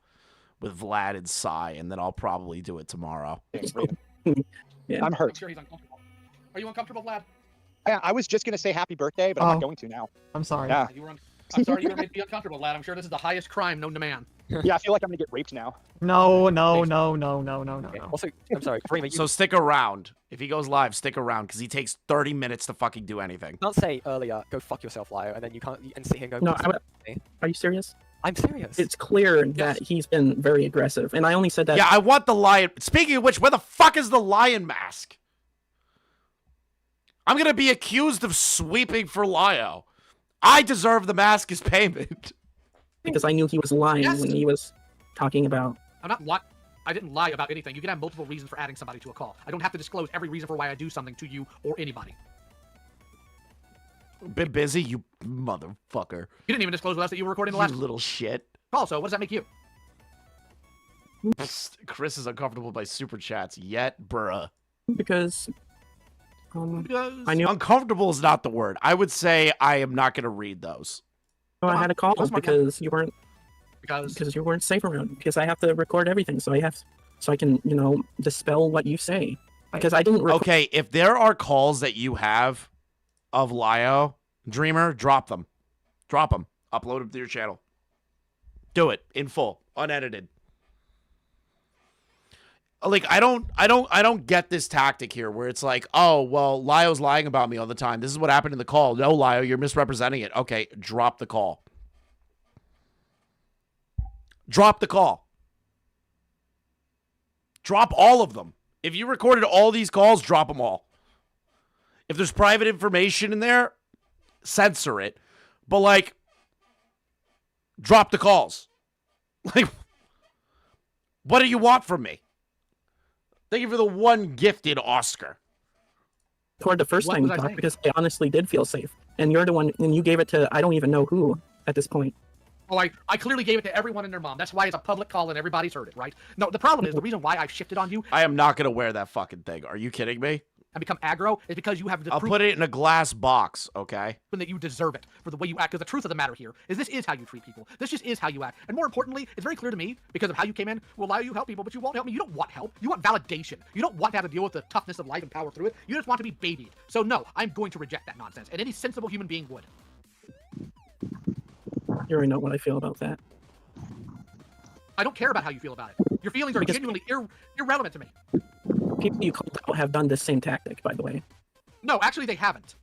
and Sai, and then I'll probably do it tomorrow. Yeah. I'm I'm hurt. sure he's uncomfortable. Are you uncomfortable, Vlad? I was just going to say happy birthday, but I'm Oh. not going to now. I'm sorry. Yeah. I'm sorry you were made to be uncomfortable, Vlad. I'm sure this is the highest crime known to man. Yeah, I feel like I'm going to get raped now. No. Also, I'm sorry, Dreamer, you So stick around. If he goes live, stick around, because he takes 30 minutes to fucking do anything. can't say earlier, go fuck yourself, Lio, and then you can't and sit here and go. No, "What's wrong with me?" Are you serious? I'm serious. It's clear that he's been very aggressive, and I only said that. Yeah, I want the lion. Speaking of which, where the fuck is the lion mask? I'm going to be accused of sweeping for Lio. I deserve the mask as payment. Because I knew he was lying Yes. when he was talking about. I didn't lie about anything. You can have multiple reasons for adding somebody to a call. I don't have to disclose every reason for why I do something to you or anybody. Been busy, you motherfucker. You didn't even disclose with us that you were recording the You last little shit. call, so what does that make you? Chris is uncomfortable by super chats yet, bruh. Because Because I knew Uncomfortable is not the word. I would say I am not going to read those. I had a call Those might- because you weren't safe around. Because I have to record everything, so I can dispel what you say. Because I didn't. Okay, if there are calls that you have of Lio, Dreamer, drop them. Drop them. Upload them to your channel. Do it in full, unedited. Like, I don't get this tactic here where it's like, oh, well, Lio's lying about me all the time. This is what happened in the call. No, Lio, you're misrepresenting it. Okay, drop the call. Drop the call. Drop all of them. If you recorded all these calls, drop them all. If there's private information in there, censor it. But, like, drop the calls. Like, what do you want from me? Thank you for the one gifted Oscar. Record the first What time was you I talked saying? because I honestly did feel safe. And you're the one, and you gave it to I don't even know who at this point. Oh, I clearly gave it to everyone and their mom. That's why it's a public call and everybody's heard it, right? No, the problem is the reason why I've shifted on you I am not going to wear that fucking thing. Are you kidding me? and become aggro is because you have the I'll proof put it in a glass box, okay? that you deserve it for the way you act. Because the truth of the matter here is this is how you treat people. This just is how you act. And more importantly, it's very clear to me because of how you came in will allow you to help people, but you won't help me. You don't want help. You want validation. You don't want to have to deal with the toughness of life and power through it. You just want to be babied. So no, I'm going to reject that nonsense. And any sensible human being would. You already know what I feel about that. I don't care about how you feel about it. Your feelings are Because- genuinely irrelevant to me. People you called out have done the same tactic, by the way. No, actually, they haven't.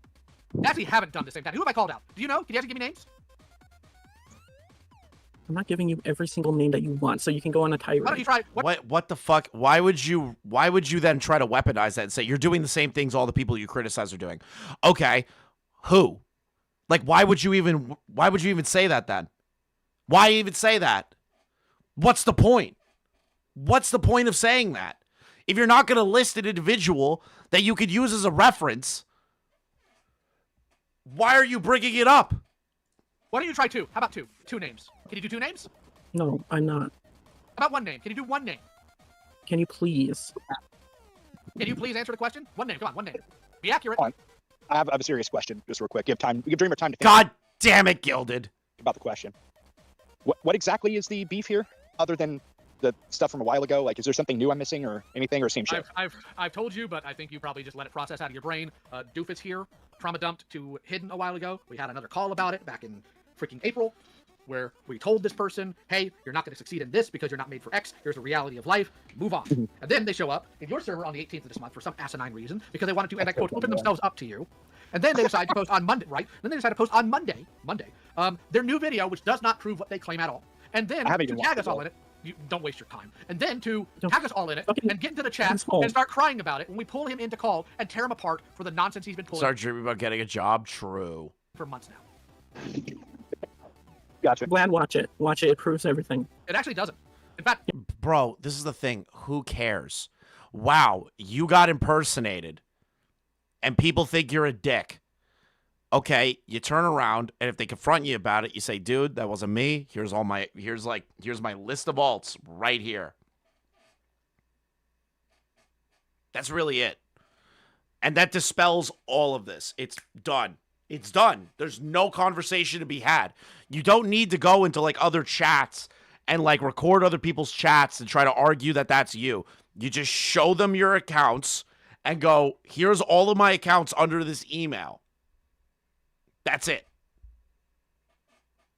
They actually haven't done the same time. Who have I called out? Do you know? Can you actually give me names? I'm not giving you every single name that you want, so you can go on a tirade. Why don't you try? What the fuck? Why would you then try to weaponize that and say you're doing the same things all the people you criticize are doing? Okay. Who? Like, why would you even say that then? Why even say that? What's the point? What's the point of saying that? If you're not going to list an individual that you could use as a reference, why are you bringing it up? Why don't you try 2? How about 2? 2 names. Can you do 2 names? No, I'm not. How about 1 name? Can you do 1 name? Can you please? Can you please answer the question? 1 name. Come on, 1 name. Be accurate. Fine. I have a serious question, just real quick. Give Dreamer time to think God damn it, Gilded. about the question. What exactly is the beef here, other than the stuff from a while ago? Like, is there something new I'm missing, or anything, or same shit? I've told you, but I think you probably just let it process out of your brain. Doofus here, trauma dumped to Hidden a while ago. We had another call about it back in freaking April, where we told this person, hey, you're not going to succeed in this because you're not made for X. Here's the reality of life. Move on. And then they show up in your server on the 18th of this month for some asinine reason because they wanted to, and I quote, open themselves up to you. And then they decide to post on Monday, right? Then they decide to post on Monday, their new video, which does not prove what they claim at all. And then to tag us all in it. You don't waste your time. And then to tag us all in it and get into the chat and start crying about it when we pull him into call and tear him apart for the nonsense he's been pulling. Start dreaming about getting a job? True. For months now. Gotcha. Glad watch it. Watch it. It proves everything. It actually doesn't. In fact, bro, this is the thing. Who cares? Wow, you got impersonated, and people think you're a dick. Okay, you turn around, and if they confront you about it, you say, "Dude, that wasn't me. Here's my list of alts right here." That's really it, and that dispels all of this. It's done. It's done. There's no conversation to be had. You don't need to go into like other chats and like record other people's chats and try to argue that that's you. You just show them your accounts and go, here's all of my accounts under this email. That's it.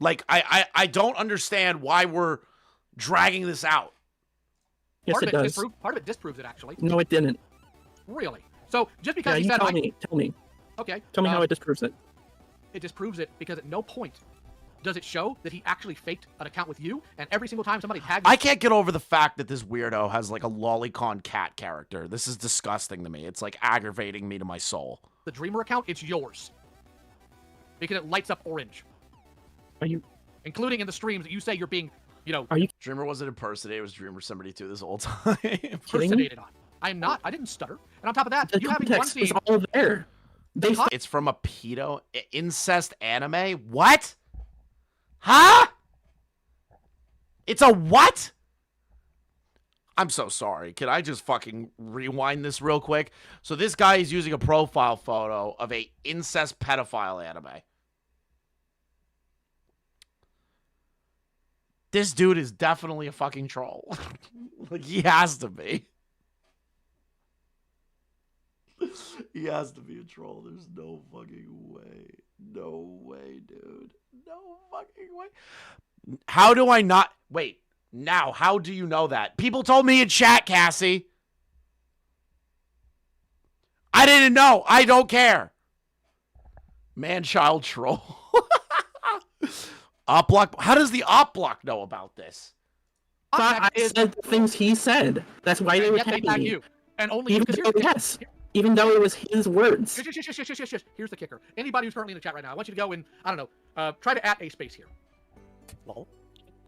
Like, I don't understand why we're dragging this out. Yes, it does. Part of it disproves it, actually. No, it didn't. Really? So just because he you said, tell me. Okay. Tell me how it disproves it. It disproves it because at no point does it show that he actually faked an account with you, and every single time somebody tags I can't get over the fact that this weirdo has like a lolicon cat character. This is disgusting to me. It's like aggravating me to my soul. the Dreamer account, it's yours. Because it lights up orange. Are you... Including in the streams that you say you're being, you know... Are you... Dreamer wasn't impersonated. It was Dreamer72 this whole time. Impersonated on. I am not. I didn't stutter. And on top of that, The you having one context is scene... all there. It's from a pedo incest anime? What? Huh? It's a what? I'm so sorry. Can I just fucking rewind this real quick? So this guy is using a profile photo of a incest pedophile anime. This dude is definitely a fucking troll. Like, he has to be. He has to be a troll. There's no fucking way. No way, dude. No fucking way. How do I not... Wait. Now, how do you know that? People told me in chat, Cassie. I didn't know. I don't care. Man-child troll. Op block. How does the op block know about this? I said the things he said. That's why they were tagging me. You. And only even though, yes, even though it was his words. Here's the kicker. Anybody who's currently in the chat right now, I want you to go and, I don't know, try to @ a space here. Lol.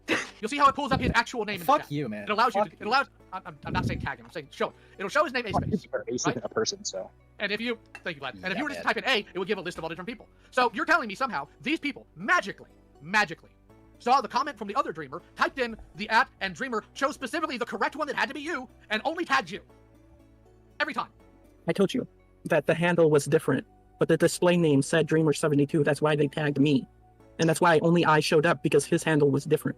You'll see how it pulls up his actual name in the Fuck chat. you, man. It allows Fuck you to, it allows, I'm not saying tag him, I'm saying show it. It'll show his name A space. Ace isn't a person, so. And if you, thank you, Vlad. And if you were just to type in A, it would give a list of all different people. So you're telling me somehow these people magically saw the comment from the other Dreamer, typed in the @ and Dreamer chose specifically the correct one that had to be you, and only tagged you. Every time. I told you that the handle was different, but the display name said Dreamer72. That's why they tagged me. And that's why only I showed up, because his handle was different.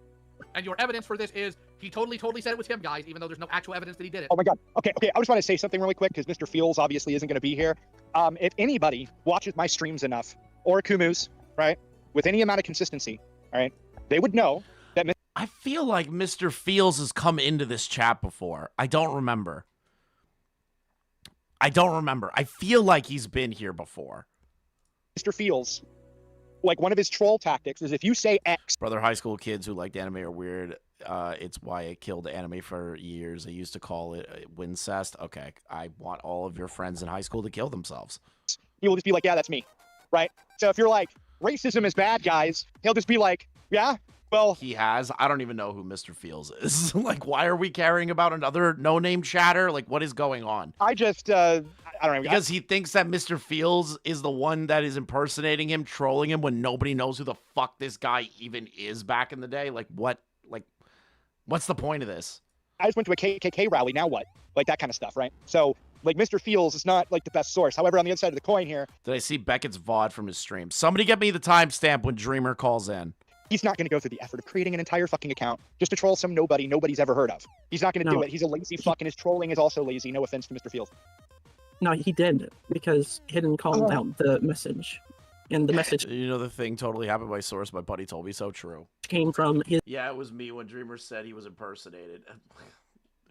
And your evidence for this is he totally said it was him, guys, even though there's no actual evidence that he did it. Oh my god. Okay. I just want to say something really quick, because Mr. Fields obviously isn't going to be here. If anybody watches my streams enough, or Kumu's, right, with any amount of consistency, all right, they would know that... I feel like Mr. Fields has come into this chat before. I don't remember. I feel like he's been here before. Mr. Fields, like, one of his troll tactics is if you say X... Brother, high school kids who liked anime are weird. It's why I killed anime for years. I used to call it wincest. Okay, I want all of your friends in high school to kill themselves. He will just be like, yeah, that's me, right? So if you're like, racism is bad, guys, he'll just be like, yeah, well... He has. I don't even know who Mr. Fields is. Like, why are we caring about another no-name chatter? Like, what is going on? I just, I don't know. Because he thinks that Mr. Fields is the one that is impersonating him, trolling him when nobody knows who the fuck this guy even is back in the day. Like, what? Like, what's the point of this? I just went to a KKK rally. Now what? Like that kind of stuff, right? So, like, Mr. Fields is not like the best source. However, on the other side of the coin here, Did I see Beckett's VOD from his stream? Somebody get me the timestamp when Dreamer calls in. he's not going to go through the effort of creating an entire fucking account just to troll some nobody nobody's ever heard of. He's not going to do it. He's a lazy fuck, and his trolling is also lazy. No offense to Mr. Fields. No, he did, because Hidden called out the message. And the message You know, the thing totally happened by source. My buddy told me so true. came from Yeah, it was me when Dreamer said he was impersonated.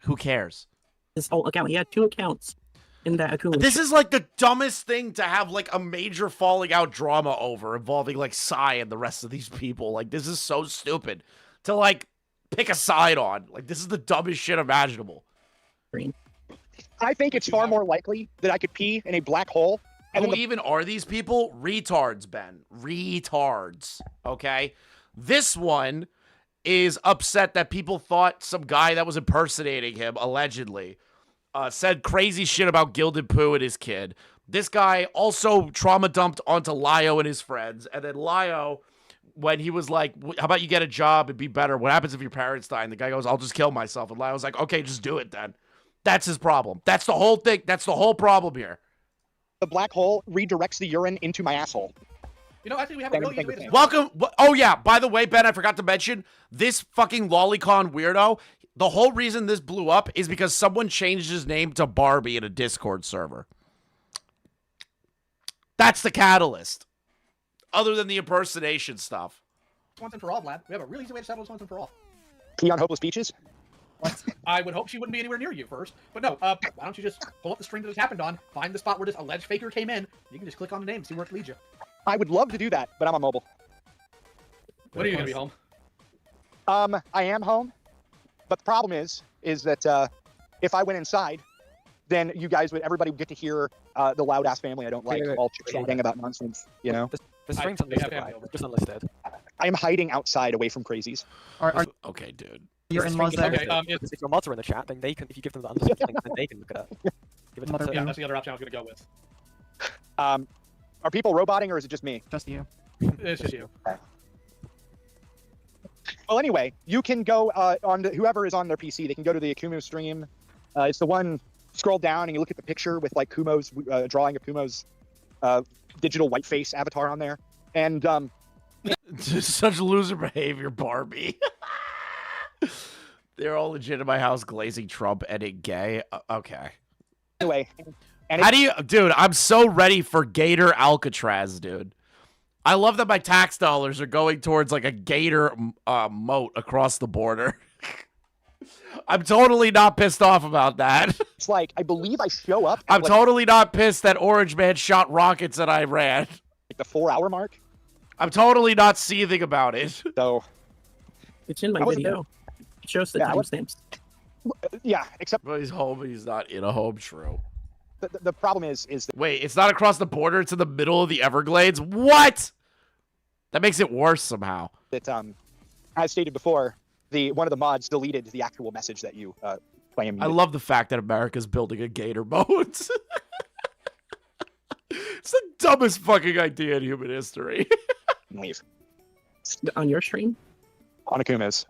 Who cares? his whole account. He had 2 accounts in that account. This is like the dumbest thing to have like a major falling out drama over involving like Psy and the rest of these people. Like, this is so stupid to like pick a side on. Like, this is the dumbest shit imaginable. I think it's far more likely that I could pee in a black hole. And Who even are these people? Retards, Ben. Retards. Okay? This one is upset that people thought some guy that was impersonating him, allegedly, said crazy shit about Gilded Pooh and his kid. This guy also trauma dumped onto Lio and his friends. And then Lio, when he was like, how about you get a job and be better? What happens if your parents die? And the guy goes, I'll just kill myself. And Lio's like, okay, just do it then. That's his problem. That's the whole thing. That's the whole problem here. the black hole redirects the urine into my asshole. You know, I think we have a really easy way to Welcome. Oh, yeah. By the way, Ben, I forgot to mention this fucking lolicon weirdo. The whole reason this blew up is because someone changed his name to Barbie in a Discord server. That's the catalyst. Other than the impersonation stuff. once and for all, Vlad. We have a really easy way to settle this once and for all. Pee on hopeless beaches? I would hope she wouldn't be anywhere near you first. But no, why don't you just pull up the stream that this happened on, find the spot where this alleged faker came in, you can just click on the name and see where it leads you. I would love to do that, but I'm on mobile. When are you going to be home? I am home, but the problem is that if I went inside, then you guys everybody would get to hear the loud ass family I don't like all chatting about nonsense, you know? The stream's unlisted, right? Just unlisted. I am hiding outside away from crazies. Okay, dude. Your in-laws there? Okay, if your mods are in the chat, then they can, if you give them the unlisted link, then they can look at it. Give it to yeah, that's the other option I was going to go with. Are people roboting or is it just me? Just you. It's just you. Well, anyway, you can go on whoever is on their PC. They can go to the Akumu stream. It's the one. Scroll down and you look at the picture with like Kumo's drawing of Kumo's digital white face avatar on there. And Such loser behavior, Barbie. They're all legit in my house glazing Trump and it gay. Okay. Anyway, and how do you, dude? I'm so ready for Gator Alcatraz, dude. I love that my tax dollars are going towards like a gator moat across the border. I'm totally not pissed off about that. It's like, I believe I show up. I'm like, totally not pissed that Orange Man shot rockets at Iran. Like the 4-hour mark. I'm totally not seething about it. So. It's in my video. It shows the timestamps. Yeah, except. But he's home. He's not in a home. True. The problem is that wait, it's not across the border. It's in the middle of the Everglades. What? That makes it worse somehow. That as stated before, one of the mods deleted the actual message that you claim. I love the fact that America's building a gator boat. It's the dumbest fucking idea in human history. Leave. On your stream? On Akuma's.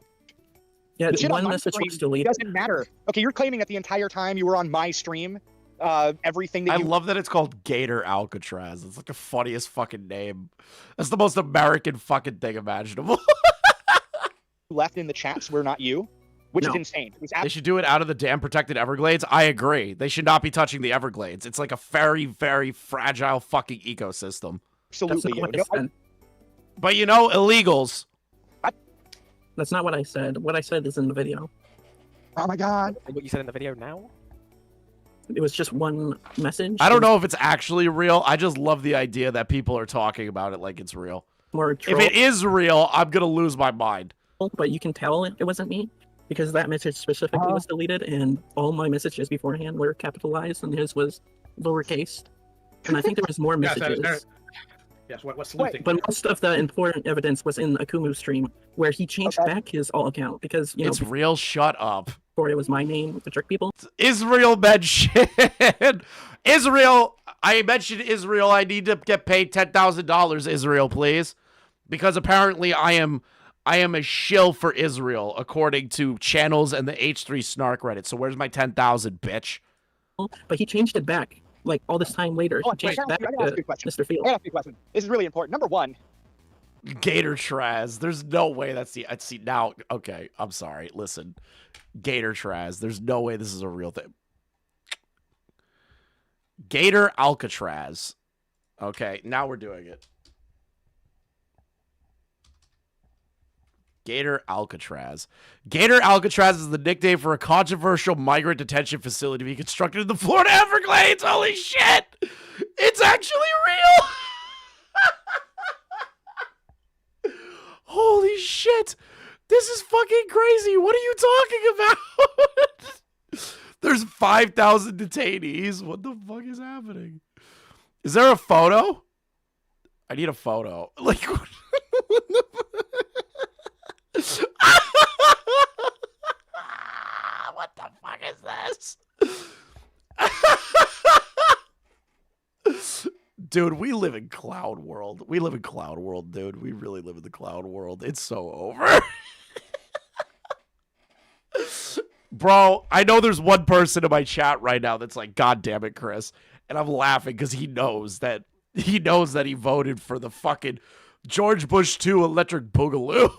Yeah, The shit one on my message stream was deleted. doesn't matter. Okay, you're claiming that the entire time you were on my stream, everything that I love that it's called Gator Alcatraz. It's like the funniest fucking name. That's the most American fucking thing imaginable. left in the chats were not you, which is insane. It was They should do it out of the damn protected Everglades. I agree. They should not be touching the Everglades. It's like a very, very fragile fucking ecosystem. Absolutely. But you know, illegals. That's not what I said. What I said is in the video. Oh my god. What you said in the video now? It was just one message. I don't know if it's actually real. I just love the idea that people are talking about it like it's real. If it is real, I'm going to lose my mind. But you can tell it wasn't me because that message specifically was deleted and all my messages beforehand were capitalized and his was lowercase. And I think there was more messages. Yes, what's sleuthing? But most of the important evidence was in the Akumu stream where he changed back his alt account because, you know... It's real, shut up. before it was my name to trick people. Israel mentioned Israel. I mentioned Israel. I need to get paid $10,000. Israel, please, because apparently I am a shill for Israel according to channels and the H3 Snark Reddit. So where's my 10,000, bitch? But he changed it back like all this time later. Oh, He changed it back I gotta ask you a to question. Mr. Field. I gotta ask you a question. This is really important. Number one, Gator Traz. There's no way that's the. I see now. Okay, I'm sorry. Listen, Gator Traz. There's no way this is a real thing. Gator Alcatraz. Okay, now we're doing it. Gator Alcatraz. Gator Alcatraz is the nickname for a controversial migrant detention facility to be constructed in the Florida Everglades. Holy shit! It's actually real! Holy shit! This is fucking crazy. What are you talking about? There's 5,000 detainees. What the fuck is happening? Is there a photo? I need a photo. Like, what the what the fuck is this? Dude, we live in cloud world. We live in cloud world, dude. We really live in the cloud world. It's so over. Bro, I know there's one person in my chat right now that's like, God damn it, Chris. And I'm laughing because he knows that he voted for the fucking George Bush 2 Electric Boogaloo.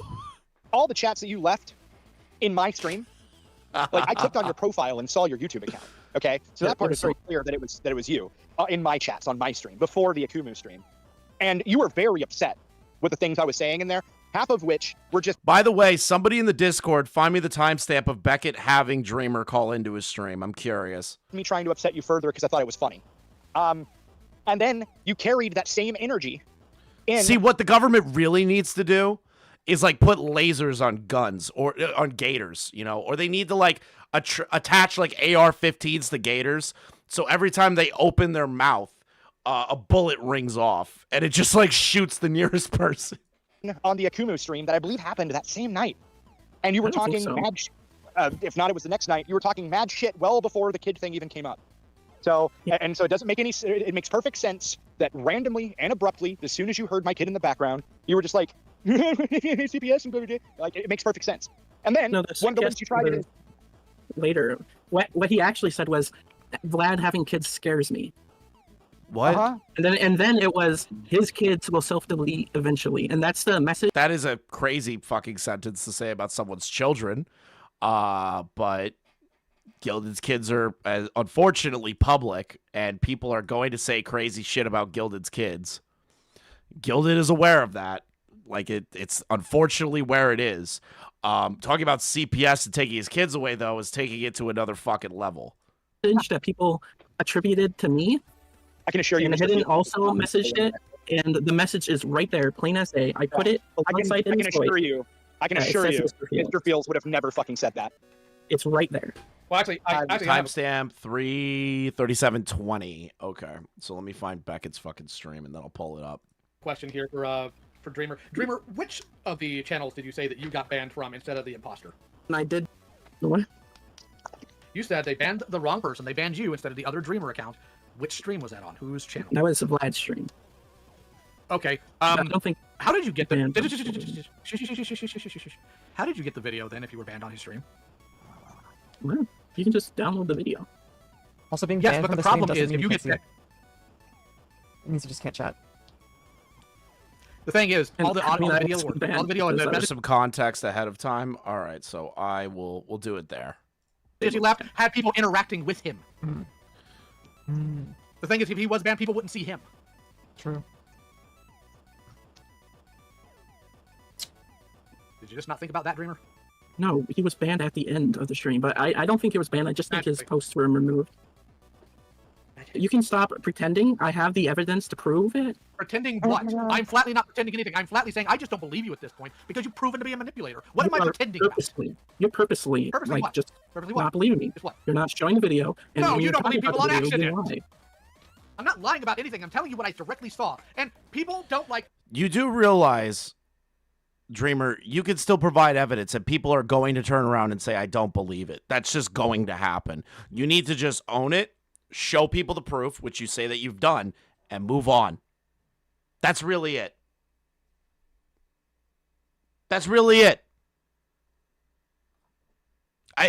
all the chats that you left in my stream, like I clicked on your profile and saw your YouTube account. Okay, so that part is very clear that it was you in my chats on my stream before the Akumu stream, and you were very upset with the things I was saying in there. Half of which were just. By the way, somebody in the Discord, find me the timestamp of Beckett having Dreamer call into his stream. I'm curious. Me trying to upset you further because I thought it was funny. And then you carried that same energy in. See, what the government really needs to do is like put lasers on guns or on gators, you know, or they need to like attach like AR-15s to gators. So every time they open their mouth, a bullet rings off and it just like shoots the nearest person. On the Akumu stream that I believe happened that same night. And you were talking mad if not, it was the next night. You were talking mad shit well before the kid thing even came up. So, and so it doesn't make any, it makes perfect sense that randomly and abruptly, as soon as you heard my kid in the background, you were just like, CPS and blah, blah, blah. Like, it makes perfect sense. And then, one of the ones you tried it later, what he actually said was, Vlad having kids scares me. What? And then it was, his kids will self-delete eventually. And that's the message. That is a crazy fucking sentence to say about someone's children. But Gilded's kids are unfortunately public, and people are going to say crazy shit about Gilded's kids. Gilded is aware of that. Like, it's unfortunately where it is. Talking about CPS and taking his kids away, though, is taking it to another fucking level. That people attributed to me. I can assure you. And Hidden also messaged it, and the message is right there, plain as day. I put it alongside I can assure you. Mr. Fields would have never fucking said that. It's right there. Well, actually, timestamp 3:37:20. Okay, so let me find Beckett's fucking stream, and then I'll pull it up. Question here for Dreamer. Dreamer, which of the channels did you say that you got banned from instead of the imposter? And I did. What? You said they banned the wrong person. They banned you instead of the other Dreamer account. Which stream was that on? Whose channel? That was Vlad's stream. Okay. I don't think. How did you get the? How did you get the video then? If you were banned on his stream? Well, you can just download the video. Also, being yes, banned but from the the stream problem doesn't is mean if you can't get see it. The thing is, all the I mean, all the video, all the video, and the There's some context ahead of time. All right, so we'll do it there. messages he left had people interacting with him. The thing is, if he was banned, people wouldn't see him. True. Did you just not think about that, Dreamer? No, he was banned at the end of the stream, but I don't think he was banned. I just think his posts were removed. You can stop pretending. I have the evidence to prove it. Pretending what? I'm flatly not pretending anything. I'm flatly saying I just don't believe you at this point because you've proven to be a manipulator. What am I pretending purposely. You're purposely like what? just Purposely what? not believing me. What? You're not showing the video. And No, when you you're don't talking believe about people the on video, you accident. lie. I'm not lying about anything. I'm telling you what I directly saw. And people don't like. You do realize Dreamer, you can still provide evidence and people are going to turn around and say, I don't believe it. That's just going to happen. You need to just own it, show people the proof, which you say that you've done, and move on. That's really it. That's really it.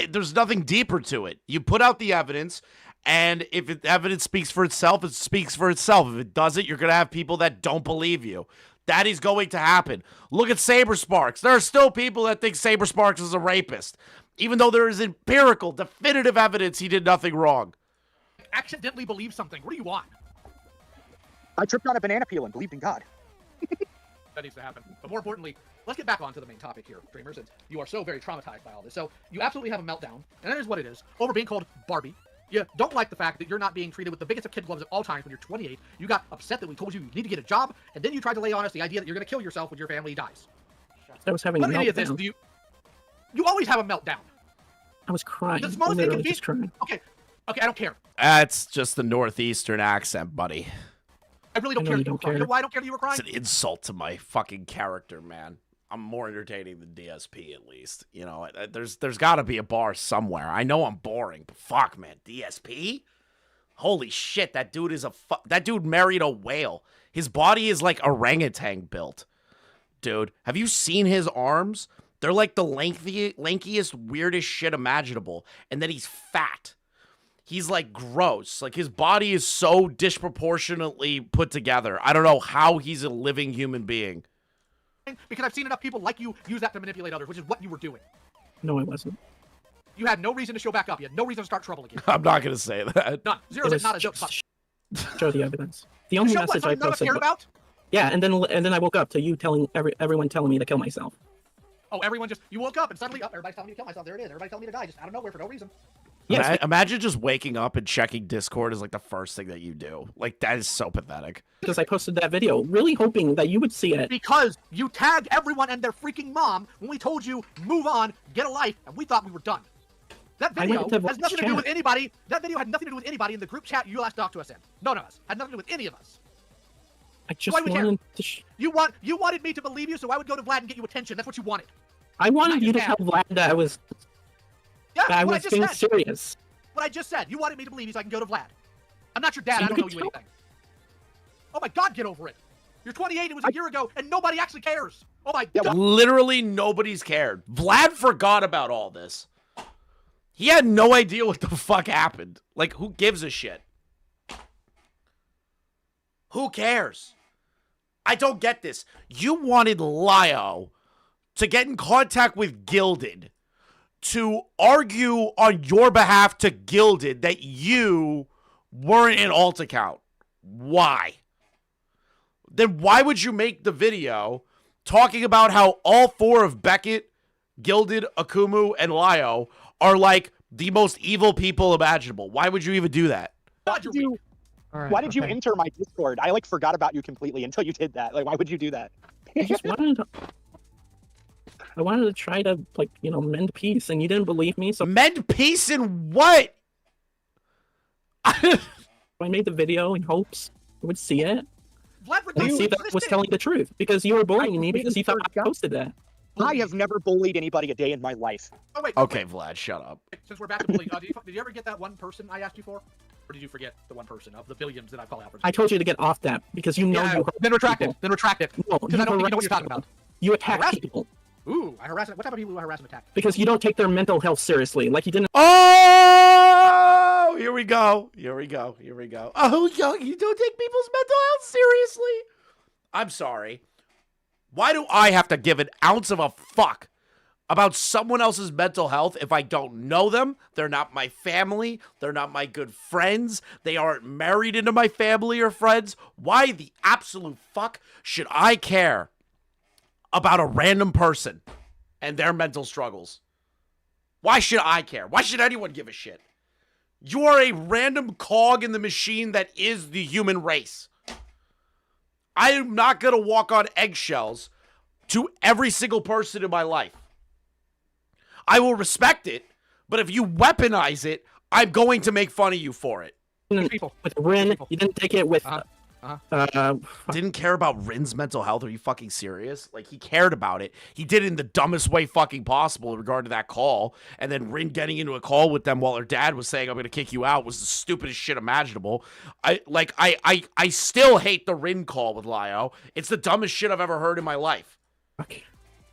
There's nothing deeper to it. You put out the evidence, and if the evidence speaks for itself, it speaks for itself. If it doesn't, you're going to have people that don't believe you. That is going to happen. Look at Saber Sparks. There are still people that think Saber Sparks is a rapist, even though there is empirical, definitive evidence he did nothing wrong. Accidentally believe something. What do you want? I tripped on a banana peel and believed in God. That needs to happen. But more importantly, let's get back onto the main topic here, Dreamer, since you are so very traumatized by all this. So you absolutely have a meltdown, and that is what it is, over being called Barbie. You don't like the fact that you're not being treated with the biggest of kid gloves at all times when you're 28. You got upset that we told you you need to get a job, and then you tried to lay on us the idea that you're going to kill yourself when your family dies. I was having What a any of this meltdown. do you always have a meltdown. I was crying. The smallest Literally inconvenience. just crying. Okay, I don't care. That's just the Northeastern accent, buddy. I really don't I know care you that you were don't crying. You care. know why I don't care that you were It's crying? an insult to my fucking character, man. I'm more entertaining than DSP, at least. You know, there's got to be a bar somewhere. I know I'm boring, but fuck, man, DSP? Holy shit, that dude is that dude married a whale. His body is like orangutan built. Dude, have you seen his arms? They're like the lankiest, weirdest shit imaginable. And then he's fat. He's like gross. Like his body is so disproportionately put together. I don't know how he's a living human being. Because I've seen enough people like you use that to manipulate others, which is what you were doing. No, I wasn't. You had no reason to show back up. You had no reason to start trouble again. I'm not going to say that. None. Zero It is was not a joke. just show the evidence. The only Show what? message I Something none of us posted. cared about? Yeah, and then I woke up to you telling everyone telling me to kill myself. Oh, everyone just, you woke up and suddenly, everybody's telling me to kill myself. There it is. Everybody's telling me to die just out of nowhere for no reason. Yes. Imagine just waking up and checking Discord is like the first thing that you do. Like, that is so pathetic. Because I posted that video, really hoping that you would see it. Because you tagged everyone and their freaking mom when we told you, move on, get a life, and we thought we were done. That I video went to has nothing to do chat. with anybody. That video had nothing to do with anybody in the group chat you last talked to us in. None of us. Had nothing to do with any of us. I just Why would you wanted to. You wanted me to believe you, so I would go to Vlad and get you attention. That's what you wanted. I wanted you to Yeah. tell Vlad that I was Yeah, that I what was just being said. serious. What I just said. You wanted me to believe you so I can go to Vlad. I'm not your dad. So I don't you know could you tell- anything. Oh my God, get over it. You're 28. It was a year ago, and nobody actually cares. Oh my God. Literally nobody's cared. Vlad forgot about all this. He had no idea what the fuck happened. Like, who gives a shit? Who cares? I don't get this. You wanted Lio to get in contact with Gilded to argue on your behalf to Gilded that you weren't an alt account. Why? Then why would you make the video talking about how all four of Beckett, Gilded, Akumu, and Lio are like the most evil people imaginable? Why would you even do that? Why did you, Alright, why did you okay. enter my Discord? I like forgot about you completely until you did that. Like, why would you do that? I just wanted to. I wanted to try to mend peace, and you didn't believe me, so Mend peace in what? I made the video in hopes you would see it Vlad and Redondo see that I was existed. telling the truth because you were bullying me because you thought I forgot. posted that. I have never bullied anybody a day in my life. Oh wait. Okay, Vlad, shut up. Since we're back to bullying, did you ever get that one person I asked you for, or did you forget the one person of the billions that I call out for? I told you to get off that because you know Yeah, you hurt then retract people. it. Then retract it. No, Because I don't think you know what you're harass talking people. about. You attack Harass people Ooh, I harass. What type of people do I harass and attack? because you don't take their mental health seriously. Like you didn't. Oh, here we go. Here we go. Here we go. Oh, you don't take people's mental health seriously. I'm sorry. Why do I have to give an ounce of a fuck about someone else's mental health if I don't know them? They're not my family. They're not my good friends. They aren't married into my family or friends. Why the absolute fuck should I care about a random person and their mental struggles? Why should I care? Why should anyone give a shit? You are a random cog in the machine that is the human race. I am not going to walk on eggshells to every single person in my life. I will respect it, but if you weaponize it, I'm going to make fun of you for it. People. With Rin, People. you didn't take it with Didn't care about Rin's mental health. Are you fucking serious? Like, he cared about it. He did it in the dumbest way fucking possible in regard to that call. And then Rin getting into a call with them while her dad was saying, I'm going to kick you out, was the stupidest shit imaginable. I still hate the Rin call with Lio. It's the dumbest shit I've ever heard in my life. Okay.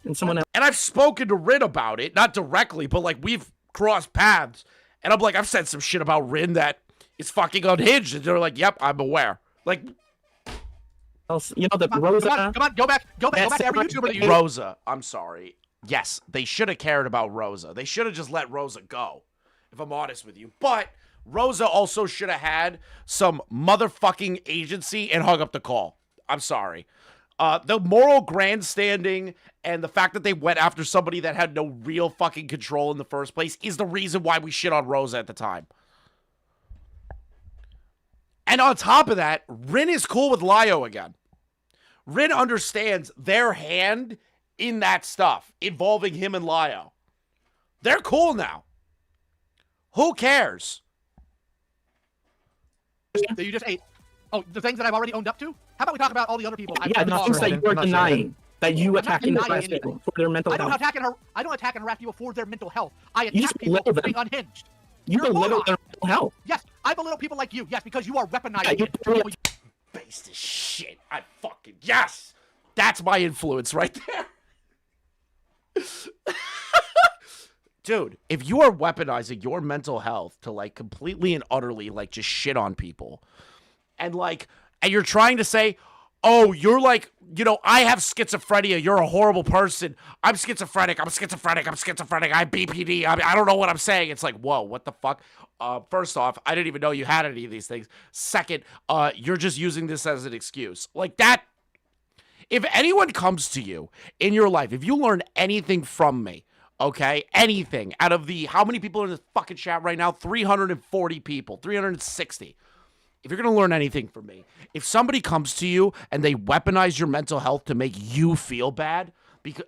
And someone else. And I've spoken to Rin about it, not directly, but like we've crossed paths. And I'm like, I've said some shit about Rin that is fucking unhinged. And they're like, yep, I'm aware. Like, You know, the Rosa. Come on, go back to every YouTuber that you Rosa, I'm sorry. Yes, they should have cared about Rosa. They should have just let Rosa go, if I'm honest with you. But Rosa also should have had some motherfucking agency and hung up the call. I'm sorry. The moral grandstanding and the fact that they went after somebody that had no real fucking control in the first place is the reason why we shit on Rosa at the time. And on top of that, Rin is cool with Lio again. Rin understands their hand in that stuff involving him and Lio. They're cool now. Who cares? that you just ate. Oh, the things that I've already owned up to? How about we talk about all the other people? Yeah, the things that you are denying. That you attack and denying harass people for their mental health. I don't attack and harass people for their mental health. I You attack just people belittle for being them. unhinged. You You're a belittle moron. their mental health. Yes, I belittle people like you. Yes, because you are weaponizing Yeah, you it. belittle- Based as shit. I fucking yes. That's my influence right there. Dude, if you are weaponizing your mental health to like completely and utterly like just shit on people and you're trying to say, oh, you're like, you know, I have schizophrenia. You're a horrible person. I'm schizophrenic. I'm BPD. I don't know what I'm saying. It's like, whoa, what the fuck? First off, I didn't even know you had any of these things. Second, you're just using this as an excuse. Like that. If anyone comes to you in your life, if you learn anything from me, okay, anything out of the, how many people are in this fucking chat right now? 340 people, 360. If you're going to learn anything from me, if somebody comes to you and they weaponize your mental health to make you feel bad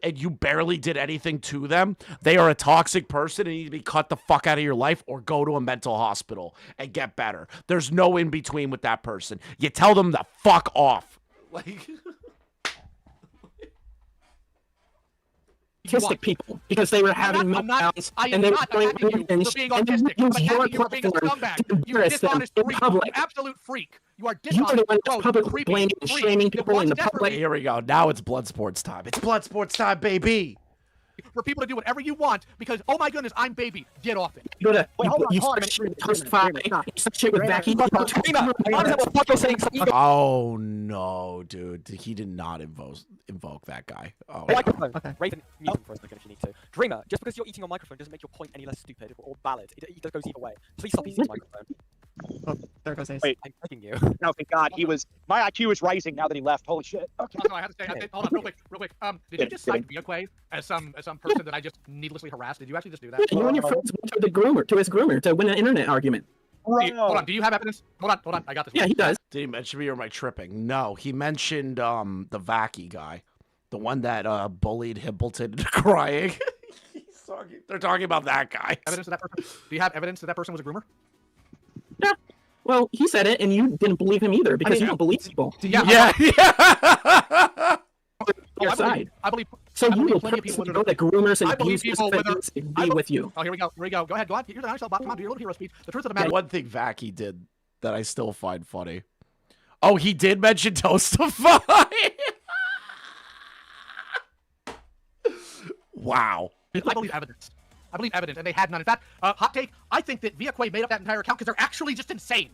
and you barely did anything to them, they are a toxic person and need to be cut the fuck out of your life or go to a mental hospital and get better. There's no in between with that person. You tell them to fuck off. Like... autistic people because they were having meltdowns and they were going attacking you for being autistic. I'm attacking you for being a scumbag. You're a dishonest freak. You absolute freak. You are dishonest. You are the one Gross, that's publicly creepy blaming and freak. shaming That people in wants the public. Here we go. Now it's blood sports time. It's blood sports time, baby. For people to do whatever you want because, oh my goodness, I'm baby. Get off it. You go to, Wait, hold on, you hold on start a shit minute, with Toast 5, you start shit with Becky. Oh no, dude. He did not invoke that guy. Oh, Microphone. Okay. Raven, mute him for a second if you need to. Dreamer, just because you're eating your microphone doesn't make your point any less stupid or valid. It goes either way. Please stop eating your microphone. Oh, there goes Ace. Wait. I'm begging you. No, thank God. My IQ is rising now that he left. Holy shit. Okay. Also, I have to say, hold on, real quick. Did you just cite Viaquay as some person that I just needlessly harassed? Did you actually just do that? You and your friends went to the groomer, to his groomer, to win an internet argument. Hold on, do you have evidence? Hold on, I got this. Yeah, he does. did he mention me or am I tripping? No, he mentioned the Vacky guy, the one that bullied Himpleton into crying. They're talking about that guy. Evidence of that person? Do you have evidence that that person was a groomer? Yeah. Well, he said it, and you didn't believe him either because you don't believe people. Yeah. Your side. I believe. So I you believe will plenty of people purposely would- go to groomers and I believe abusers people that with needs to be with you. Oh, here we go. Go ahead. You're the yourself, come on, do your little hero speech. The truth of the matter. One thing Vacky did that I still find funny. Oh, he did mention Toastify. Wow. I believe evidence. And they had none. In fact, hot take. I think that Viaquay made up that entire account because they're actually just insane.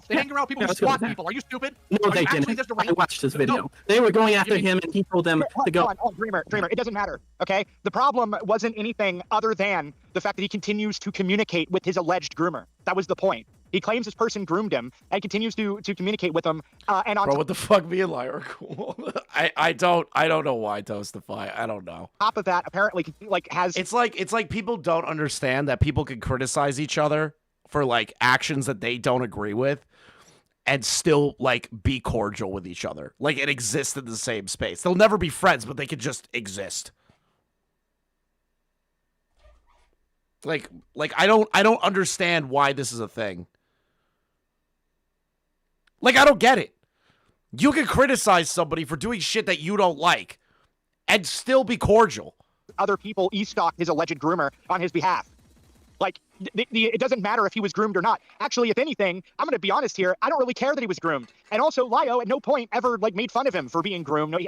They hang around with people Yeah, who let's go with squat that. people. Are you stupid? No, Are they you actually didn't. just I deranged? watched this video. No. They were going after You- him, and he told them to go. Hold on, Dreamer, it doesn't matter, okay? The problem wasn't anything other than the fact that he continues to communicate with his alleged groomer. That was the point. He claims this person groomed him and continues to communicate with him. And on Bro, what the fuck? Me and Lyra are cool. I don't know why Toastify. I don't know. top of that, apparently, like has It's like people don't understand that people can criticize each other for like actions that they don't agree with and still like be cordial with each other. Like it exists in the same space. They'll never be friends, but they can just exist. Like I don't understand why this is a thing. Like I don't get it. You can criticize somebody for doing shit that you don't like and still be cordial. Other people e-stalk his alleged groomer on his behalf. Like, it doesn't matter if he was groomed or not. Actually, if anything, I'm going to be honest here, I don't really care that he was groomed. And also, Lio at no point ever, like, made fun of him for being groomed. No,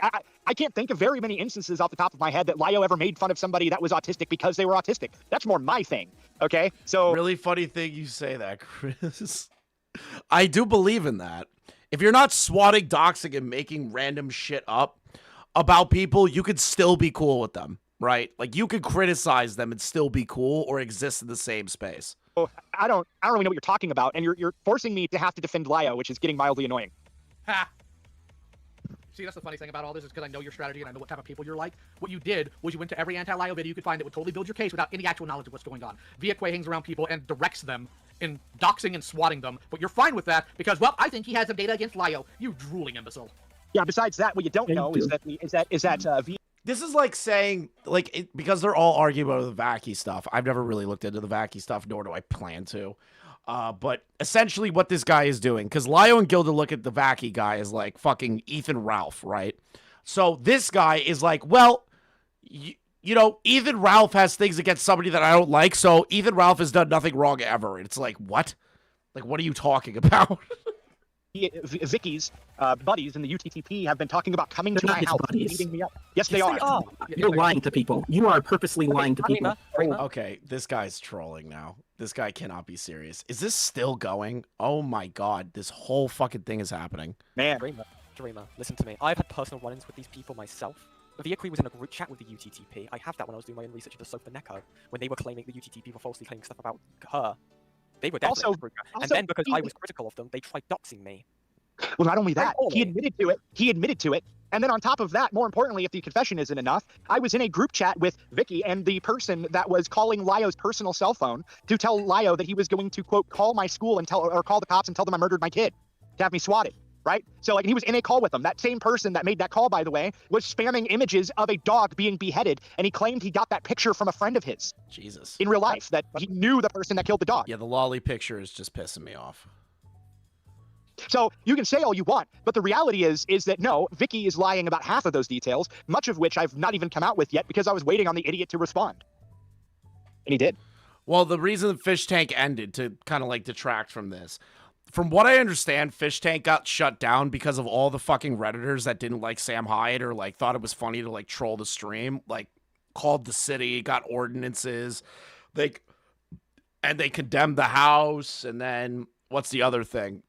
I can't think of very many instances off the top of my head that Lio ever made fun of somebody that was autistic because they were autistic. That's more my thing, okay? So... Really funny thing you say that, Chris. I do believe in that. If you're not swatting, doxing, and making random shit up about people, you could still be cool with them. Right? Like, you could criticize them and still be cool or exist in the same space. I don't really know what you're talking about, and you're forcing me to have to defend Lio, which is getting mildly annoying. Ha! See, that's the funny thing about all this is because I know your strategy and I know what type of people you're like. What you did was you went to every anti-Lio video you could find that would totally build your case without any actual knowledge of what's going on. Viaque hangs around people and directs them in doxing and swatting them, but you're fine with that because, well, I think he has some data against Lio. You drooling imbecile. Yeah, besides that, what you don't know is that Viaque... This is like saying, like, because they're all arguing about the Vacky stuff. I've never really looked into the Vacky stuff, nor do I plan to. But essentially what this guy is doing, because Lio and Gilded look at the Vacky guy as like fucking Ethan Ralph, right? So this guy is like, well, you know, Ethan Ralph has things against somebody that I don't like, so Ethan Ralph has done nothing wrong ever. And it's like, what? Like, what are you talking about? Vicky's buddies in the UTTP have been talking about coming to They're my not house his and buddies. beating me up. Yes, they are. You're lying to people. You are purposely lying to people. Okay, this guy's trolling now. This guy cannot be serious. Is this still going? Oh my god, this whole fucking thing is happening. Man. Dreamer, listen to me. I've had personal run-ins with these people myself. Viaque was in a group chat with the UTTP. I have that when I was doing my own research of the Sofa when they were claiming the UTTP were falsely claiming stuff about her. They were definitely in the group chat. And then because I was critical of them, they tried doxing me. Well, not only that, he admitted to it. And then on top of that, more importantly, if the confession isn't enough, I was in a group chat with Vicky and the person that was calling Lio's personal cell phone to tell Lio that he was going to, quote, call my school and call the cops and tell them I murdered my kid to have me swatted, right? So, like, he was in a call with them. That same person that made that call, by the way, was spamming images of a dog being beheaded, and he claimed he got that picture from a friend of his. Jesus. In real life, that he knew the person that killed the dog. Yeah, the lolly picture is just pissing me off. So you can say all you want, but the reality is that no, Vicky is lying about half of those details, much of which I've not even come out with yet because I was waiting on the idiot to respond. And he did. Well, the reason the fish tank ended, to kind of like detract from this, from what I understand, Fish Tank got shut down because of all the fucking Redditors that didn't like Sam Hyde or like thought it was funny to like troll the stream, like called the city, got ordinances, they condemned the house, and then what's the other thing?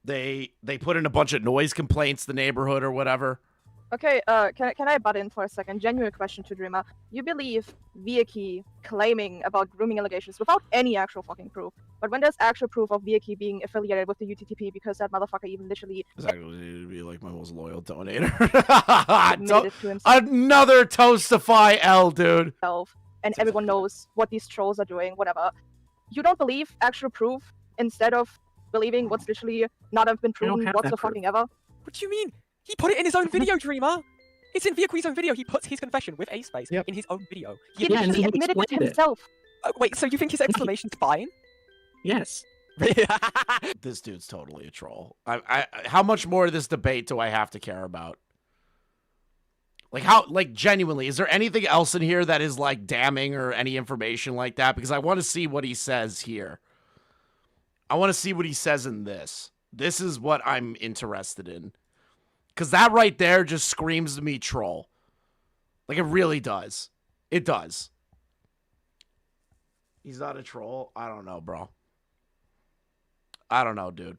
They put in a bunch of noise complaints to the neighborhood or whatever. Okay, can I butt in for a second? Genuine question to Dreamer. You believe Viaque claiming about grooming allegations without any actual fucking proof, but when there's actual proof of Viaque being affiliated with the UTTP because that motherfucker even literally Exactly, be like my most loyal donator. admitted to himself Another Toastify L, dude. and everyone knows what these trolls are doing, whatever. You don't believe actual proof instead of believing what's literally not have been proven fucking ever? What do you mean? He put it in his own video, Dreamer. It's in Viaque's own video. He puts his confession with a space in his own video. He admitted it to himself. Wait, so you think his explanation's fine? Yes. This dude's totally a troll. How much more of this debate do I have to care about? Like genuinely, is there anything else in here that is like damning or any information like that? Because I want to see what he says here. I want to see what he says in this. This is what I'm interested in. Because that right there just screams to me troll. Like, it really does. It does. He's not a troll? I don't know, bro. I don't know, dude.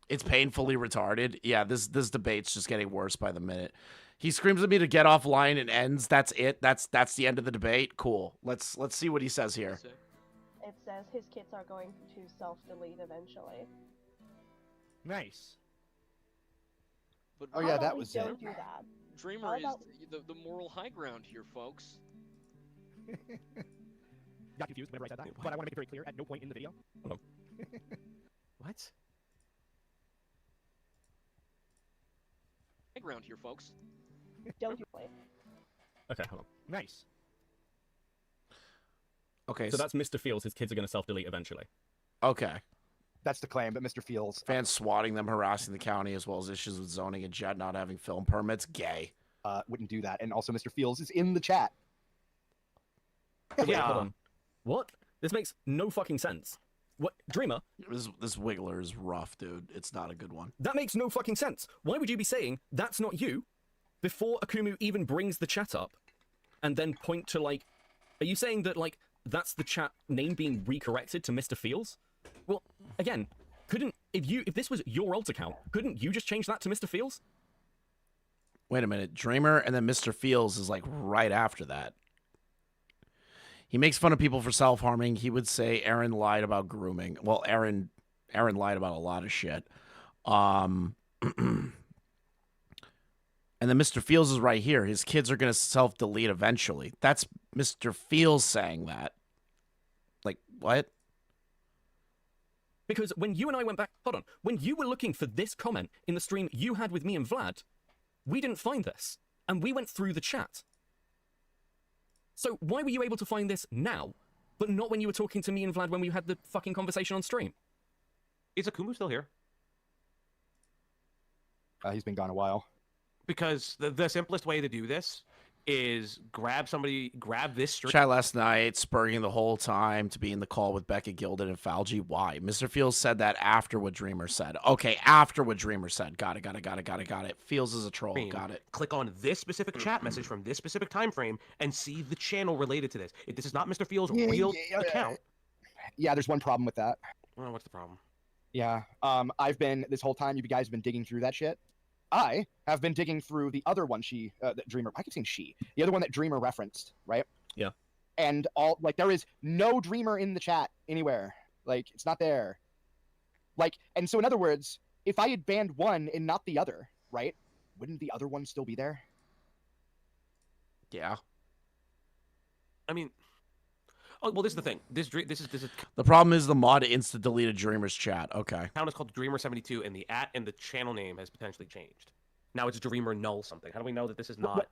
It's painfully retarded. Yeah, this debate's just getting worse by the minute. He screams at me to get offline and ends. That's it. That's the end of the debate. Cool. Let's see what he says here. It says his kids are going to self-delete eventually. Nice. But oh yeah, that was it. Don't do that. Dreamer is the moral high ground here, folks. Got confused whenever I said that, but I want to make it very clear, at no point in the video. Hold on. What? High ground here, folks. Don't you play. Okay, hold on. Nice. Okay. So that's Mr. Fields. His kids are going to self-delete eventually. Okay. That's the claim, but Mr. Fields Fans swatting them, harassing the county, as well as issues with zoning and Jet not having film permits. Gay. wouldn't do that. And also, Mr. Fields is in the chat. Wait, hold on. What? This makes no fucking sense. What, Dreamer? This Wiggler is rough, dude. It's not a good one. That makes no fucking sense. Why would you be saying that's not you before Akumu even brings the chat up, and then point to like? Are you saying that like that's the chat name being recorrected to Mr. Fields? Well, again, if this was your alt account, couldn't you just change that to Mr. Fields? Wait a minute, Dreamer, and then Mr. Fields is like right after that. He makes fun of people for self-harming. He would say Aaron lied about grooming. Well, Aaron lied about a lot of shit. And then Mr. Fields is right here. His kids are going to self-delete eventually. That's Mr. Fields saying that. Like, what? Because when you and I went back, hold on, when you were looking for this comment in the stream you had with me and Vlad, we didn't find this. And we went through the chat. So why were you able to find this now, but not when you were talking to me and Vlad when we had the fucking conversation on stream? Is Akumu still here? He's been gone a while. Because the simplest way to do this is grab this stream. Chat last night, spurging the whole time to be in the call with Becca, Gilded, and Falgi. Why? Mr. Fields said that after what Dreamer said. Okay, after what Dreamer said. Got it. Fields is a troll. Got it. Click on this specific chat message from this specific time frame and see the channel related to this. If this is not Mr. Fields' real account. Yeah, there's one problem with that. Well, what's the problem? Yeah, I've been, this whole time, you guys have been digging through that shit. I have been digging through the other one that Dreamer, I keep saying she, the other one that Dreamer referenced, right? Yeah. And there is no Dreamer in the chat anywhere. Like, it's not there. Like, and so in other words, if I had banned one and not the other, right? Wouldn't the other one still be there? Yeah. I mean, oh, well, this is the thing. This is the problem is the mod insta deleted Dreamer's chat. Okay. Account is called Dreamer72, and the the channel name has potentially changed. Now it's Dreamer Null something. How do we know that this is not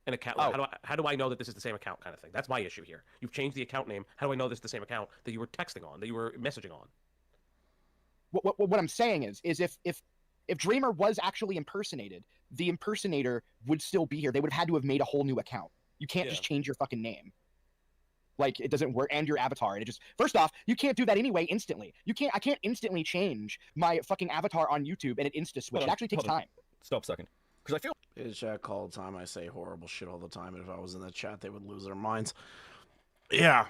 an account? Oh. How do I know that this is the same account kind of thing? That's my issue here. You've changed the account name. How do I know this is the same account that you were texting on, that you were messaging on? What I'm saying is if Dreamer was actually impersonated, the impersonator would still be here. They would have had to have made a whole new account. You can't just change your fucking name. Like, it doesn't work, and your avatar. And it just, first off, you can't do that anyway instantly. I can't instantly change my fucking avatar on YouTube and it insta-switch. It actually takes time. Stop a second. Because I feel... In chat all the time, I say horrible shit all the time, and if I was in the chat, they would lose their minds. Yeah.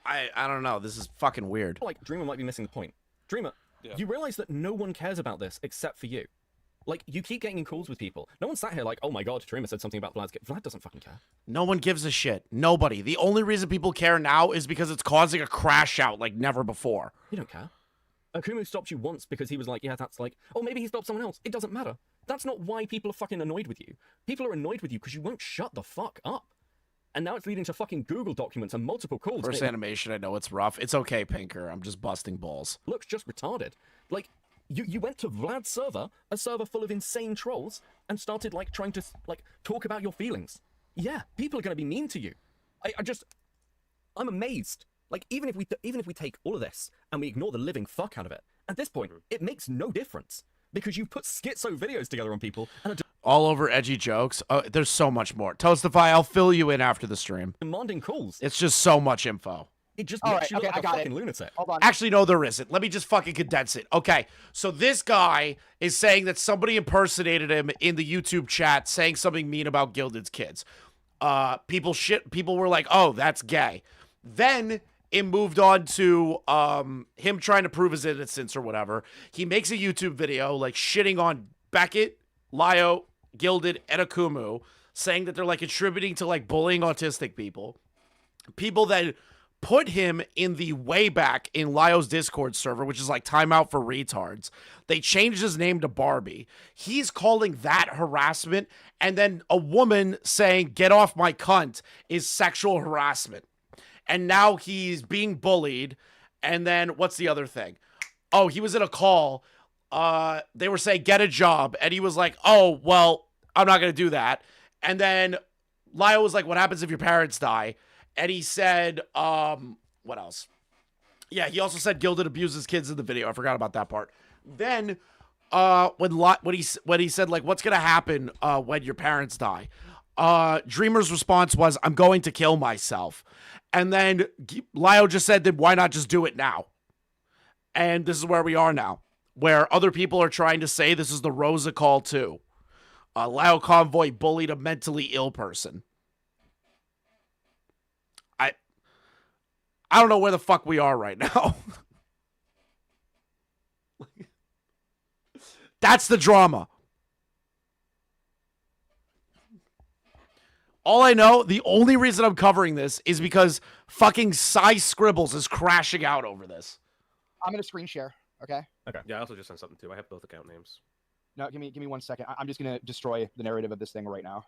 I don't know. This is fucking weird. Like, Dreamer might be missing the point. Dreamer, you realize that no one cares about this except for you. Like, you keep getting in calls with people. No one sat here like, oh my god, Dreamer said something about Vlad's kid. Vlad doesn't fucking care. No one gives a shit. Nobody. The only reason people care now is because it's causing a crash out like never before. You don't care. Akumu stopped you once because he was like, yeah, that's like, oh, maybe he stopped someone else. It doesn't matter. That's not why people are fucking annoyed with you. People are annoyed with you because you won't shut the fuck up. And now it's leading to fucking Google documents and multiple calls. First animation, I know it's rough. It's okay, Pinker. I'm just busting balls. Looks just retarded. Like, you went to Vlad's server, a server full of insane trolls, and started, like, trying to, like, talk about your feelings. Yeah, people are going to be mean to you. I'm amazed. Like, even if we take all of this and we ignore the living fuck out of it, at this point, it makes no difference. Because you put schizo videos together on people and all over edgy jokes. There's so much more. Toastify, I'll fill you in after the stream. Demanding calls. It's just so much info. It just makes you look like a fucking lunatic. Hold on. Actually, no, there isn't. Let me just fucking condense it. Okay, so this guy is saying that somebody impersonated him in the YouTube chat saying something mean about Gilded's kids. People were like, oh, that's gay. Then it moved on to him trying to prove his innocence or whatever. He makes a YouTube video like shitting on Beckett, Lio, Gilded, and Akumu, saying that they're like contributing to like bullying autistic people. People that put him in the way back in Lio's Discord server, which is like timeout for retards. They changed his name to Barbie. He's calling that harassment. And then a woman saying, get off my cunt, is sexual harassment. And now he's being bullied. And then what's the other thing? Oh, he was in a call. They were saying, get a job. And he was like, oh, well, I'm not going to do that. And then Lio was like, what happens if your parents die? And he said, what else? Yeah, he also said Gilded abuses kids in the video. I forgot about that part. Then, when he said like, "What's gonna happen when your parents die?" Dreamer's response was, "I'm going to kill myself." And then Lio just said, "Then why not just do it now?" And this is where we are now, where other people are trying to say this is the Rosa call too. Lio Convoy bullied a mentally ill person. I don't know where the fuck we are right now. That's the drama. All I know, the only reason I'm covering this is because fucking Cy Scribbles is crashing out over this. I'm gonna screen share. Okay. Okay. Yeah, I also just sent something too. I have both account names. No, give me 1 second. I'm just gonna destroy the narrative of this thing right now.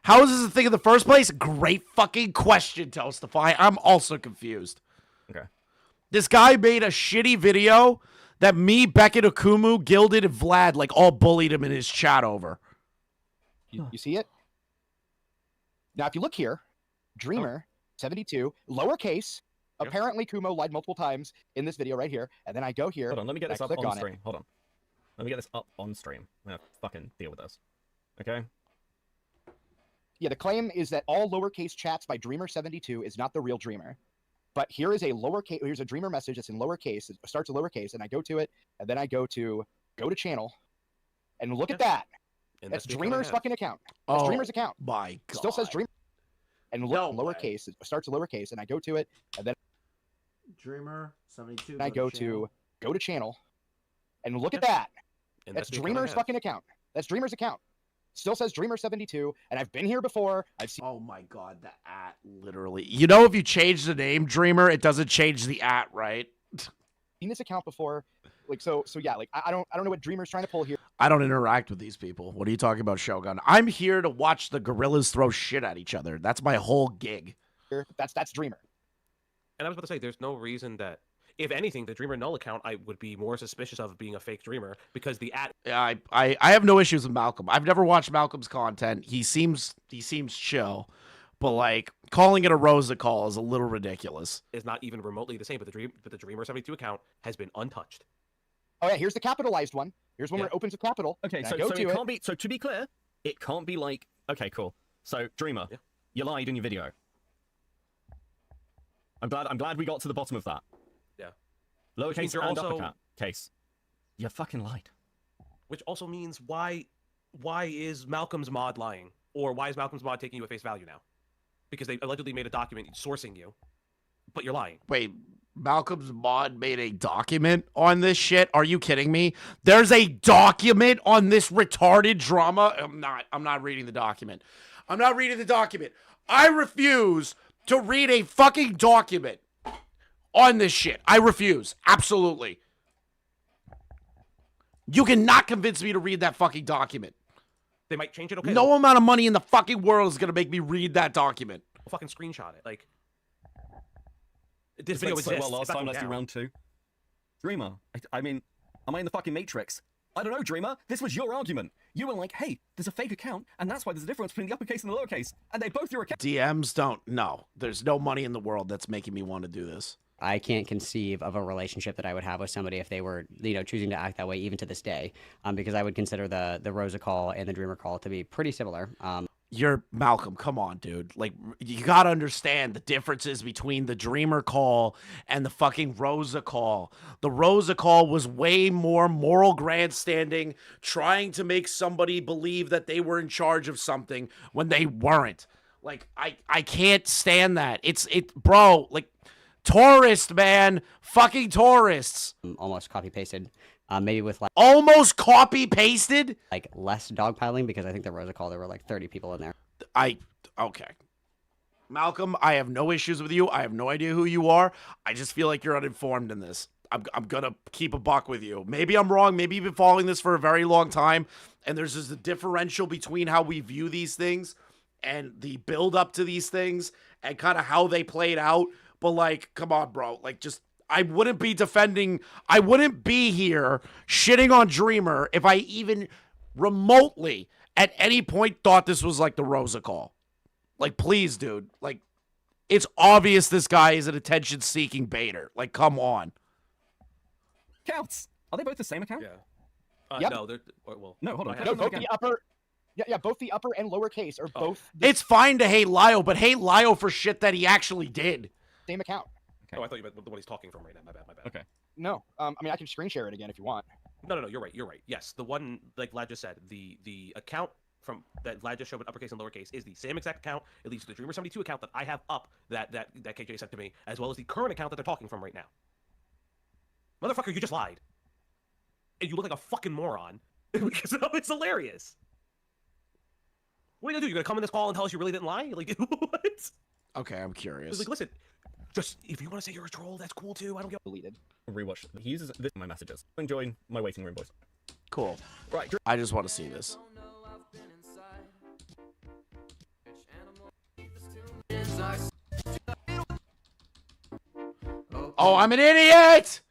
How is this a thing in the first place? Great fucking question, Toastify. I'm also confused. Okay. This guy made a shitty video that me, Beckett, Akumu, Gilded, and Vlad like all bullied him in his chat over. You see it? Now, if you look here, Dreamer 72 lowercase. Apparently, Kumo lied multiple times in this video right here, and then I go here. Hold on, let me get this up click on it. stream. Hold on. Let me get this up on stream. I'm gonna fucking deal with this. Okay. Yeah, the claim is that all lowercase chats by Dreamer72 is not the real Dreamer. But here is a lowercase. Here's a Dreamer message that's in lowercase. It starts with lowercase, and I go to it, and then I go to channel, and look at that. And that's the account I Dreamer's have. fucking account. That's Oh, Dreamer's account. My God. Still says Dreamer. And look, No lowercase. It starts with lowercase, and I go to it, and then Dreamer 72. I go to channel, and look at that. And That's the account I Dreamer's have. fucking account. That's Dreamer's account. Still says Dreamer72, and I've been here before. I've seen. Oh my God, the at literally. You know, if you change the name Dreamer, it doesn't change the at, right? Seen this account before, like so yeah, like I don't know what Dreamer's trying to pull here. I don't interact with these people. What are you talking about, Shogun? I'm here to watch the gorillas throw shit at each other. That's my whole gig. That's Dreamer. And I was about to say, there's no reason that, if anything, the Dreamer Null account I would be more suspicious of being a fake Dreamer because the at. I have no issues with Malcolm. I've never watched Malcolm's content. He seems chill, but like calling it a Rosa call is a little ridiculous. Is not even remotely the same, but the Dreamer 72 account has been untouched. Oh yeah, here's the capitalized one. Here's one where it opens with capital. Okay, and so I go it to can't be. So to be clear, it can't be like. Okay, cool. So Dreamer, you lied in your video. I'm glad we got to the bottom of that. Yeah. Lowercase you're and also- uppercut case. You fucking lied. Which also means why is Malcolm's mod lying? Or why is Malcolm's mod taking you at face value now? Because they allegedly made a document sourcing you, but you're lying. Wait, Malcolm's mod made a document on this shit? Are you kidding me? There's a document on this retarded drama? I'm not reading the document. I'm not reading the document. I refuse to read a fucking document on this shit. I refuse. Absolutely. You cannot convince me to read that fucking document. They might change it, okay? No amount of money in the fucking world is going to make me read that document. We'll fucking screenshot it. Like, this It's video like so exists. well It's last not time. going Let's do down. round 2. Dreamer, I mean, am I in the fucking Matrix? I don't know, Dreamer. This was your argument. You were like, hey, there's a fake account, and that's why there's a difference between the uppercase and the lowercase, and they both your account. DMs don't. No, there's no money in the world that's making me want to do this. I can't conceive of a relationship that I would have with somebody if they were, choosing to act that way, even to this day, because I would consider the Rosa call and the Dreamer call to be pretty similar. You're Malcolm. Come on, dude. Like, you gotta understand the differences between the Dreamer call and the fucking Rosa call. The Rosa call was way more moral grandstanding, trying to make somebody believe that they were in charge of something when they weren't. Like, I can't stand that. Bro, like, tourist, man. Fucking tourists. Almost copy pasted. Maybe with like almost copy pasted, like less dogpiling, because I think the Rosa call there were like 30 people in there. Okay. Malcolm, I have no issues with you. I have no idea who you are. I just feel like you're uninformed in this. I'm gonna keep a buck with you. Maybe I'm wrong. Maybe you've been following this for a very long time, and there's just a differential between how we view these things and the build up to these things and kind of how they played out. But like, come on, bro. Like, just. I wouldn't be here shitting on Dreamer if I even remotely at any point thought this was like the Rosa call. Like, please, dude. Like, It's obvious this guy is an attention-seeking baiter. Like, come on. Counts. Are they both the same account? Yeah. Yep. No, they're well. No, hold on. I No, have- both the upper. Yeah, both the upper and lower case are both It's fine to hate Lio, but hate Lio for shit that he actually did. same account. Oh, I thought you meant the one he's talking from right now. My bad. Okay. No, I mean I can screen share it again if you want. No, you're right. You're right. Yes, the one like Vlad just said, the account from that Vlad just showed in uppercase and lowercase is the same exact account. It leads to the Dreamer 72 account that I have up that KJ sent to me, as well as the current account that they're talking from right now. Motherfucker, you just lied, and you look like a fucking moron because it's hilarious. What are you gonna do? You're gonna come in this call and tell us you really didn't lie? Like what? Okay, I'm curious. It's like, listen, just if you want to say you're a troll, that's cool too. I don't get deleted. Rewatch. He uses this in my messages. Enjoying my waiting room voice. Cool. Right. I just want to see this. Oh, I'm an idiot!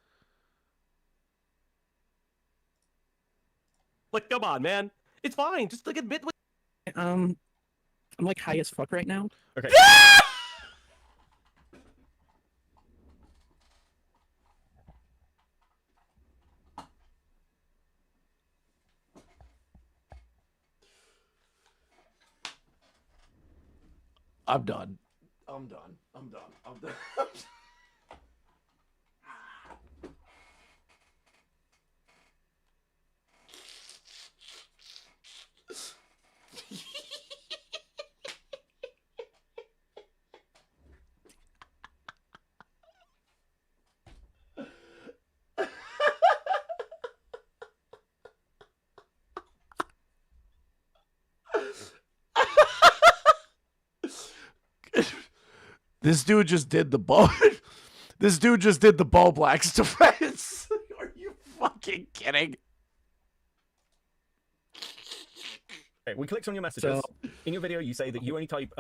Like, come on, man. It's fine. Just like admit what. I'm like high as fuck right now. Okay. I'm done. I'm done. I'm done. I'm done. This dude just did the ball. This dude just did the Ball Blacks defense. Are you fucking kidding? Okay, we clicked on your messages. In your video, you say that you only type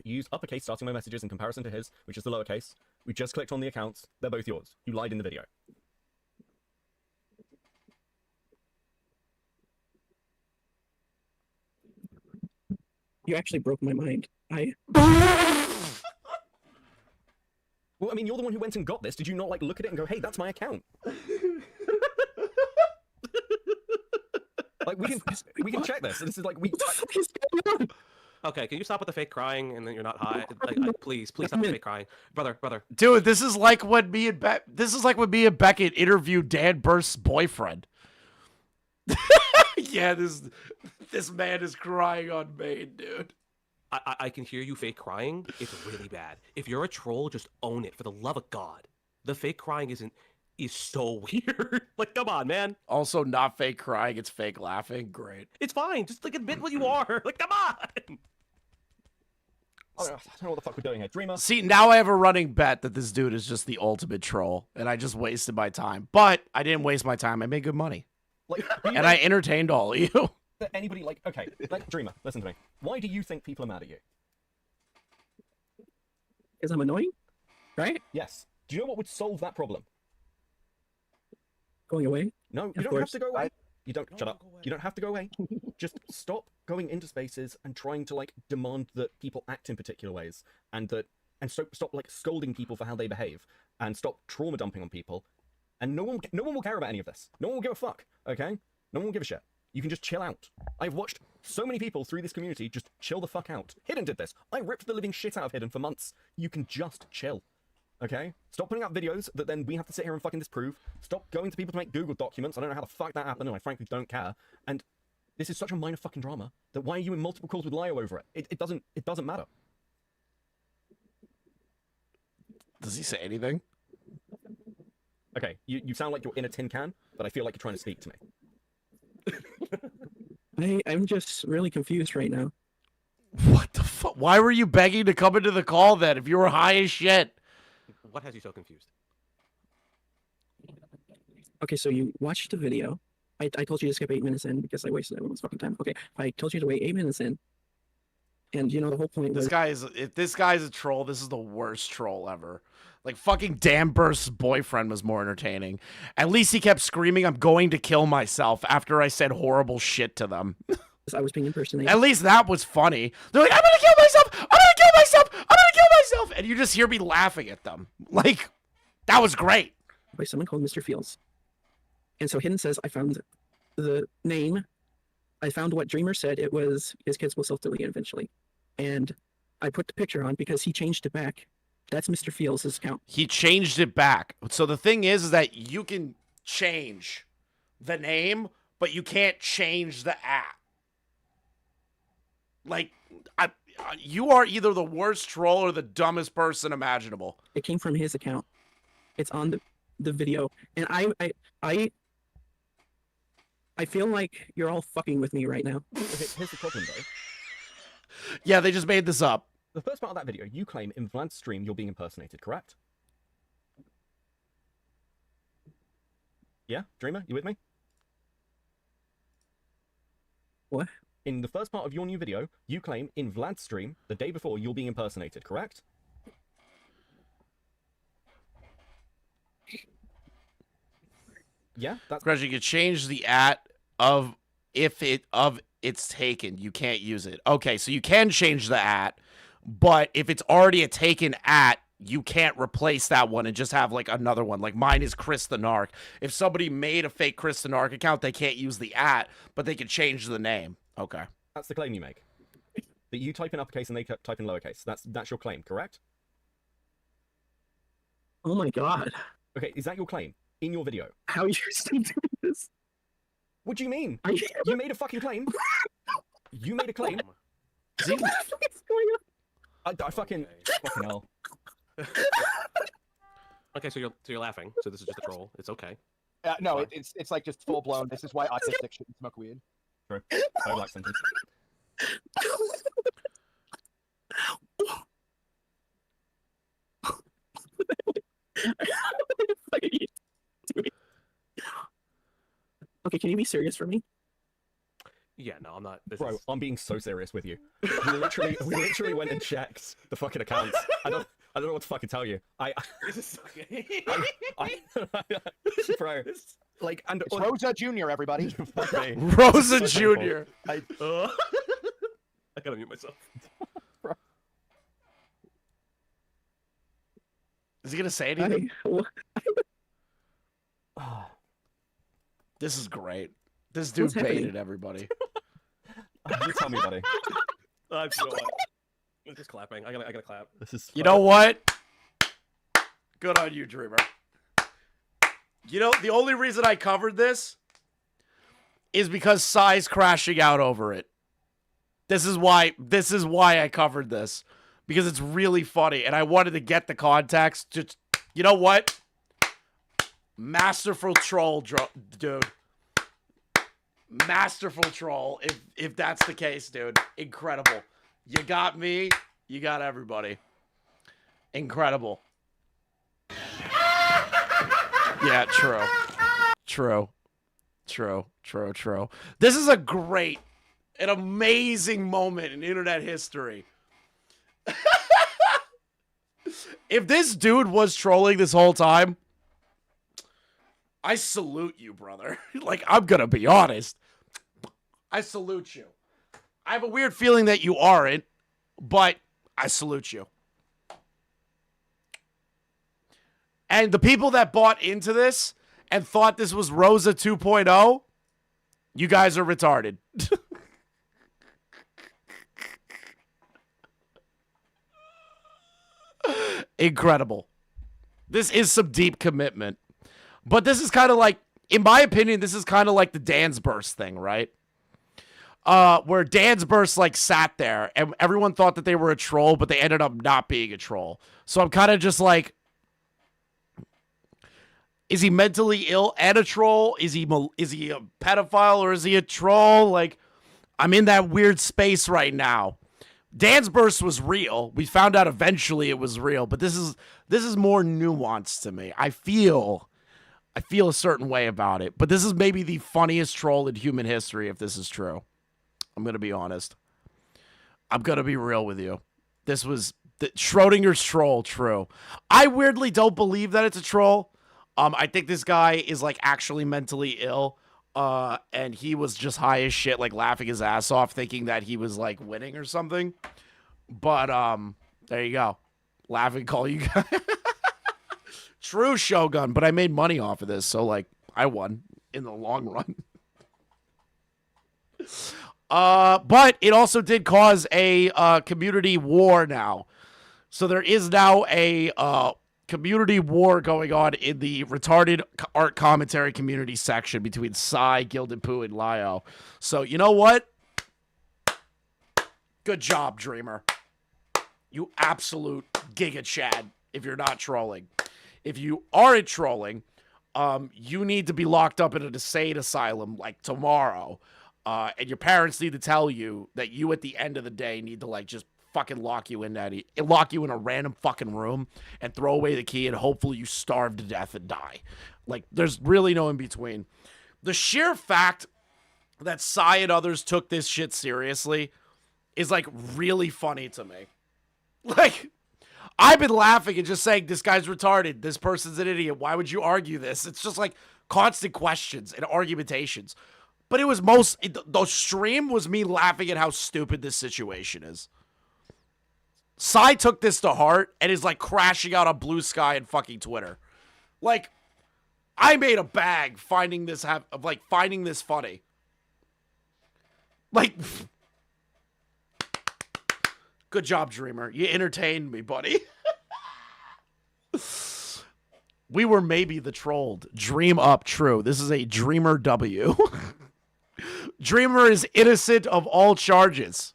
use uppercase starting my messages in comparison to his, which is the lowercase. We just clicked on the accounts. They're both yours. You lied in the video. You actually broke my mind. Well, I mean, you're the one who went and got this. Did you not like look at it and go, "Hey, that's my account"? Like we can check this. This is like we. Okay, can you stop with the fake crying and then you're not high? Please stop with the fake crying, brother. Dude, this is like when me and Beckett interviewed Dan Burst's boyfriend. Yeah, this man is crying on main, dude. I can hear you fake crying. It's really bad. If you're a troll, just own it for the love of God. The fake crying is so weird. Like, come on, man. Also, not fake crying, it's fake laughing. Great. It's fine. Just like admit what you are. Like, come on. I don't know what the fuck we're doing here, Dreamer. See, now I have a running bet that this dude is just the ultimate troll, and I just wasted my time. But I didn't waste my time. I made good money. Like, and I entertained all of you. Anybody like, okay, like Dreamer, listen to me. Why do you think people are mad at you? Because I'm annoying, right? Yes. Do you know what would solve that problem? Going away? No, you Of don't course. have to go away. You don't shut up. You don't have to go away. Just stop going into spaces and trying to like demand that people act in particular ways, and stop like scolding people for how they behave, and stop trauma dumping on people. And no one will care about any of this. No one will give a fuck. Okay? No one will give a shit. You can just chill out. I've watched so many people through this community just chill the fuck out. Hidden did this. I ripped the living shit out of Hidden for months. You can just chill. Okay? Stop putting out videos that then we have to sit here and fucking disprove. Stop going to people to make Google documents. I don't know how the fuck that happened, and I frankly don't care. And this is such a minor fucking drama that why are you in multiple calls with Lio over it? It doesn't matter. Does he say anything? Okay, you sound like you're in a tin can, but I feel like you're trying to speak to me. I'm just really confused right now. What the fuck? Why were you begging to come into the call then if you were high as shit? What has you so confused? Okay, so you watched the video. I told you to skip 8 minutes in because I wasted everyone's fucking time. Okay, I told you to wait 8 minutes in. And you know the whole point was If this guy's a troll, this is the worst troll ever. Like fucking Dan Burst's boyfriend was more entertaining. At least he kept screaming, "I'm going to kill myself," after I said horrible shit to them. I was being impersonated. At least that was funny. They're like, "I'm gonna kill myself! I'm gonna kill myself. I'm gonna kill myself. And you just hear me laughing at them. Like, that was great. By someone called Mr. Fields. And so Hidden says, I found the name. I found what Dreamer said. It was his kids will self-delete eventually. And I put the picture on because he changed it back. That's Mr. Fields' account. He changed it back. So the thing is that you can change the name, but you can't change the app. Like, you are either the worst troll or the dumbest person imaginable. It came from his account. It's on the video. And I feel like you're all fucking with me right now. Okay, here's the problem, though. Yeah, they just made this up. The first part of that video, you claim in Vlad's stream you're being impersonated, correct? Yeah? Dreamer, you with me? What? In the first part of your new video, you claim in Vlad's stream, the day before, you're being impersonated, correct? Yeah? That's... Crash, you could change the of it's taken. You can't use it. Okay, so you can change the but if it's already a taken you can't replace that one and just have like another one. Like mine is ChrisTheNarc. If somebody made a fake ChrisTheNarc account, they can't use the but they can change the name. Okay. That's the claim you make. That you type in uppercase and they type in lowercase. That's your claim, correct? Oh my god. Okay, is that your claim in your video? How are you still doing this? What do you mean? You made a fucking claim. You made a claim. What's going on? I fucking hell. Okay, so you're laughing. So this is just a troll. It's okay. No, it's like just full blown. This is why autistic shouldn't smoke weed. True. I like sentence. Okay, can you be serious for me? Yeah, no, I'm not. Bro, I'm being so serious with you. We literally went and checked the fucking accounts. I don't know what to fucking tell you. This is okay. Bro, like, and it's Rosa Jr. Everybody. Rosa Jr. I gotta mute myself. Is he gonna say anything? This is great. This dude baited everybody. You tell me, buddy. I'm just clapping. I gotta clap. This is. You know what? Good on you, Dreamer. You know, the only reason I covered this is because Sai's crashing out over it. This is why I covered this. Because it's really funny, and I wanted to get the context. Just, you know what? Masterful troll, dude. Masterful troll, if that's the case, dude. Incredible. You got me. You got everybody. Incredible. Yeah, true. True. This is an amazing moment in internet history. If this dude was trolling this whole time, I salute you, brother. Like, I'm gonna be honest. I salute you. I have a weird feeling that you aren't, but I salute you. And the people that bought into this and thought this was Rosa 2.0, you guys are retarded. Incredible. This is some deep commitment. But this is kind of like, in my opinion, this is kind of like the Dan's Burst thing, right? Where Dan's Burst like sat there and everyone thought that they were a troll, but they ended up not being a troll. So I'm kind of just like, is he mentally ill and a troll? Is he a pedophile or is he a troll? Like, I'm in that weird space right now. Dan's Burst was real. We found out eventually it was real, but this is more nuanced to me. I feel a certain way about it, but this is maybe the funniest troll in human history if this is true. I'm going to be honest. I'm going to be real with you. This was Schrodinger's troll true. I weirdly don't believe that it's a troll. I think this guy is like actually mentally ill. And he was just high as shit, like laughing his ass off, thinking that he was like winning or something. But There you go. Laughing call you guys. True Shogun, but I made money off of this, so like I won in the long run. But it also did cause a community war now. So there is now a community war going on in the retarded art commentary community section between Psy, Gilded, Pooh, and Lio. So you know what? Good job, Dreamer. You absolute Giga Chad if you're not trolling. If you aren't trolling, you need to be locked up in an insane asylum like tomorrow. And your parents need to tell you that you at the end of the day need to like just fucking lock you in a random fucking room and throw away the key and hopefully you starve to death and die. Like there's really no in between. The sheer fact that Psy and others took this shit seriously is like really funny to me. Like I've been laughing and just saying this guy's retarded, this person's an idiot, why would you argue this? It's just like constant questions and argumentations. But it was the stream was me laughing at how stupid this situation is. Psy took this to heart and is like crashing out on Blue Sky and fucking Twitter. Like, I made a bag finding this funny. Like, good job, Dreamer. You entertained me, buddy. We were maybe the trolled. Dream up, true. This is a Dreamer W. Dreamer is innocent of all charges.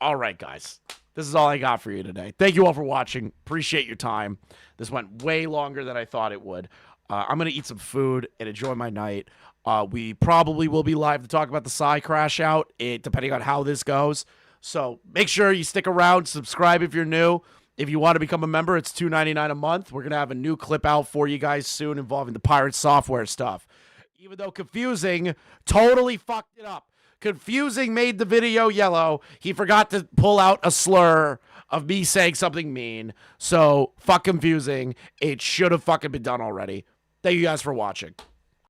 All right, guys. This is all I got for you today. Thank you all for watching. Appreciate your time. This went way longer than I thought it would. I'm going to eat some food and enjoy my night. We probably will be live to talk about the Psy crash out, depending on how this goes. So make sure you stick around. Subscribe if you're new. If you want to become a member, it's $2.99 a month. We're going to have a new clip out for you guys soon involving the pirate software stuff. Even though Confusing totally fucked it up. Confusing made the video yellow. He forgot to pull out a slur of me saying something mean. So, fuck Confusing. It should have fucking been done already. Thank you guys for watching.